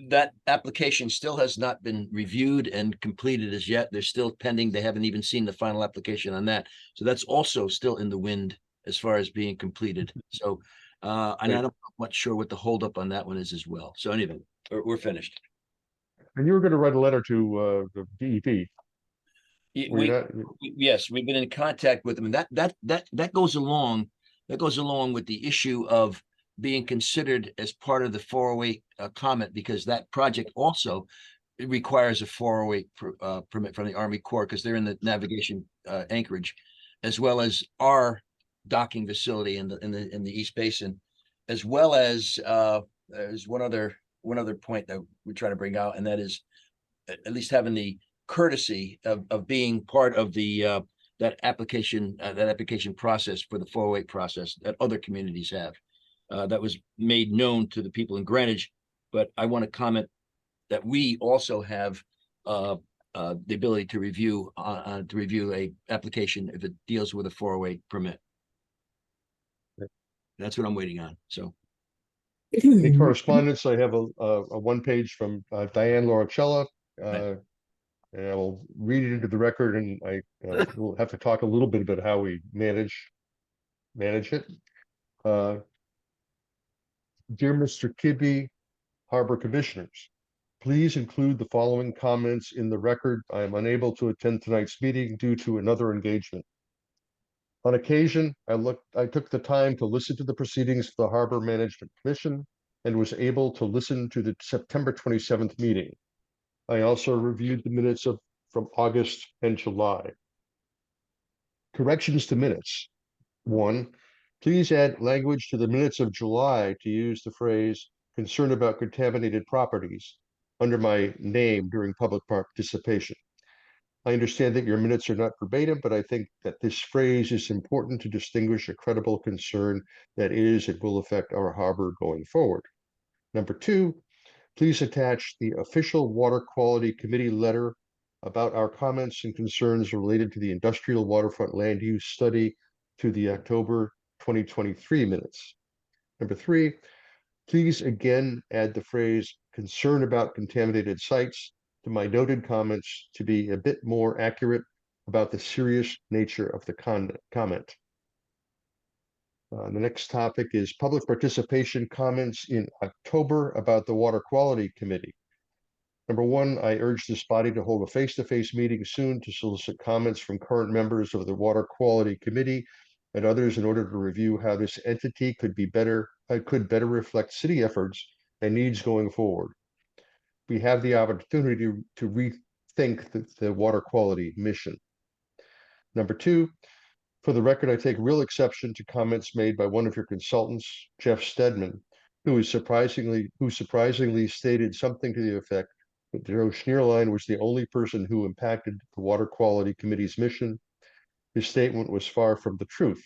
That application still has not been reviewed and completed as yet. They're still pending. They haven't even seen the final application on that. So that's also still in the wind as far as being completed. So and I'm not much sure what the holdup on that one is as well. So anyway, we're finished. And you were gonna write a letter to the DEP. Were you not? Yes, we've been in contact with them, and that goes along. That goes along with the issue of being considered as part of the 408 comment, because that project also requires a 408 permit from the Army Corps because they're in the navigation anchorage, as well as our docking facility in the East Basin, as well as there's one other point that we're trying to bring out, and that is at least having the courtesy of being part of the that application process for the 408 process that other communities have. That was made known to the people in Greenwich, but I want to comment that we also have the ability to review a application if it deals with a 408 permit. That's what I'm waiting on. So In correspondence, I have a one-page from Diane Loricella. And I will read it into the record, and I will have to talk a little bit about how we manage it. Dear Mr. Kibbe, Harbor Commissioners, please include the following comments in the record. I am unable to attend tonight's meeting due to another engagement. On occasion, I took the time to listen to the proceedings of the Harbor Management Commission and was able to listen to the September 27th meeting. I also reviewed the minutes from August and July. Corrections to minutes. 1, please add language to the minutes of July to use the phrase concern about contaminated properties under my name during public participation. I understand that your minutes are not verbatim, but I think that this phrase is important to distinguish a credible concern that is and will affect our harbor going forward. Number 2, please attach the official Water Quality Committee letter about our comments and concerns related to the industrial waterfront land use study to the October 2023 minutes. Number 3, please again add the phrase concern about contaminated sites to my noted comments to be a bit more accurate about the serious nature of the comment. The next topic is public participation comments in October about the Water Quality Committee. Number 1, I urge this body to hold a face-to-face meeting soon to solicit comments from current members of the Water Quality Committee and others in order to review how this entity could better reflect city efforts and needs going forward. We have the opportunity to rethink the water quality mission. Number 2, for the record, I take real exception to comments made by one of your consultants, Jeff Stedman, who surprisingly stated something to the effect Joe Schneerline was the only person who impacted the Water Quality Committee's mission. His statement was far from the truth.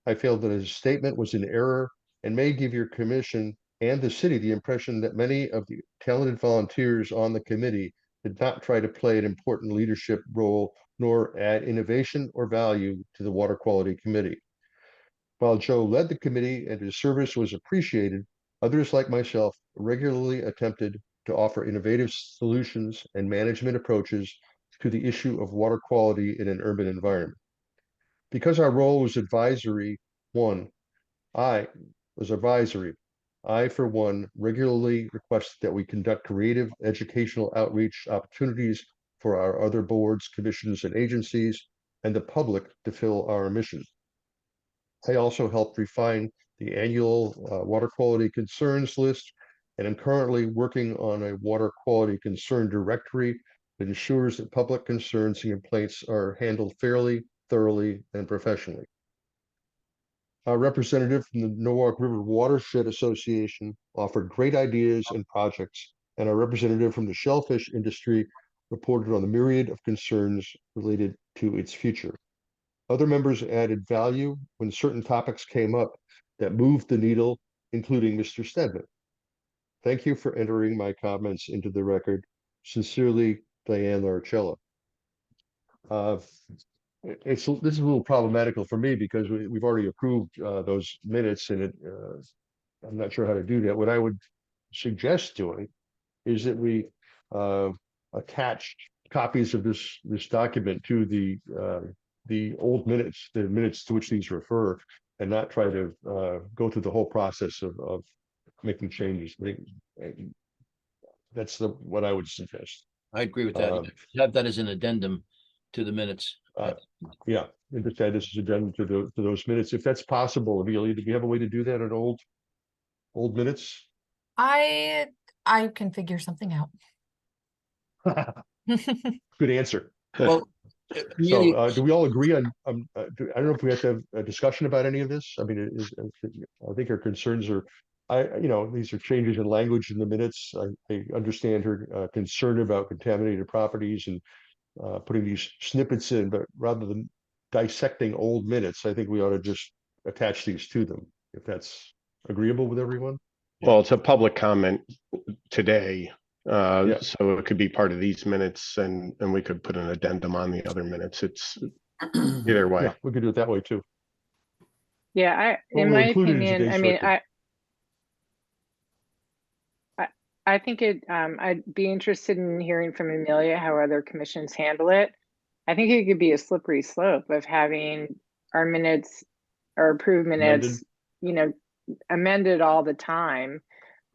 I feel that his statement was in error and may give your commission and the city the impression that many of the talented volunteers on the committee did not try to play an important leadership role nor add innovation or value to the Water Quality Committee. While Joe led the committee and his service was appreciated, others like myself regularly attempted to offer innovative solutions and management approaches to the issue of water quality in an urban environment. Because our role was advisory, I, for one, regularly request that we conduct creative educational outreach opportunities for our other boards, commissions, and agencies, and the public to fill our mission. I also helped refine the annual water quality concerns list, and am currently working on a water quality concern directory that ensures that public concerns and complaints are handled fairly, thoroughly, and professionally. Our representative from the Norwalk River Watershed Association offered great ideas and projects, and our representative from the shellfish industry reported on the myriad of concerns related to its future. Other members added value when certain topics came up that moved the needle, including Mr. Stedman. Thank you for entering my comments into the record. Sincerely, Diane Larichello. This is a little problematical for me because we've already approved those minutes, and I'm not sure how to do that. What I would suggest doing is that we attach copies of this document to the old minutes, the minutes to which these refer, and not try to go through the whole process of making changes. That's what I would suggest. I agree with that. Have that as an addendum to the minutes. Yeah, and just add this as addendum to those minutes, if that's possible. Amelia, do we have a way to do that on old minutes? I can figure something out. Good answer. Well, So do we all agree on, I don't know if we have to have a discussion about any of this. I mean, I think our concerns are, these are changes in language in the minutes. I understand her concern about contaminated properties and putting these snippets in, but rather than dissecting old minutes, I think we ought to just attach these to them, if that's agreeable with everyone. Well, it's a public comment today. Yeah. So it could be part of these minutes, and we could put an addendum on the other minutes. It's either way. Yeah, we could do it that way too. Yeah, Well, in we'll my include it in opinion, I today's mean, record. I think I'd be interested in hearing from Amelia how other commissions handle it. I think it could be a slippery slope of having our minutes or approved minutes, amended all the time.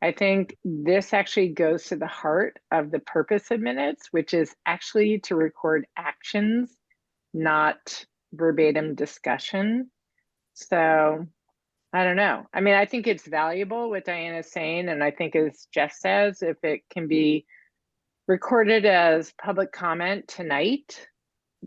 I think this actually goes to the heart of the purpose of minutes, which is actually to record actions, not verbatim discussion. So I don't know. I mean, I think it's valuable what Diana's saying, and I think as Jeff says, if it can be recorded as public comment tonight,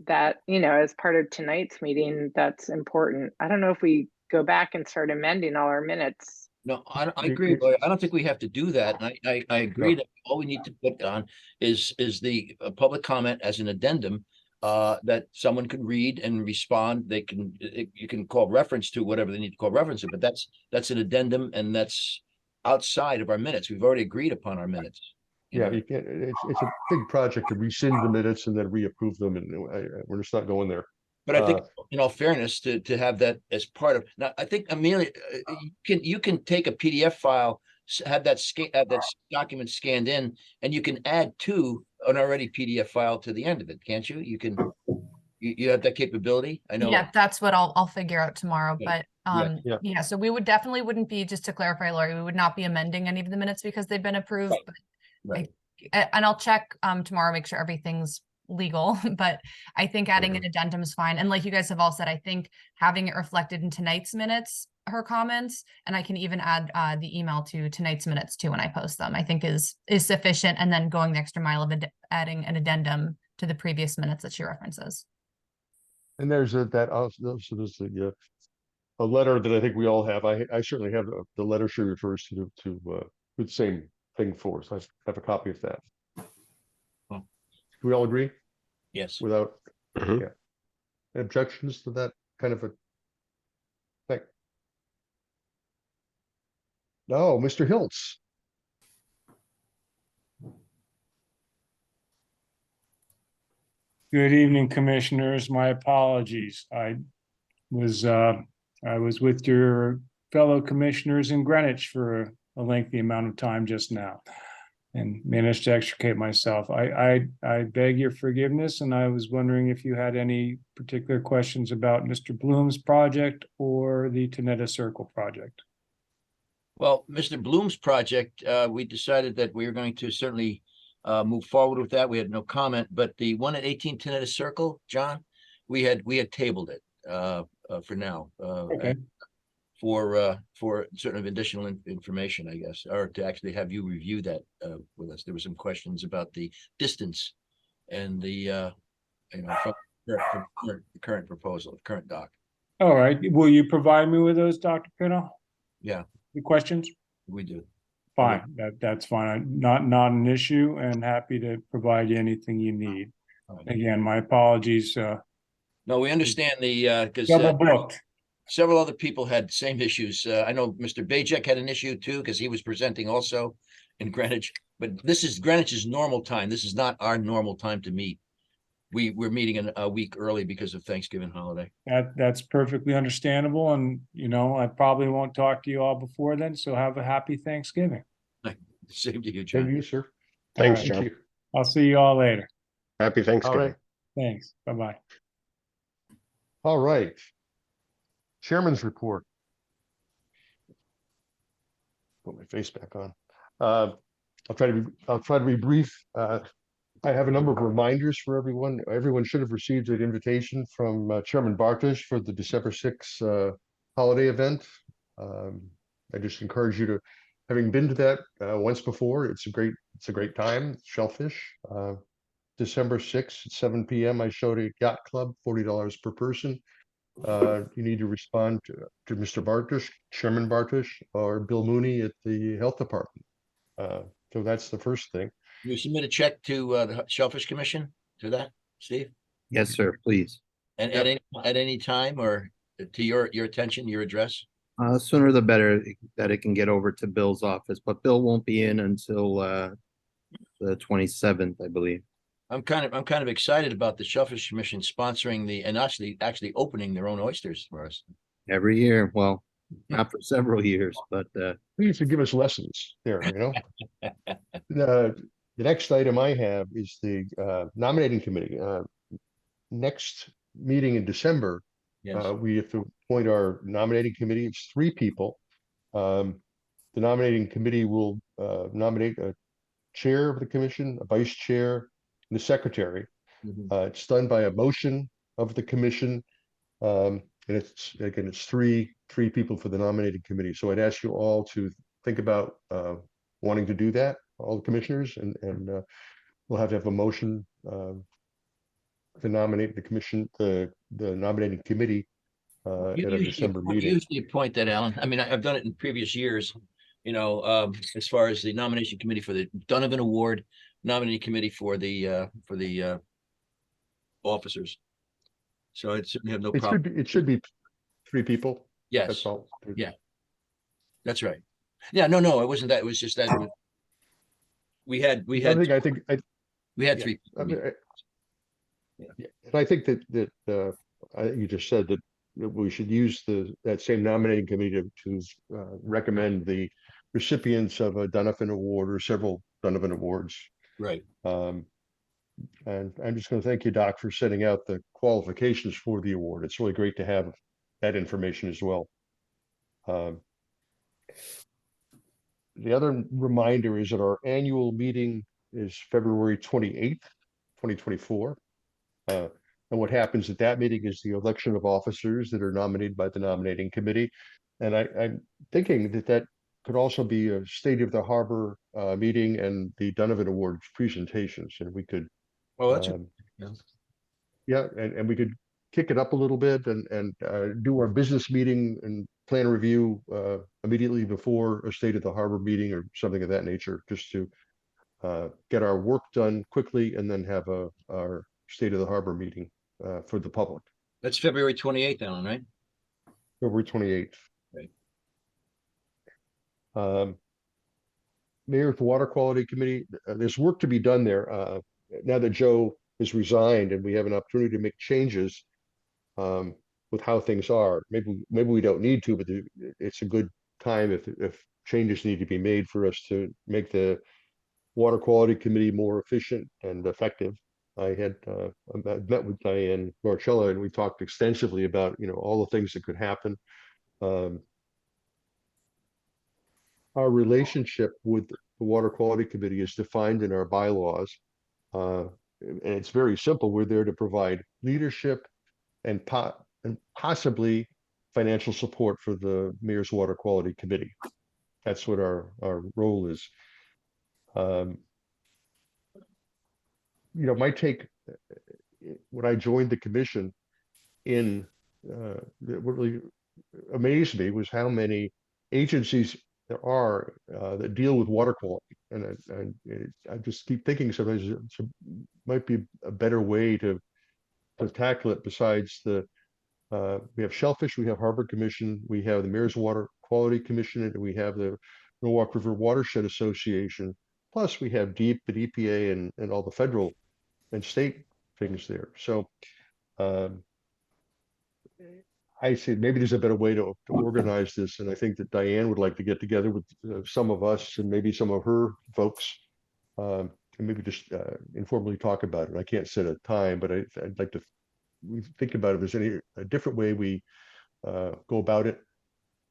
that, as part of tonight's meeting, that's important. I don't know if we go back and start amending all our minutes. No, I agree. I don't think we have to do that. And I agree that all we need to put on is the public comment as an addendum that someone can read and respond. You can call reference to whatever they need to call reference to, but that's an addendum, and that's outside of our minutes. We've already agreed upon our minutes. Yeah, you can't. It's a big project to rescind the minutes and then reapprove them, and we're just not going there. But I think, in all fairness, to have that as part of, now, I think, Amelia, you can take a PDF file, have that document scanned in, and you can add to an already PDF file to the end of it, can't you? You have that capability? I know. Yeah, that's what I'll figure out tomorrow. Yeah. But yeah, so we wouldn't be, just to clarify, Lori, we would not be amending any of the minutes because they've been approved. Right. And I'll check tomorrow, make sure everything's legal, but I think adding an addendum is fine. And like you guys have all said, I think having it reflected in tonight's minutes, her comments, and I can even add the email to tonight's minutes too when I post them, I think is sufficient. And then going the extra mile of adding an addendum to the previous minutes that she references. And there's a letter that I think we all have. I certainly have the letter she refers to the same thing for us. I have a copy of that. we all agree Yes. without Mhm. objections to that kind of a thing? No, Mr. Hiltz. Good evening, commissioners. My apologies. I was with your fellow commissioners in Greenwich for a lengthy amount of time just now and managed to extricate myself. I beg your forgiveness, and I was wondering if you had any particular questions about Mr. Bloom's project or the Teneta Circle project. Well, Mr. Bloom's project, we decided that we were going to certainly move forward with that. We had no comment, but the one at 18 Teneta Circle, John, we had tabled it for now. Okay. For certain additional information, I guess, or to actually have you review that with us. There were some questions about the distance and the from the current proposal, the current doc. All right. Will you provide me with those, Dr. Pino? Yeah, The questions? we do. Fine, that's fine. Not an issue, and happy to provide you anything you need. All right. Again, my apologies, No, we understand the because double booked. several other people had same issues. I know Mr. Bajek had an issue too, because he was presenting also in Greenwich. But this is Greenwich's normal time. This is not our normal time to meet. We're meeting a week early because of Thanksgiving holiday. That's perfectly understandable, and I probably won't talk to you all before then, so have a happy Thanksgiving. Same to you, Thank John. you, sir. Thanks, All right. John. I'll see you all later. Happy All Thanksgiving. right. Thanks. Bye-bye. All right. Chairman's report. Put my face back on. I'll try to be brief. I have a number of reminders for everyone. Everyone should have received an invitation from Chairman Bartosh for the December 6th holiday event. I just encourage you to, having been to that once before, it's a great time. Shellfish. December 6th at 7 p.m. I showed a yacht club, $40 per person. You need to respond to Mr. Bartosh, Chairman Bartosh, or Bill Mooney at the Health Department. So that's the first thing. You submit a check to the Shellfish Commission to that, Steve? Yes, sir, please. And Yep. at any time, or to your attention, your address? Sooner the better that it can get over to Bill's office, but Bill won't be in until the 27th, I believe. I'm kind of excited about the Shellfish Commission sponsoring and actually opening their own oysters for us. Every year, well, not for several years, but Please to give us lessons there, The next item I have is the nominating committee. Next meeting in December, Yes. we have to appoint our nominating committee. It's 3 people. The nominating committee will nominate a chair of the commission, a vice chair, and a secretary. Mhm. It's done by a motion of the commission. And it's three people for the nominating committee. So I'd ask you all to think about wanting to do that, all the commissioners, and we'll have to have a motion to nominate the commission, the nominating committee at You a December meeting. usually appoint that, Alan. I mean, I've done it in previous years, as far as the nomination committee for the Donovan Award, nominating committee for the officers. So I'd certainly have no problem. It should be 3 people. Yes, That's all. Yeah. That's right. Yeah, no, it wasn't that. It was just that we had I think we had 3. I mean, yeah, and I think that you just said that we should use that same nominating committee to recommend the recipients of a Donovan Award or several Donovan Awards. Right. And I'm just going to thank you, Doc, for setting out the qualifications for the award. It's really great to have that information as well. The other reminder is that our annual meeting is February 28th, 2024. And what happens at that meeting is the election of officers that are nominated by the nominating committee. And I'm thinking that could also be a State of the Harbor meeting and the Donovan Awards presentations. And we could, Well, that's yeah, and we could kick it up a little bit and do our business meeting and plan review immediately before a State of the Harbor meeting or something of that nature, just to get our work done quickly and then have our State of the Harbor meeting for the public, That's February 28th, Alan, right? February 28th. Right. Mayor's Water Quality Committee, there's work to be done there. Now that Joe has resigned and we have an opportunity to make changes with how things are, maybe we don't need to, but it's a good time if changes need to be made for us to make the Water Quality Committee more efficient and effective. I met with Diane Marcella and we talked extensively about, all the things that could happen. Our relationship with the Water Quality Committee is defined in our bylaws. And it's very simple. We're there to provide leadership and possibly financial support for the Mayor's Water Quality Committee. That's what our role is. My take when I joined the commission what really amazed me was how many agencies there are that deal with water quality, and I just keep thinking sometimes it might be a better way to tackle it. Besides we have Shellfish, we have Harbor Commission, we have the Mayor's Water Quality Commission, and we have the Norwalk River Watershed Association. Plus, we have DEEP, the EPA, and all the federal and state things there. So I said maybe there's a better way to organize this, and I think that Diane would like to get together with some of us and maybe some of her folks, and maybe just informally talk about it. I can't set a time, but I'd like to think about if there's a different way we go about it.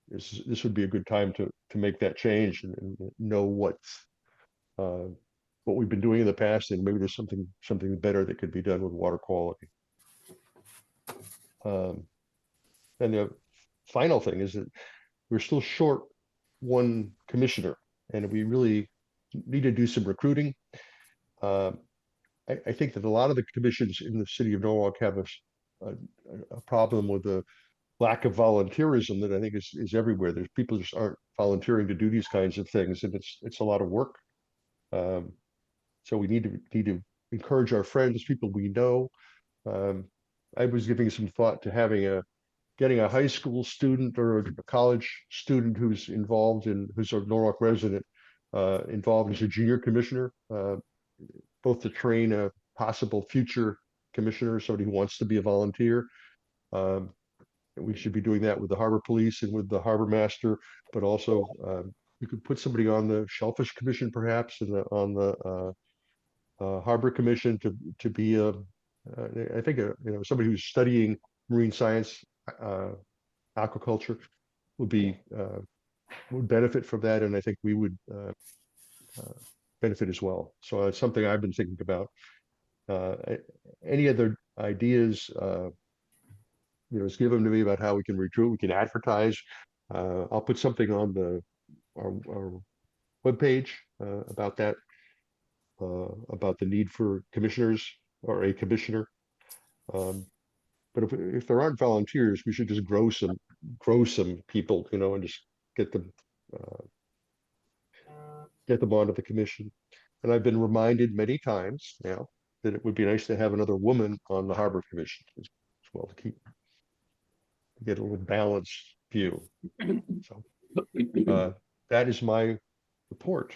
This would be a good time to make that change and know what we've been doing in the past, and maybe there's something better that could be done with water quality. And the final thing is that we're still short one commissioner, and we really need to do some recruiting. I think that a lot of the commissions in the city of Norwalk have a problem with the lack of volunteerism that I think is everywhere. There's people just aren't volunteering to do these kinds of things, and it's a lot of work. So we need to encourage our friends, people we know. I was giving some thought to getting a high school student or a college student who's a Norwalk resident involved as a junior commissioner, both to train a possible future commissioner, somebody who wants to be a volunteer. We should be doing that with the Harbor Police and with the Harbor Master, but also you could put somebody on the Shellfish Commission, perhaps, and on the Harbor Commission to be I think somebody who's studying marine science, aquaculture would benefit from that, and I think we would benefit as well. So it's something I've been thinking about. Any other ideas? Just give them to me about how we can recruit. We can advertise. I'll put something on our webpage about that, about the need for commissioners or a commissioner. But if there aren't volunteers, we should just grow some people, and just get them onto the commission. And I've been reminded many times now that it would be nice to have another woman on the Harbor Commission as well, to get a little balanced view. So that is my report.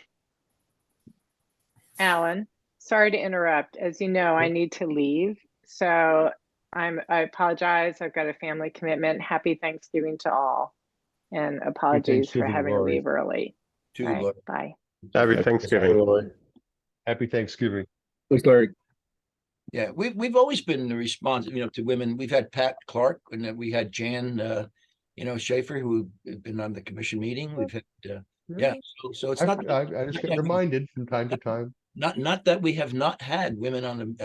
Alan, sorry to interrupt. As you know, I need to leave. So I apologize. I've got a family commitment. Happy Thanksgiving to all. And apologies for having to leave early. To All right, Lori. bye. Happy Thanksgiving. Happy Thanksgiving. Thanks, Larry. Yeah, we've always been the response, to women. We've had Pat Clark, and then we had Jan, Schaefer, who have been on the commission meeting. We've had, so it's not. I just get reminded from time to time. Not that we have not had women on the.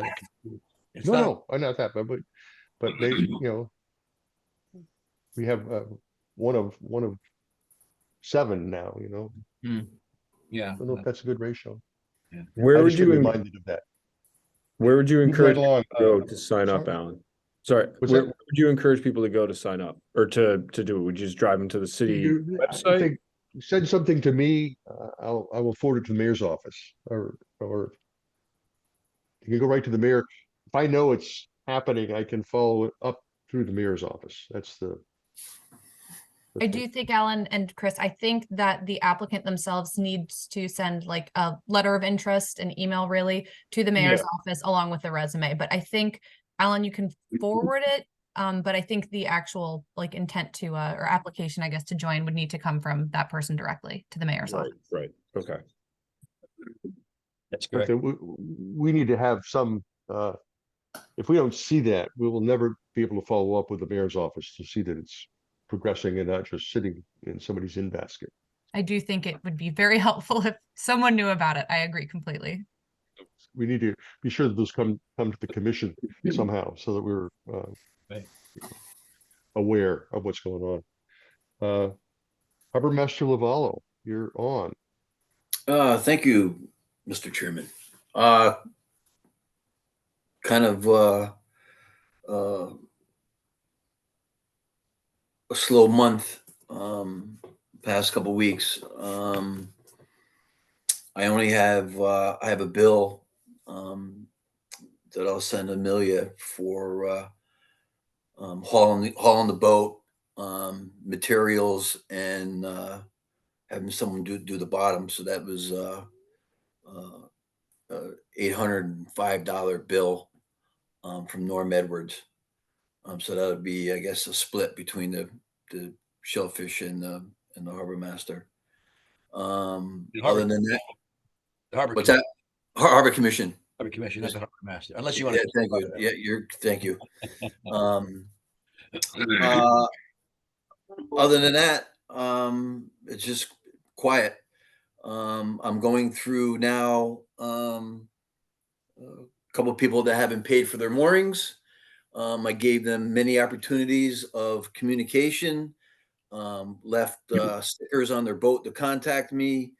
It's not, No, not that, but they, we have one of 7 now. Yeah. I don't know if that's a good ratio. Yeah. Where I would just get you reminded of that? Where would you Move encourage right along. people to go to sign up, sorry? Alan? Sorry, What's where that? would you encourage people to go to sign up or to do it? Would you just drive them to the city I website? think send something to me. I will forward it to the mayor's office or or you can go right to the mayor. If I know it's happening, I can follow it up through the mayor's office. That's the. I do think, Alan and Chris, I think that the applicant themselves needs to send like a letter of interest, an email really to the mayor's office along with the resume. But I think, Alan, you can forward it. But I think the actual like intent to or application, I guess, to join would need to come from that person directly to the mayor's Right, office. right, okay. That's Okay, correct. we need to have some, if we don't see that, we will never be able to follow up with the mayor's office to see that it's progressing and not just sitting in somebody's in basket. I do think it would be very helpful if someone knew about it. I agree completely. We need to be sure that those come to the commission somehow so that we're Right. aware of what's going on. Harbor Master Lavallo, you're on. Thank you, Mr. Chairman. Kind of a slow month, past couple weeks. I only have I have a bill that I'll send Amelia for hauling the boat, materials, and having someone do the bottom. So that was $805 bill from Norm Edwards. So that would be, I guess, a split between the Shellfish and the Harbor Master. Other than that, The Harbor what's Commission. that? Harbor Commission. Harbor Commission, not the Harbor Master, unless you want Yeah, to. thank you. Yeah, thank you. Other than that, it's just quiet. I'm going through now a couple of people that haven't paid for their moorings. I gave them many opportunities of communication, left stickers on their boat to contact me,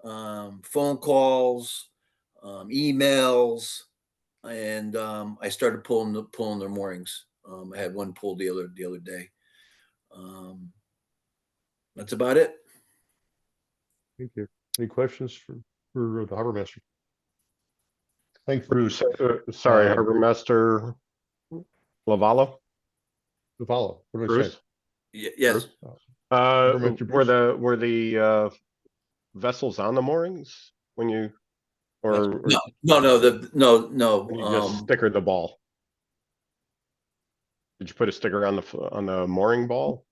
phone calls, emails, and I started pulling their moorings. I had one pulled the other day. That's about it. Thank you. Any questions for the Harbor Master? Thank you, Bruce, sorry, Harbor Master Lavallo? Lavallo. What did I Bruce? say? Yes. Master Were the vessels on the moorings when you, or No. when you just stickered the ball? Did you put a sticker on the mooring ball?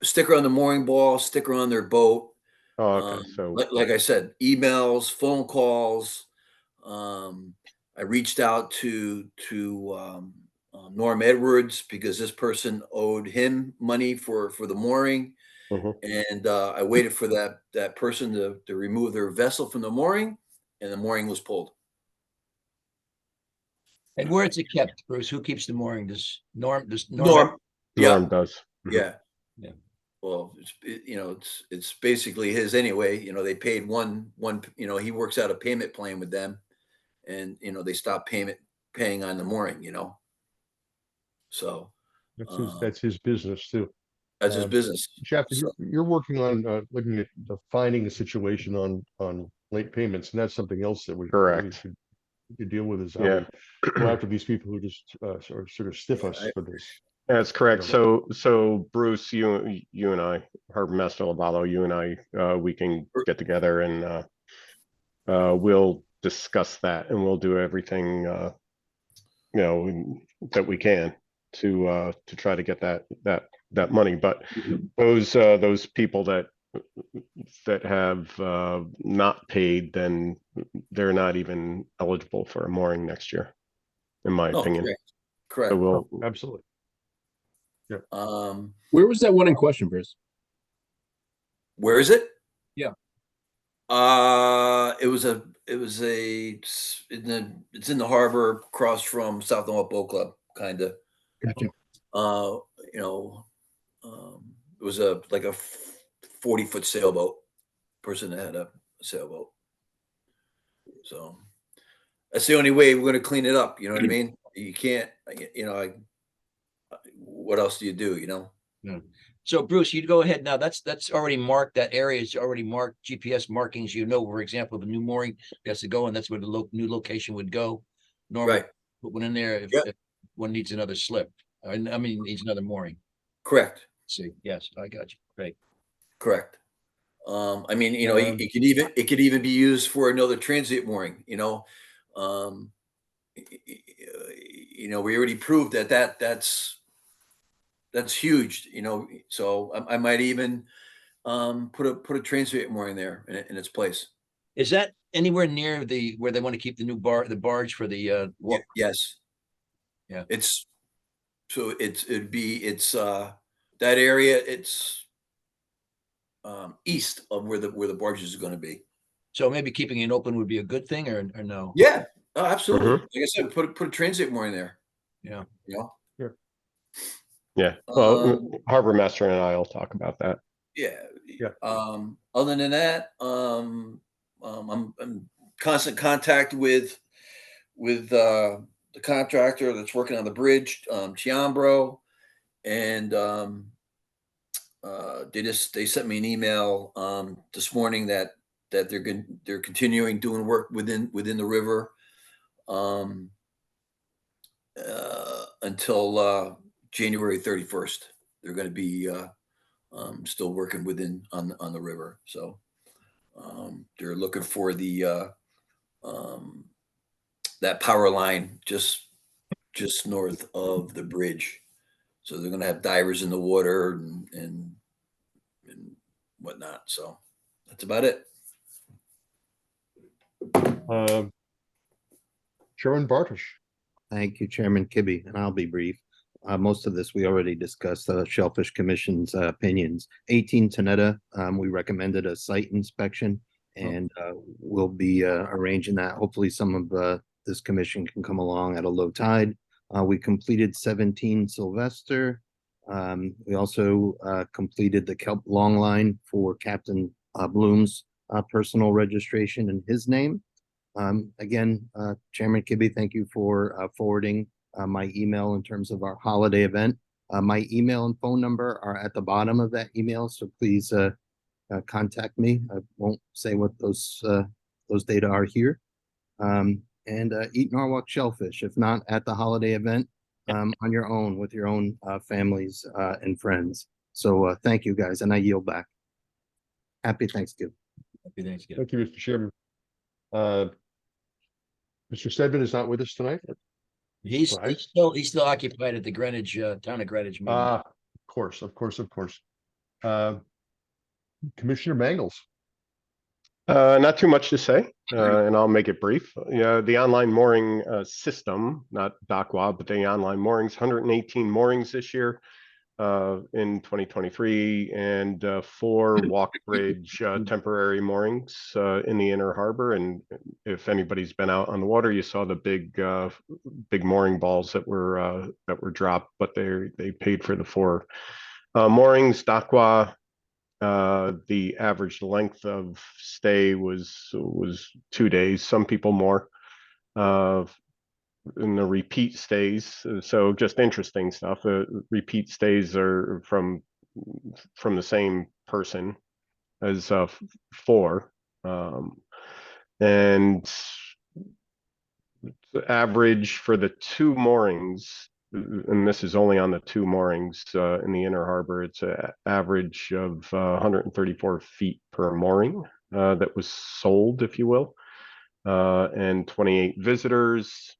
Sticker on the mooring ball, sticker on their boat. Oh, okay. So like I said, emails, phone calls. I reached out to Norm Edwards because this person owed him money for the mooring, and I waited for that person to remove their vessel from the mooring, and the mooring was pulled. And where is it kept, Bruce? Who keeps the mooring? Does Norm? Norm. Norm does. Yeah. Yeah. Well, it's basically his anyway. They paid one. He works out a payment plan with them, and they stopped paying on the mooring. So that's his business too. That's his business. Jeff, you're working on looking at defining the situation on late payments, and that's something else that we should deal with. Is how we go after these people who just sort of stiff us for this. That's correct. So Bruce, you and I, Harbor Master Lavallo, you and I, we can get together and we'll discuss that, and we'll do everything that we can to try to get that money. But those people that have not paid, then they're not even eligible for a mooring next year, in my opinion. Correct. So we'll absolutely. Yeah. Where was that one in question, Bruce? Where is it? Yeah. It's in the harbor across from South Norfolk Boat Club, kind of. Gotcha. It was like a 40-foot sailboat. Person that had a sailboat. So that's the only way we're going to clean it up. You know what I mean? You can't. What else do you do? Yeah. So Bruce, you'd go ahead now. That's already marked. That area is already marked. GPS markings. You know, for example, the new mooring has to go, and that's where the new location would go. Normally, Right. put one in there Yep. if one needs another slip. I mean, needs another mooring. Correct. See, yes, I got you. Great. Correct. I mean, you know, it could even be used for another transient mooring, you know. You know, we already proved that's huge, you know. So I might even put a transient mooring there in its place. Is that anywhere near where they want to keep the new barge for the walk? Yes. Yeah. It's that area. It's east of where the barges are going to be. So maybe keeping it open would be a good thing, or no? Yeah. Oh, absolutely. Mhm. Like I said, put a transit mooring there. Yeah. You know. Yeah, well, Harbor Um, Master and I will talk about that. Yeah. Yeah. Other than that, I'm in constant contact with the contractor that's working on the bridge, Chiambro, and they sent me an email this morning that they're continuing doing work within the river until January 31st. They're going to be still working on the river. So they're looking for that power line just north of the bridge. So they're going to have divers in the water and whatnot. So that's about it. Chairman Bartosh. Thank you, Chairman Kibbe, and I'll be brief. Most of this we already discussed, Shellfish Commission's opinions. 18 Teneta, we recommended a site inspection, and we'll be arranging that. Hopefully some of this commission can come along at a low tide. We completed 17 Sylvester. We also completed the Kelp Long Line for Captain Bloom's personal registration in his name. Again, Chairman Kibbe, thank you for forwarding my email in terms of our holiday event. My email and phone number are at the bottom of that email, so please contact me. I won't say what those data are here. And eat Norwalk shellfish, if not at the holiday event, on your own with your own families and friends. So thank you guys, and I yield back. Happy Thanksgiving. Happy Thanksgiving. Thank you, Mr. Chairman. Mr. Stedman is not with us tonight. He's still occupied at the Greenwich town of Greenwich meeting. Of course. Commissioner Mangles. Not too much to say, and I'll make it brief. The online mooring system, not DOCWA, but the online moorings, 118 moorings this year in 2023, and 4 walk bridge temporary moorings in the inner harbor. And if anybody's been out on the water, you saw the big mooring balls that were dropped, but they paid for the 4 moorings. DOCWA. The average length of stay was 2 days, some people more, in the repeat stays. So just interesting stuff. Repeat stays are from the same person as 4. And the average for the 2 moorings, and this is only on the 2 moorings in the inner harbor, it's an average of 134 feet per mooring that was sold, if you will, and 28 visitors.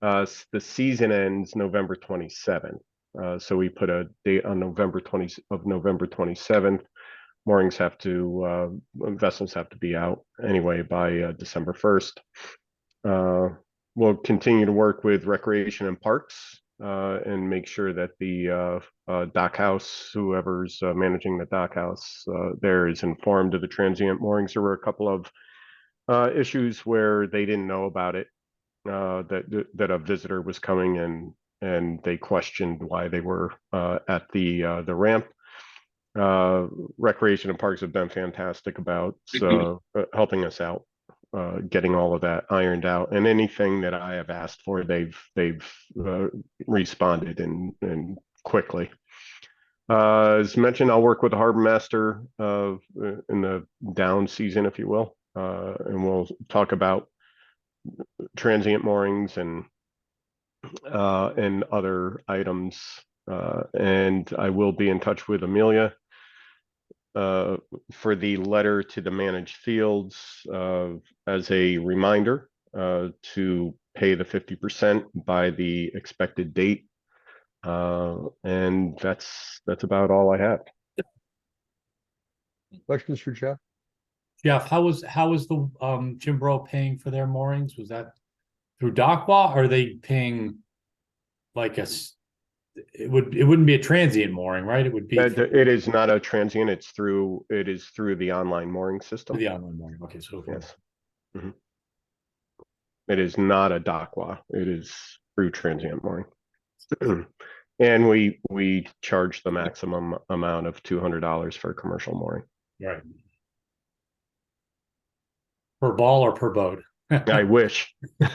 The season ends November 27th. So we put a date on November 27th. Moorings vessels have to be out anyway by December 1st. We'll continue to work with Recreation and Parks and make sure that the dock house, whoever's managing the dock house there, is informed of the transient moorings. There were a couple of issues where they didn't know about it, that a visitor was coming and they questioned why they were at the ramp. Recreation and Parks have been fantastic about helping us out, getting all of that ironed out, and anything that I have asked for, they've responded and quickly. As mentioned, I'll work with the harbor master in the down season, if you will. And we'll talk about transient moorings and other items. And I will be in touch with Amelia for the letter to the managed fields as a reminder to pay the 50% by the expected date. And that's about all I have. Questions for Jeff? Jeff, how was the Jimbro paying for their moorings? Was that through DocWa? Or are they paying like it wouldn't be a transient mooring, right? It would be It is not a transient. It is through the online mooring system. the online mooring. Okay, so Yes. Mhm. It is not a DocWa. It is through transient mooring. And we charge the maximum amount of $200 for commercial mooring. right. Per ball or per boat? I wish. I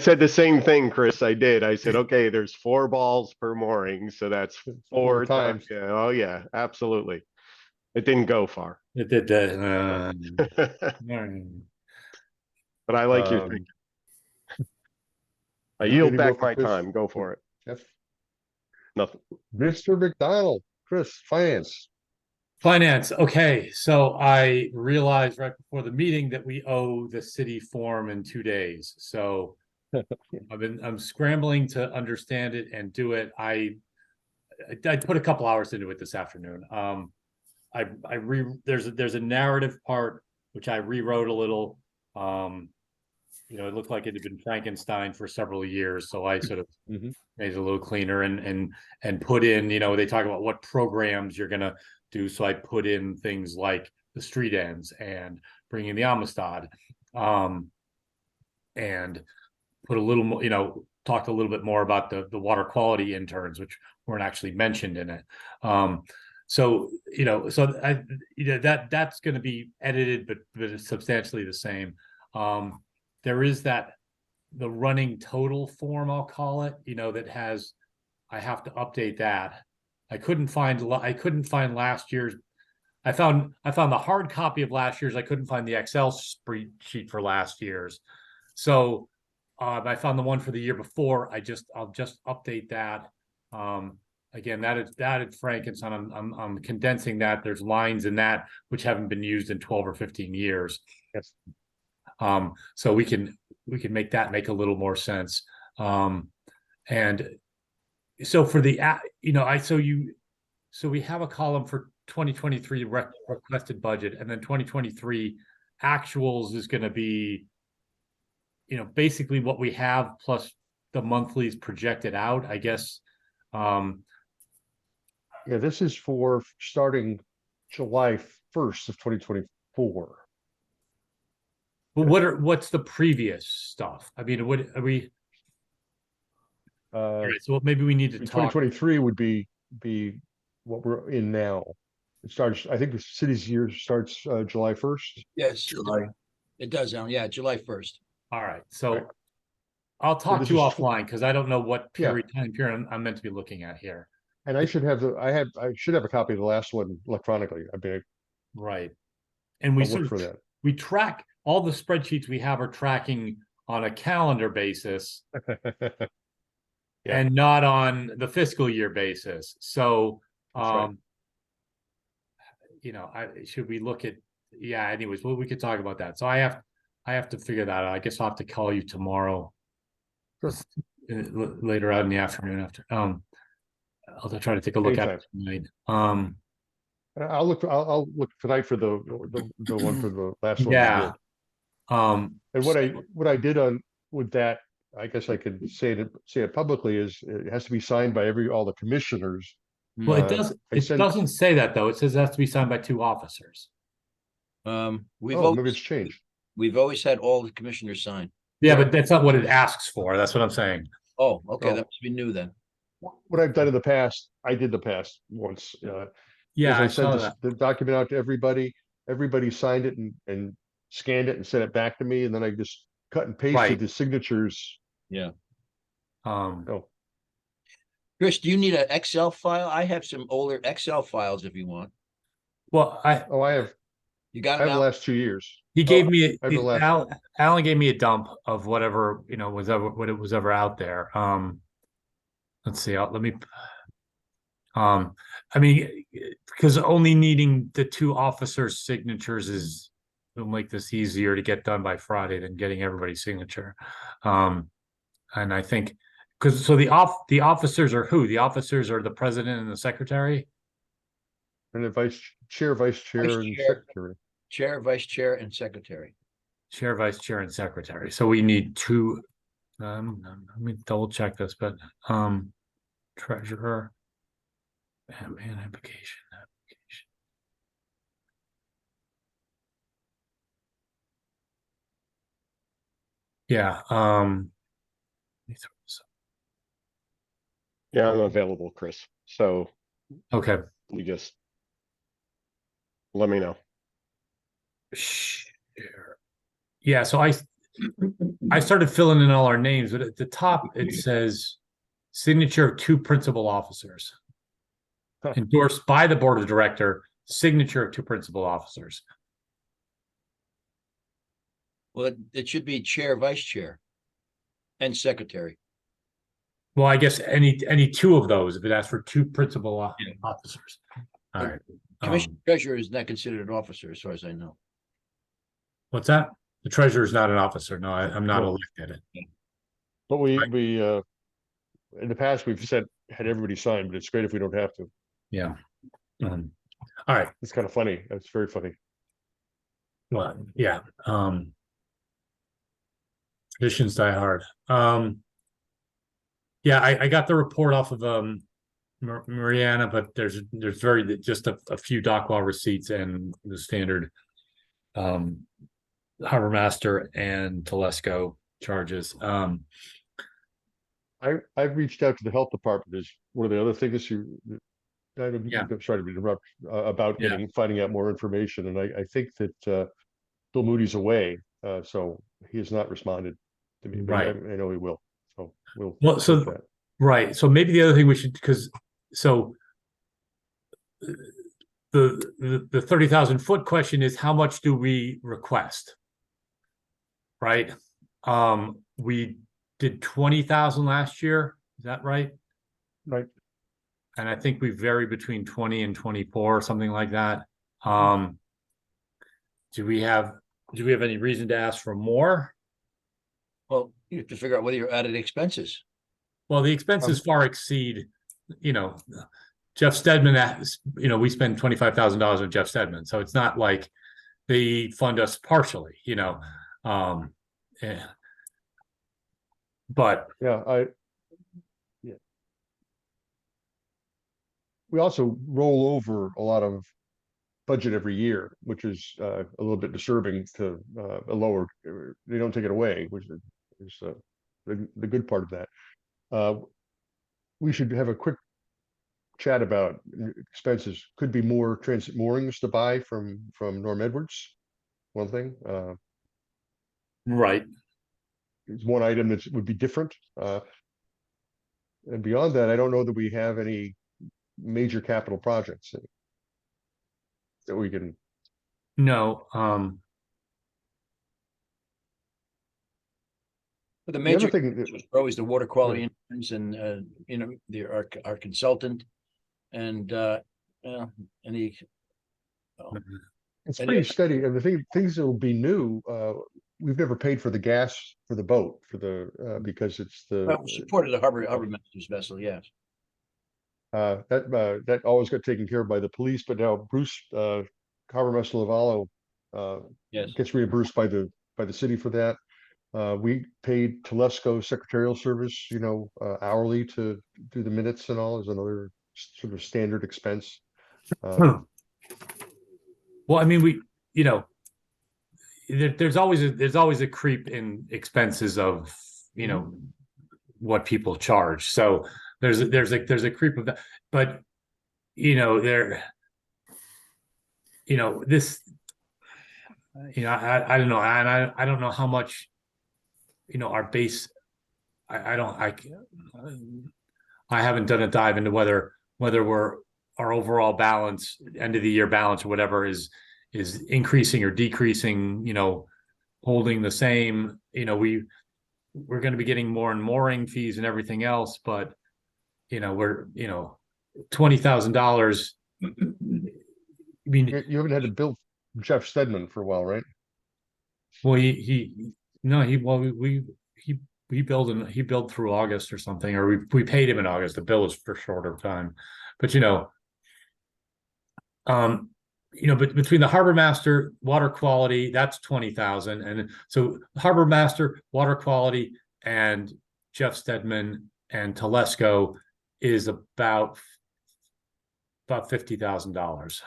said the same thing, Chris. I did. I said, okay, there's 4 balls per mooring, so that's 4 times. Yeah. Oh yeah, absolutely. It didn't go far. It did that. But I like your Um, thinking. I any yield more back for my Chris? time. Go for it. Jeff? Nothing. Mr. McDonald, Chris, finance. Finance. Okay, so I realized right before the meeting that we owe the city form in 2 days. So I'm scrambling to understand it and do it. I put a couple hours into it this afternoon. There's a narrative part which I rewrote a little. It looked like it had been Frankenstein for several years, so I sort of Mhm. made it a little cleaner and put in. They talk about what programs you're gonna do, so I put in things like the street ends and bringing the Amistad, and put a little more, talked a little bit more about the water quality interns, which weren't actually mentioned in it. So that's going to be edited, but it's substantially the same. There is the running total form, I'll call it, that has, I have to update that. I couldn't find last year's. I found the hard copy of last year's. I couldn't find the Excel spreadsheet for last year's. So I found the one for the year before. I'll just update that. Again, that is Frankenstein. I'm condensing that. There's lines in that which haven't been used in 12 or 15 years. Yes. So we can make that make a little more sense. And so for the so we have a column for 2023 requested budget, and then 2023 actuals is going to be, basically what we have plus the monthlies projected out, I guess. Yeah, this is for starting July 1st of 2024. But what's the previous stuff? I mean, what are we? All right, so maybe we need to talk. 2023 would be what we're in now. It starts, I think the city's year starts July 1st. Yes, July. It does now. Yeah, July 1st. All right, so Right. I'll talk this to you is offline because I don't know what Yeah. time period I'm meant to be looking at here. And I should have I should have a copy of the last one electronically. I mean, Right. And we I'll sort look of for that. we track all the spreadsheets we have are tracking on a calendar basis Yeah. and not on the fiscal year basis. So, That's right. should we look at, anyways, well, we could talk about that. So I have to figure that out. I guess I'll have to call you tomorrow. Sure. Later out in the afternoon after, I'll try to take a look at it tonight. I'll look tonight for the one for the last one. we Yeah. did. And what I did with that, I guess I could say it publicly, is it has to be signed by all the commissioners. Well, it doesn't say that though. It says it has to be signed by 2 officers. Maybe it's changed. We've always had all the commissioners sign. Yeah, but that's not what it asks for. That's what I'm saying. Oh, okay, Oh. that must be new then. What I've done in the past, I did the past once. Yeah, I I saw sent that. the document out to everybody. Everybody signed it and scanned it and sent it back to me, and then I just cut and pasted Right. the signatures. Yeah. Um, Oh, Chris, do you need an Excel file? I have some older Excel files if you want. Well, Oh, I have, You got I them have the out? last 2 years. he gave me, I have the last, Alan gave me a dump of whatever, what it was ever out there. Let's see, let me, I mean, because only needing the 2 officers' signatures will make this easier to get done by Friday than getting everybody's signature. And I think, because so the officers are who? The officers are the president and the secretary? and the vice chair, and chair. secretary. Chair, vice chair, and secretary. Chair, vice chair, and secretary. So we need 2. Let me double check this, but treasurer. Man, application. Yeah. Let me throw this up. Yeah, I'm available, Chris. So Okay. you just let me know. Share. Yeah, so I started filling in all our names, but at the top it says signature of 2 principal officers. Endorsed by the board of director, signature of 2 principal officers. Well, it should be chair, vice chair, and secretary. Well, I guess any 2 of those, if it asks for 2 principal officers. All right. Commission treasurer is not considered an officer, as far as I know. What's that? The treasurer is not an officer. No, I'm not No. elected. But we in the past, we've had everybody sign, but it's great if we don't have to. Yeah. All right. It's kind of funny. It's very funny. Well, yeah. Traditions die hard. Yeah, I got the report off of Mariana, but there's just a few Dockwell receipts and the standard Harbor Master and Telesco charges. I've reached out to the health department. Is one of the other things I'm sorry to interrupt about finding out more information, and I think that Bill Moody's away, so he has not responded to me. But Right. I know he will. So Well, so take that. right. So maybe the other thing we should, because so the 30,000 foot question is how much do we request? Right. We did 20,000 last year. Is that right? Right. And I think we vary between 20 and 24, something like that. Do we have any reason to ask for more? Well, you have to figure out whether you're added expenses. Well, the expenses far exceed, Jeff Stedman, we spend $25,000 on Jeff Stedman. So it's not like they fund us partially, But we also roll over a lot of budget every year, which is a little bit disturbing to a lower. They don't take it away, which is the good part of that. We should have a quick chat about expenses. Could be more transit moorings to buy from Norm Edwards. One thing, right, is one item that would be different. And beyond that, I don't know that we have any major capital projects that we can. No. But the major thing was always the water quality insurance and our consultant and any. It's pretty steady, and the things that will be new. We've never paid for the gas for the boat because it's the supported the harbor master's vessel. Yes. That always got taken care of by the police, but now Bruce Harbor Master Lavallo gets reimbursed by the city for that. We paid Telesco secretarial service, hourly to do the minutes and all, as another sort of standard expense. Well, I mean, there's always a creep in expenses of what people charge. So there's a creep of that, but this, I don't know, and I don't know how much, our base. I haven't done a dive into whether our overall balance, end of the year balance or whatever is increasing or decreasing, holding the same. We're going to be getting more and mooring fees and everything else, but we're $20,000. I mean, You haven't had to bill Jeff Stedman for a while, right? well, we billed through August or something, or we paid him in August. The bill was for shorter time, but but between the harbor master, water quality, that's 20,000, and so harbor master, water quality, and Jeff Stedman and Telesco is about $50,000,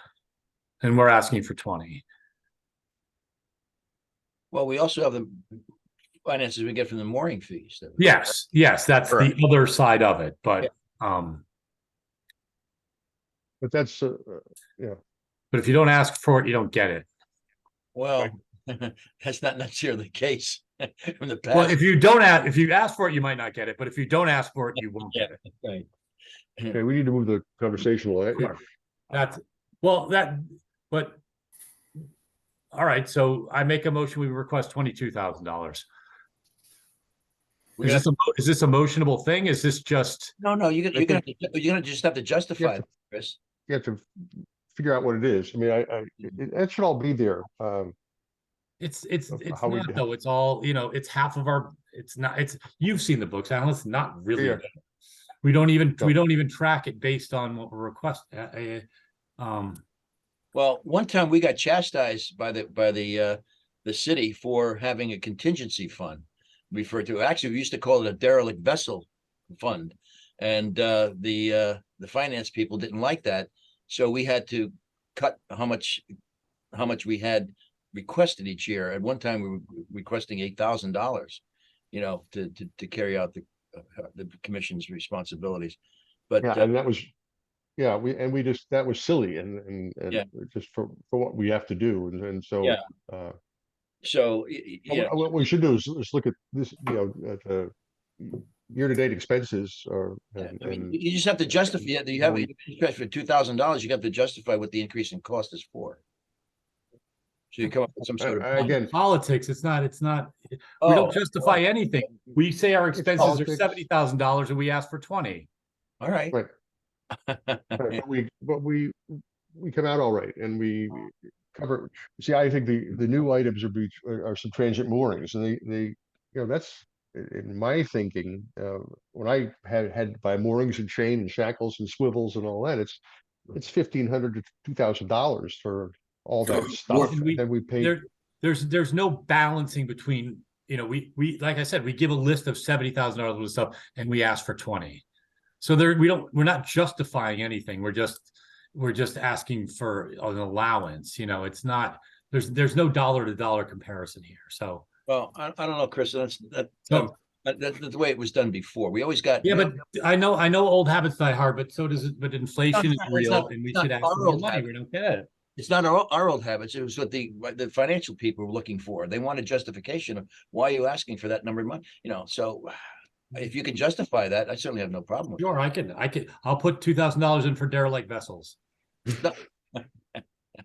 and we're asking for 20. Well, we also have the finances we get from the mooring fees. Yes, that's Correct. the other side of it, but But that's, yeah. but if you don't ask for it, you don't get it. Well, that's not necessarily the case from the past. Well, if you ask for it, you might not get it, but if you don't ask for it, you won't get it. Right. Okay, we need to move the conversation along. Sure. But all right, so I make a motion, we request $22,000. Is this a motionable thing? Is this just? No, you're gonna just have to justify it, Chris. You have to figure out what it is. I mean, that should all be there. It's how we not do- though. It's all, it's half of our, you've seen the books, Alan. It's not really. Yeah. We don't even No. track it based on what we're requesting. Well, one time we got chastised by the city for having a contingency fund referred to. Actually, we used to call it a derelict vessel fund, and the finance people didn't like that, so we had to cut how much we had requested each year. At one time, we were requesting $8,000, to carry out the commission's responsibilities. But Yeah, and that was, that was silly and Yeah. just for what we have to do. And so, Yeah. So what we should do is look at this, at the year-to-date expenses or. I mean, you just have to justify. You have for $2,000. You have to justify what the increase in cost is for. So you come up with some sort of Again, politics. It's not. We Oh, don't justify anything. We say our expenses are politics. $70,000 and we ask for 20. all right. Right. Right, but we come out all right, and we cover. See, I think the new items are some transient moorings, and they that's in my thinking. When I had to buy moorings and chain and shackles and swivels and all that, it's $1,500 to $2,000 for all that stuff, and then we pay. There's no balancing between, we like I said, we give a list of $70,000 worth of stuff and we ask for 20. So we're not justifying anything. We're just asking for an allowance. It's not, there's no dollar to dollar comparison here. So, Well, I don't know, Chris. That's No. that's the way it was done before. We always got. yeah, but I know old habits die hard, but so does it. But inflation is It's real, not- and we it's not should ask our for more old money. habit. We don't get it. It's not our old habits. It was what the financial people were looking for. They wanted justification of why are you asking for that number of money? So if you can justify that, I certainly have no problem with Sure, I'll put $2,000 in for derelict vessels. it.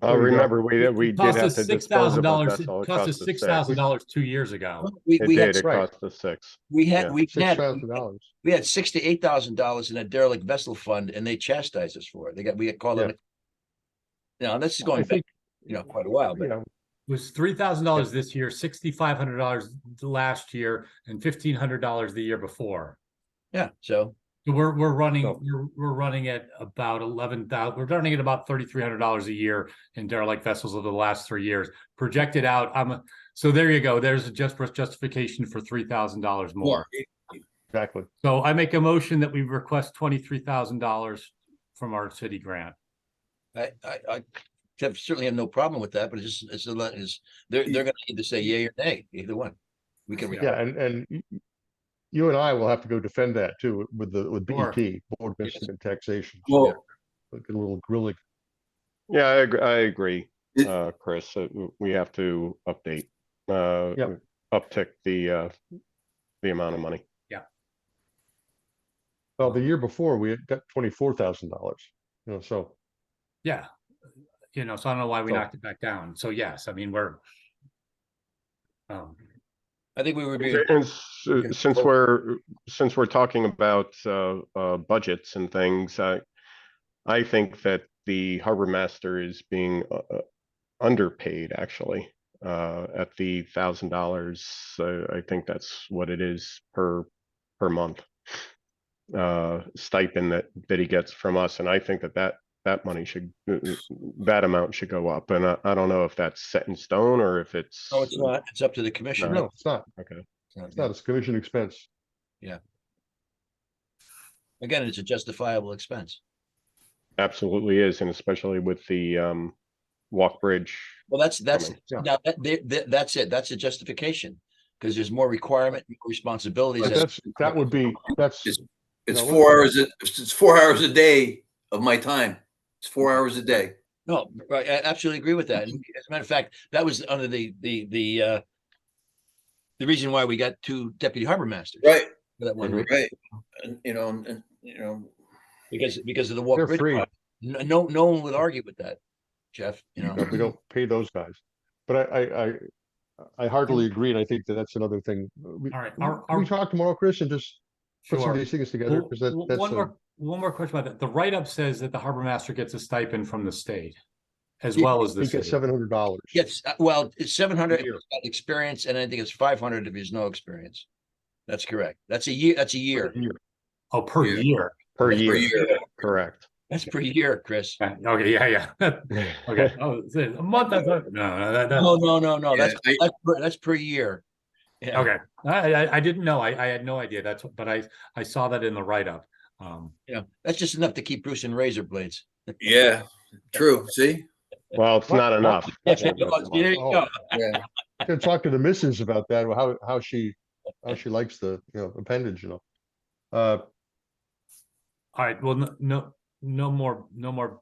Remember, we did Cost have us to dispose of a $6,000. vessel. It cost us $6,000 2 years ago. We It had did, it Right. cost us $6. we had Yeah. we had $6,000. we had $6,000 to $8,000 in a derelict vessel fund, and they chastised us for it. We called Yeah. it. This is I going back, think quite a while. But It was $3,000 this year, $6,500 last year, and $1,500 the year before. yeah, so So we're running So- we're running at about 11,000. We're running at about $3,300 a year in derelict vessels over the last 3 years. Projected out, so there you go. There's a justification for $3,000 more. Exactly. So I make a motion that we request $23,000 from our city grant. I certainly have no problem with that. But they're going to need to say yay or nay, either one. We can. Yeah, and you and I will have to go defend that too with Sure. BET, Board of Investment and Taxation. Well- Like a little grilling. Yeah, I agree, Chris. We have to update, Yep. uptick the amount of money. Well, the year before, we had got $24,000, you know, so. Yeah. You know, so I don't know why we So- knocked it back down. So yes, I mean, we're. I think we would be. And since we're talking about budgets and things, I think that the harbor master is being underpaid actually at the $1,000. I think that's what it is per month stipend that he gets from us, and I think that money should that amount should go up. And I don't know if that's set in stone or if it's. No, it's not. It's up to the commission. No, it's not. Okay. It's not, it's commission expense. Again, it's a justifiable expense. Absolutely is, and especially with the walk bridge. Well, that's coming. now that's it. That's a justification because there's more requirement, more responsibilities. But that would be, that's. It's No, 4 hours. It's 4 hours a day of my time. It's 4 hours a day. No, right. I absolutely agree with that. And as a matter of fact, that was under the reason why we got 2 deputy harbor masters. Right. For that one reason. Right. And, you know, Because of the walk They're bridge. free. project. No one would argue with that, Jeff. You know. We don't pay those guys. But I heartily agree, and I think that's another thing. All right. Can we talk tomorrow, Chris, and just put some Sure. of these things together? Well, Because that's one more question about that. The write-up says that the harbor master gets a stipend from the state as Yeah, well as the he gets city. $700. Yes, well, it's 700 A year. experience, and I think it's 500 if there's no experience. That's correct. That's a year. That's a year. Oh, per Yeah. year. Per That's per year, year. correct. That's per year, Chris. Okay, yeah. Okay. Oh, a month. No. No. Yeah, That's per year. Yeah. Okay. I didn't know. I had no idea. But I saw that in the write-up. Yeah, that's just enough to keep Bruce in razor blades. Yeah. True. See? Well, it's not enough. Yeah, there you go. Yeah. Can talk to the missus about that, how she likes the, appendage, All right. Well, no more. more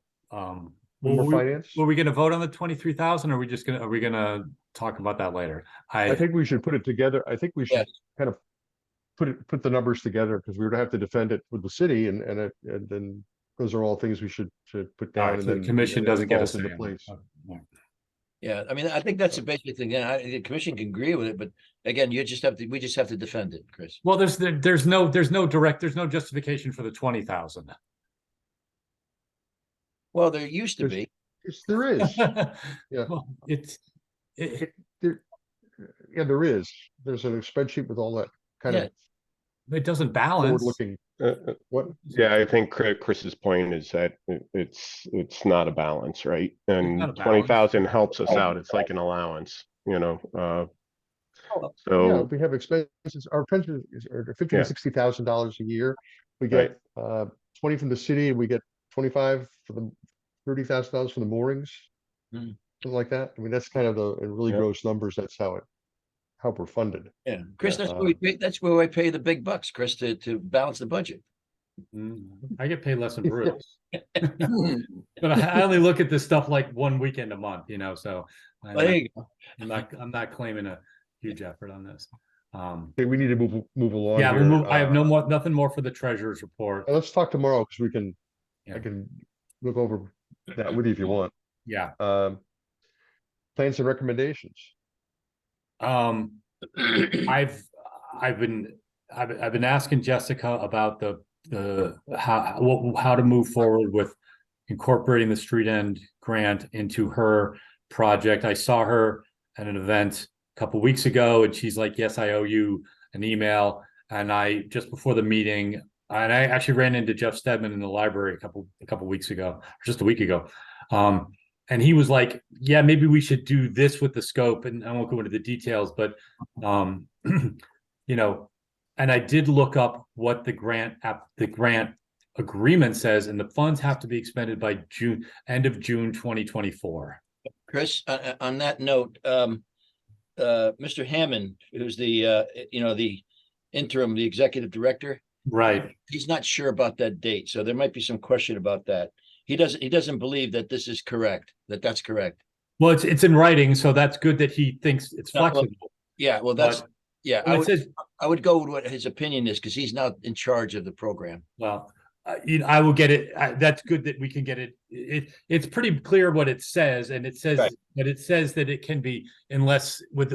finance. Were we going to vote on the 23,000? Or are we gonna talk about that later? I think we should put it together. I think we should Yes. kind of put the numbers together, because we're gonna have to defend it with the city, and then those are all things we should put All down. right, And so then the commission and it doesn't get a falls say into on place. it. Yeah, I mean, I think that's a basic thing. Yeah, the commission can agree with it, but again, we just have to defend it, Chris. Well, there's no justification for the 20,000. Well, there used to There's- be. Yes, there is. Yeah. Well, Yeah, there is. There's a spreadsheet with all that kind Yeah. of it doesn't balance. forward-looking. What? Yeah, I think Chris's point is that it's not a balance, right? not a And balance. 20,000 helps us out. It's like an allowance, Yeah, so we have expenses, our pension are $50,000 Yeah. to $60,000 a year. We Right. get 20 from the city, and we get 25 for the $30,000 from the moorings. Hmm. Something like that. I mean, that's kind of in really Yeah. gross numbers. That's how we're funded. Yeah, Chris, Yeah. that's where I pay the big bucks, Chris, to balance the budget. I get paid less than Bruce. But I only look at this stuff like one weekend a month, so There you go. I'm not claiming a huge effort on this. Okay, we need to move along. Yeah, we'll here. move. I have nothing more for the treasurer's report. Let's talk tomorrow, because Yeah. I can look over that with you if you want. Yeah. Plans and recommendations. I've been asking Jessica about how to move forward with incorporating the street end grant into her project. I saw her at an event a couple weeks ago, and she's like, "Yes, I owe you an email." And I just before the meeting, and I actually ran into Jeff Stedman in the library a couple weeks ago, or just a week ago. And he was like, "Yeah, maybe we should do this with the scope." And I won't go into the details, but and I did look up what the grant agreement says, and the funds have to be expended by end of June 2024. Chris, on that note, Mr. Hammond, who's the interim, the executive director, Right. he's not sure about that date, so there might be some question about that. He doesn't believe that this is correct, that's correct. Well, it's in writing, so that's good that he thinks it's No, well, flexible. Yeah, well, that's, But yeah. When it says I would go with what his opinion is, because he's not in charge of the program. Well, I will get it. That's good that we can get it. It's pretty clear what it says, and it says Right. that it says that it can be unless with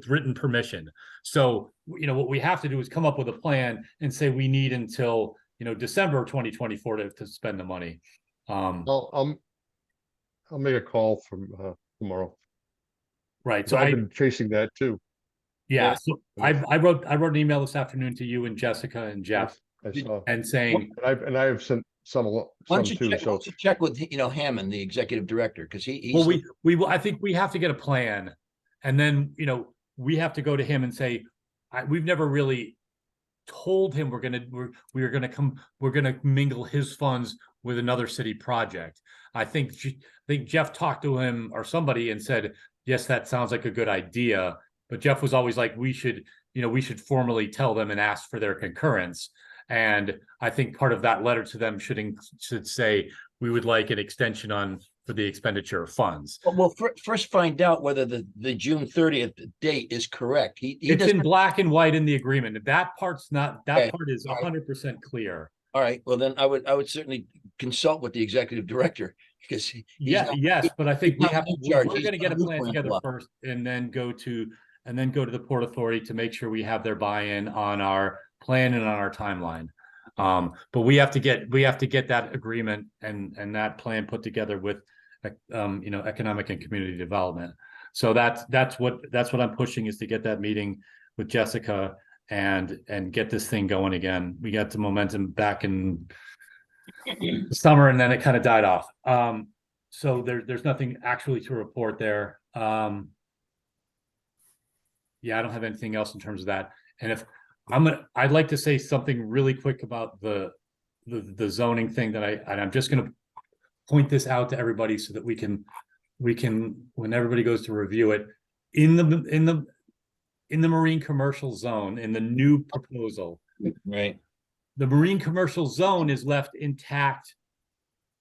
written permission. So, what we have to do is come up with a plan and say we need until, December 2024 to spend the money. I'll make a call from tomorrow. Right. So So I've been chasing that too. yeah. So I wrote an email this afternoon to you and Jessica and Jeff I saw. and saying, And I have sent some Why some don't you too. check, So check with, Hammond, the executive director, because he's. well, we will, I think we have to get a plan, and then, we have to go to him and say, we've never really told him we're gonna mingle his funds with another city project. I think Jeff talked to him or somebody and said, yes, that sounds like a good idea. But Jeff was always like, we should formally tell them and ask for their concurrence. And I think part of that letter to them should say, we would like an extension for the expenditure of funds. Well, first find out whether the June 30th date is correct. He It's doesn't. in black and white in the agreement. That part's not, that Okay. part is All right. 100% clear. All right, well, then I would certainly consult with the executive director, because he's not- Yes, but I think he's we have, not in charge. we're He's gonna get a not plan doing together blah. first and then go to the Port Authority to make sure we have their buy-in on our plan and on our timeline. But we have to get that agreement and that plan put together with, economic and community development. So that's what I'm pushing, is to get that meeting with Jessica and get this thing going again. We got the momentum back in the summer, and then it kind of died off. So there's nothing actually to report there. Yeah, I don't have anything else in terms of that. And if I'd like to say something really quick about the zoning thing I'm just going to point this out to everybody so that we can, when everybody goes to review it, in the marine commercial zone, in the new proposal, Right. the marine commercial zone is left intact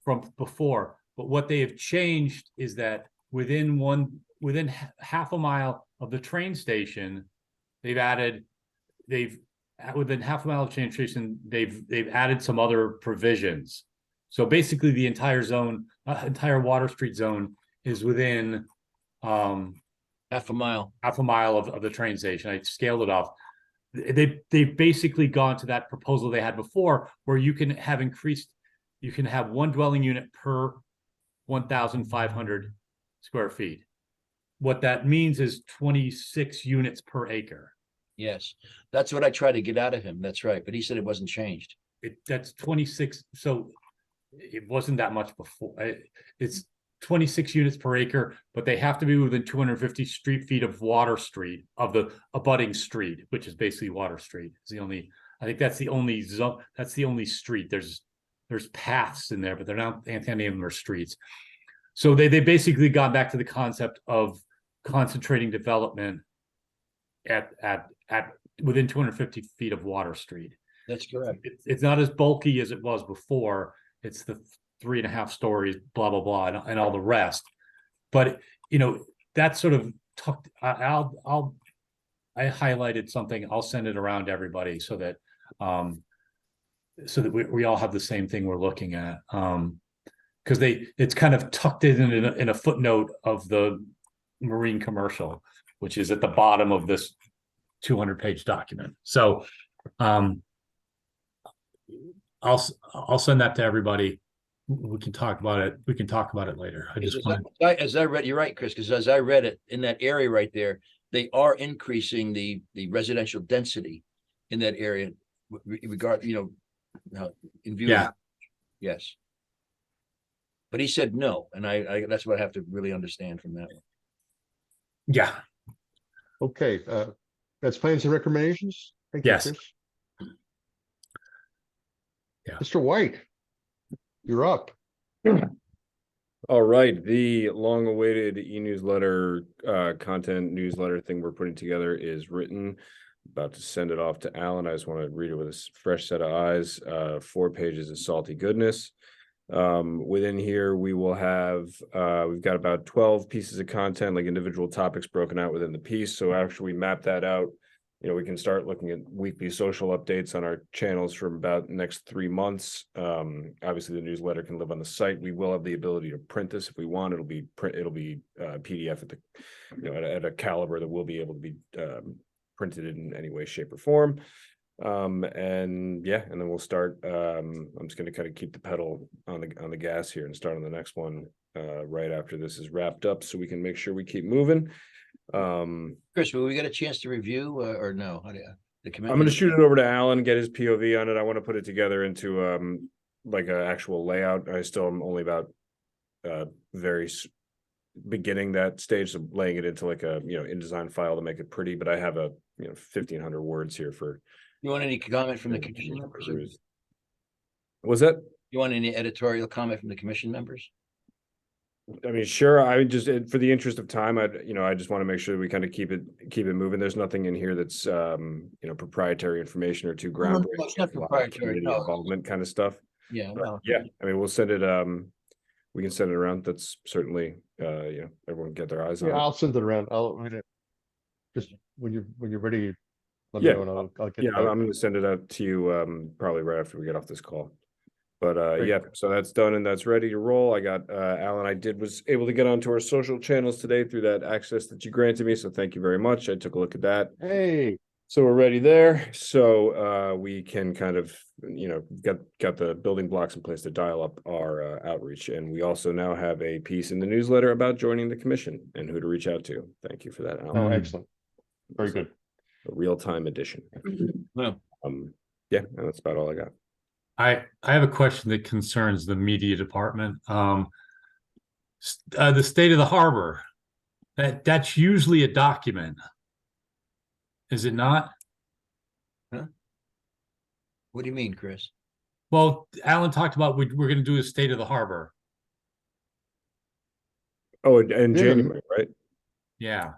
from before, but what they have changed is that within half a mile of the train station, within half a mile of the train station, they've added some other provisions. So basically the entire zone, entire Water Street zone is within Half a mile. of the train station. I scaled it off. They've basically gone to that proposal they had before, where you can have one dwelling unit per 1,500 square feet. What that means is 26 units per acre. Yes, that's what I tried to get out of him. That's right, but he said it wasn't changed. That's 26. So it wasn't that much before. It's 26 units per acre, but they have to be within 250 street feet of Water Street, of the abutting street, which is basically Water Street. I think that's the only zone. That's the only street. There's paths in there, but they're not, any of them are streets. So they basically got back to the concept of concentrating development at within 250 feet of Water Street. That's correct. It's not as bulky as it was before. It's the 3.5 stories, blah, blah, blah, and all the rest. But, that's sort of tucked, I highlighted something. I'll send it around to everybody so that we all have the same thing we're looking at. Because it's kind of tucked in a footnote of the marine commercial, which is at the bottom of this 200-page document. So I'll send that to everybody. We can talk about it. We can talk about it later. As I read, you're right, Chris, because as I read it, in that area right there, they are increasing the residential density in that area in view. Yeah. Yes. But he said no, and I that's what I have to really understand from that one. Yeah. Okay, that's plans and recommendations. Thank you, Yes. Chris. Yeah. Mr. White, you're up. All right, the long-awaited e-newsletter content newsletter thing we're putting together is written. About to send it off to Alan. I just want to read it with a fresh set of eyes. 4 pages of salty goodness. Within here, we will have we've got about 12 pieces of content, like individual topics broken out within the piece. So after we map that out, we can start looking at weekly social updates on our channels for about next 3 months. Obviously the newsletter can live on the site. We will have the ability to print this if we want. It'll be PDF at the, at a caliber that will be able to be printed in any way, shape, or form. And then we'll start. I'm just going to kind of keep the pedal on the gas here and start on the next one right after this is wrapped up, so we can make sure we keep moving. Chris, will we get a chance to review or no? How do you, the I'm going to shoot it over to Alan, get his POV on it. I want to put it together into like an actual layout. I still am only about very beginning that stage, so laying it into like a InDesign file to make it pretty. But I have a 1,500 words here for. You want any comment from the commission members? Was that? You want any editorial comment from the commission members? I mean, sure. I would just, for the interest of time, I just want to make sure that we kind of keep it moving. There's nothing in here that's, proprietary information or too groundbreaking. No, it's not proprietary. No. Involvement kind of stuff. Yeah. But, No. yeah. I mean, we'll send it. We can send it around. That's certainly, everyone get their eyes on Yeah, it. I'll send it around. Just when you're ready, let me know and I'll get it I'm out. going to send it out to you probably right after we get off this call. But so that's done and that's ready to roll. I got Alan. Was able to get onto our social channels today through that access that you granted me. So thank you very much. I took a look at that. Hey, So we're ready there. So we can kind of, got the building blocks in place to dial up our outreach. And we also now have a piece in the newsletter about joining the commission and who to reach out to. Thank you for that, Alan. oh, excellent. Very good. A real-time edition. Well, and that's about all I got. I have a question that concerns the media department. The state of the harbor, that's usually a document. Is it not? what do you mean, Chris? Well, Alan talked about we're going to do a state of the harbor. Oh, in January, right? Yeah.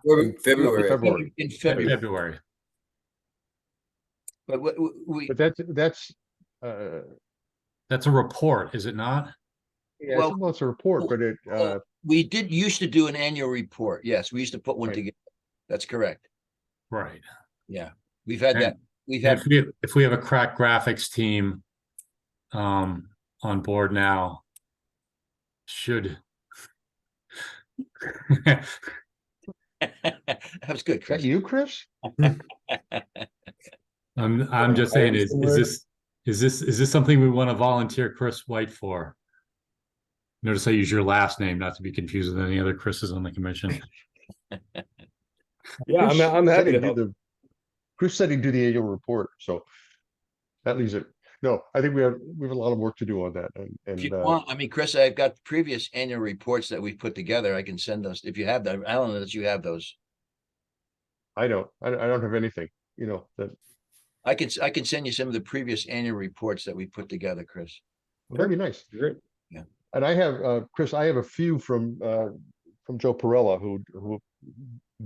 February. In February. February. But But that's That's a report, is it not? yeah, Well- it's a report, but it we used to do an annual report. Yes, we used to put one Right. together. That's correct. Right. Yeah, we've had And- that. We've had, If we have a crack graphics team on board now, should that was good, is that Chris. you, Chris? I'm just saying, is this something we want to volunteer Chris White for? Notice I use your last name, not to be confused with any other Chris's on the commission. Yeah, Chris I'm said happy to he'd do help. Chris said he'd do the annual report, so that leaves it. No, I think we have a lot of work to do on that, If you and want, I mean, Chris, I've got previous annual reports that we've put together. I can send those if you have them. Alan, that you have those. I don't have anything, that I can send you some of the previous annual reports that we put together, Chris. that'd be nice. Great. And I have, Chris, I have a few from Joe Perella who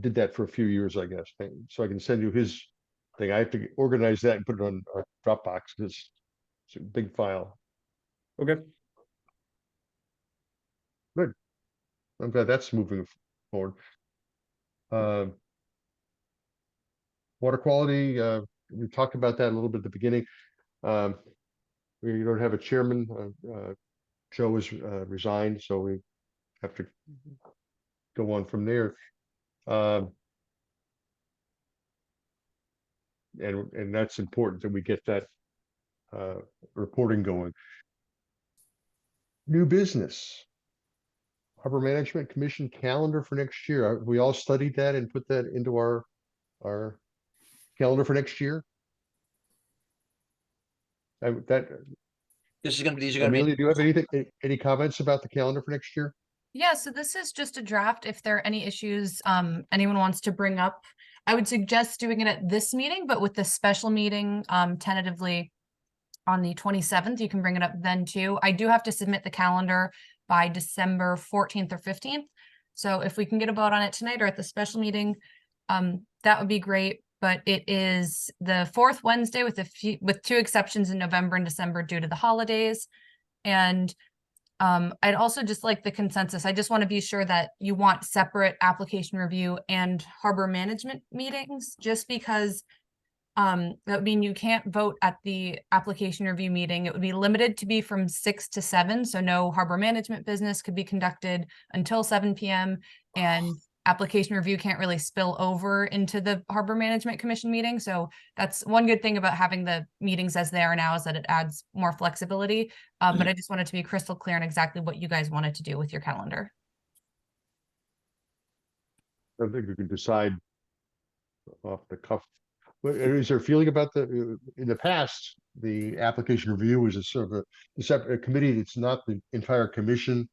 did that for a few years, I guess. So I can send you his thing. I have to organize that and put it on a Dropbox because it's a big file. Okay. Good. I'm glad that's moving forward. Water quality, we talked about that a little bit at the beginning. We don't have a chairman. Joe has resigned, so we have to go on from there. And that's important that we get that reporting going. New business. Harbor Management Commission calendar for next year. We all studied that and put that into our calendar for next year. These are going to be. Amelia, do you have any comments about the calendar for next year? Yeah, so this is just a draft. If there are any issues anyone wants to bring up, I would suggest doing it at this meeting, but with the special meeting tentatively on the 27th, you can bring it up then too. I do have to submit the calendar by December 14th or 15th. So if we can get a vote on it tonight or at the special meeting, that would be great. But it is the fourth Wednesday with two exceptions in November and December due to the holidays. And I'd also just like the consensus. I just want to be sure that you want separate application review and harbor management meetings, just because That would mean you can't vote at the application review meeting. It would be limited to be from 6 to 7, so no harbor management business could be conducted until 7 p.m. and application review can't really spill over into the Harbor Management Commission meeting. So that's one good thing about having the meetings as they are now, is that it adds more flexibility. But I just wanted to be crystal clear on exactly what you guys wanted to do with your calendar. I think we can decide off the cuff. But is there a feeling about in the past, the application review was a sort of a separate committee that's not the entire commission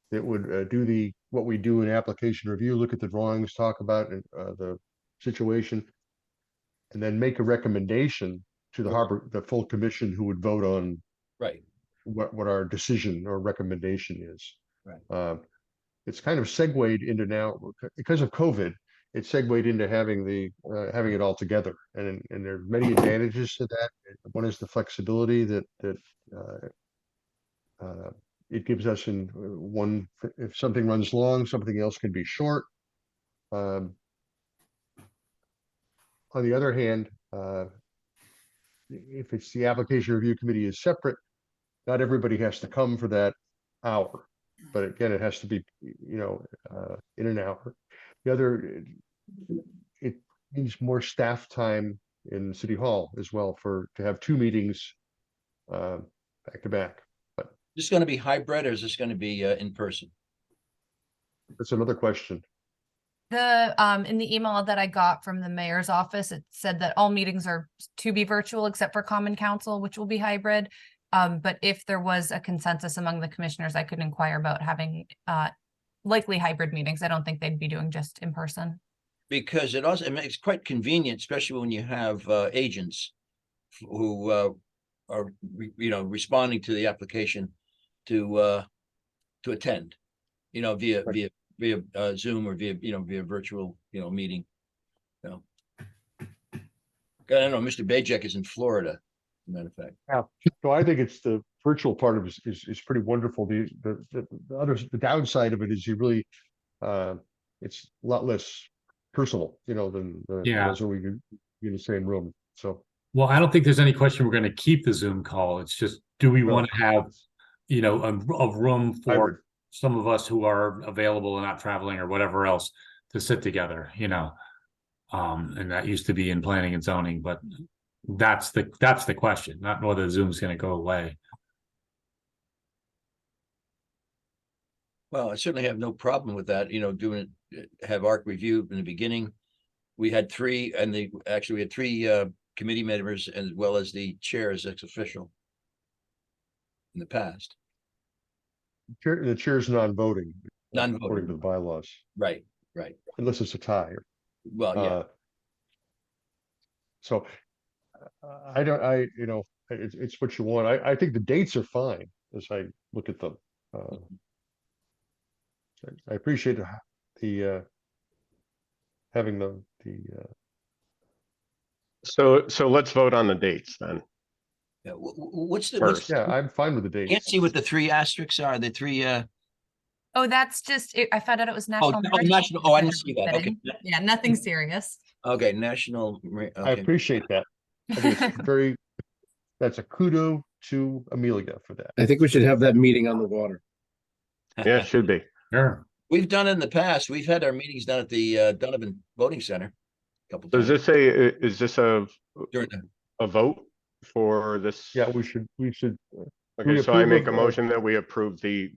that would do what we do in application review, look at the drawings, talk about the situation, and then make a recommendation to the full commission, who would vote on Right. what our decision or recommendation is. Right. It's kind of segued into now, because of COVID, it segued into having having it all together, and there are many advantages to that. One is the flexibility that it gives us in one. If something runs long, something else can be short. On the other hand, if it's the application review committee is separate, not everybody has to come for that hour, but again, it has to be, in an hour. The other, it needs more staff time in City Hall as well to have 2 meetings back to back. But Is this going to be hybrid, or is this going to be in person? that's another question. In the email that I got from the mayor's office, it said that all meetings are to be virtual except for common council, which will be hybrid. But if there was a consensus among the commissioners, I could inquire about having likely hybrid meetings. I don't think they'd be doing just in person. Because it makes quite convenient, especially when you have agents who are responding to the application to attend, via Zoom or via virtual meeting. I don't know. Mr. Bajek is in Florida, as a matter of fact. Yeah. So I think it's the virtual part of it is pretty wonderful. The downside of it is it's a lot less personal, than Yeah. so we can be in the same room. So Well, I don't think there's any question we're going to keep the Zoom call. It's just, do we want to have, a room for hybrid. some of us who are available and not traveling or whatever else to sit together, and that used to be in planning and zoning, but that's the question, not whether Zoom's going to go away. Well, I certainly have no problem with that, have ARC review in the beginning. We had 3, and we had 3 committee members, as well as the chair as ex official in the past. The chair's non-voting. Non-voting. According to the bylaws. Right. Unless it's a tie. Well, yeah. So it's what you want. I think the dates are fine as I look at them. I appreciate the having So let's vote on the dates then. Yeah. What's the First. yeah, I'm fine with the dates. Can't see what the 3 asterisks are. The 3 Oh, that's just, I found out it was national. national. Oh, I didn't see that. Okay. Yeah, nothing serious. Okay, national. I appreciate that. I think it's that's a kudo to Amelia for that. I think we should have that meeting on the water. Yeah, it should be. Sure. We've done it in the past. We've had our meetings down at the Donovan Voting Center a couple So times. is this a vote for this? Yeah, we should. Okay, so I approve make a of, motion that we approve the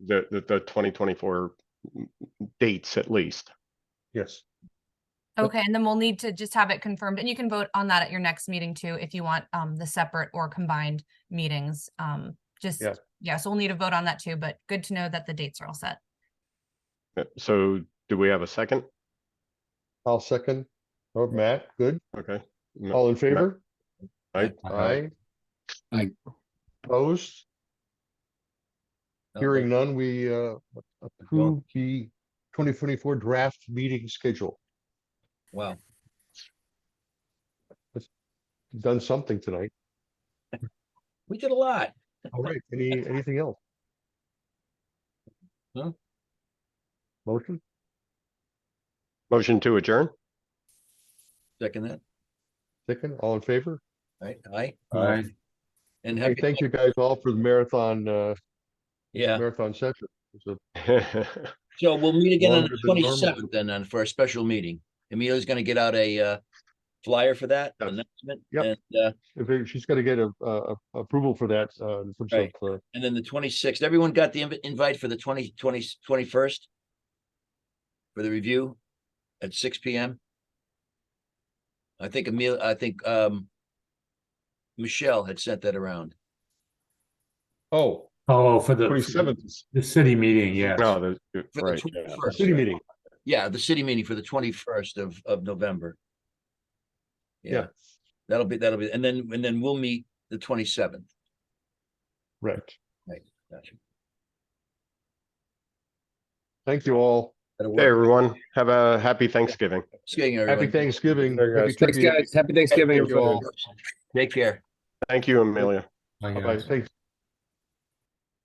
2024 dates at least. Yes. Okay, and then we'll need to just have it confirmed, and you can vote on that at your next meeting too, if you want the separate or combined meetings. So we'll need to vote on that too, but good to know that the dates are all set. So do we have a second? I'll second. Oh, Matt, good. Okay. All in favor? Aye. Aye. Aye. Opposed? Hearing none, we approve the 2024 draft meeting schedule. Wow. Done something tonight. We did a lot. All right, anything else? No. Motion? Motion to adjourn? Second that. Second, all in favor? Right, aye, Aye. and Hey, happy, thank you guys all for the marathon, yeah. marathon session. It was So we'll meet again on Longer the than normal. 27th then for a special meeting. Emilia's gonna get out a flyer for that Yes. announcement. Yep. She's got to get a approval for that, in terms Right. of, And then the 26th, everyone got the invite for the 21st? For the review at 6 PM? I think Michelle had sent that around. oh, Oh, for the 27th, the city meeting, yes. No, For the right. 21st. city meeting. Yeah, the city meeting for the 21st of November. Yeah, That'll be, and then we'll meet the 27th. right. Right, gotcha. Thank you all. That'll Hey, work. everyone. Have a happy Thanksgiving. Skating, Happy everyone. Thanksgiving. There, guys. Happy Thanks, trivia. guys. Happy Thanksgiving, Thank you everybody. all. Take care. Thank you, Amelia. Bye, Bye-bye. guys. Thanks.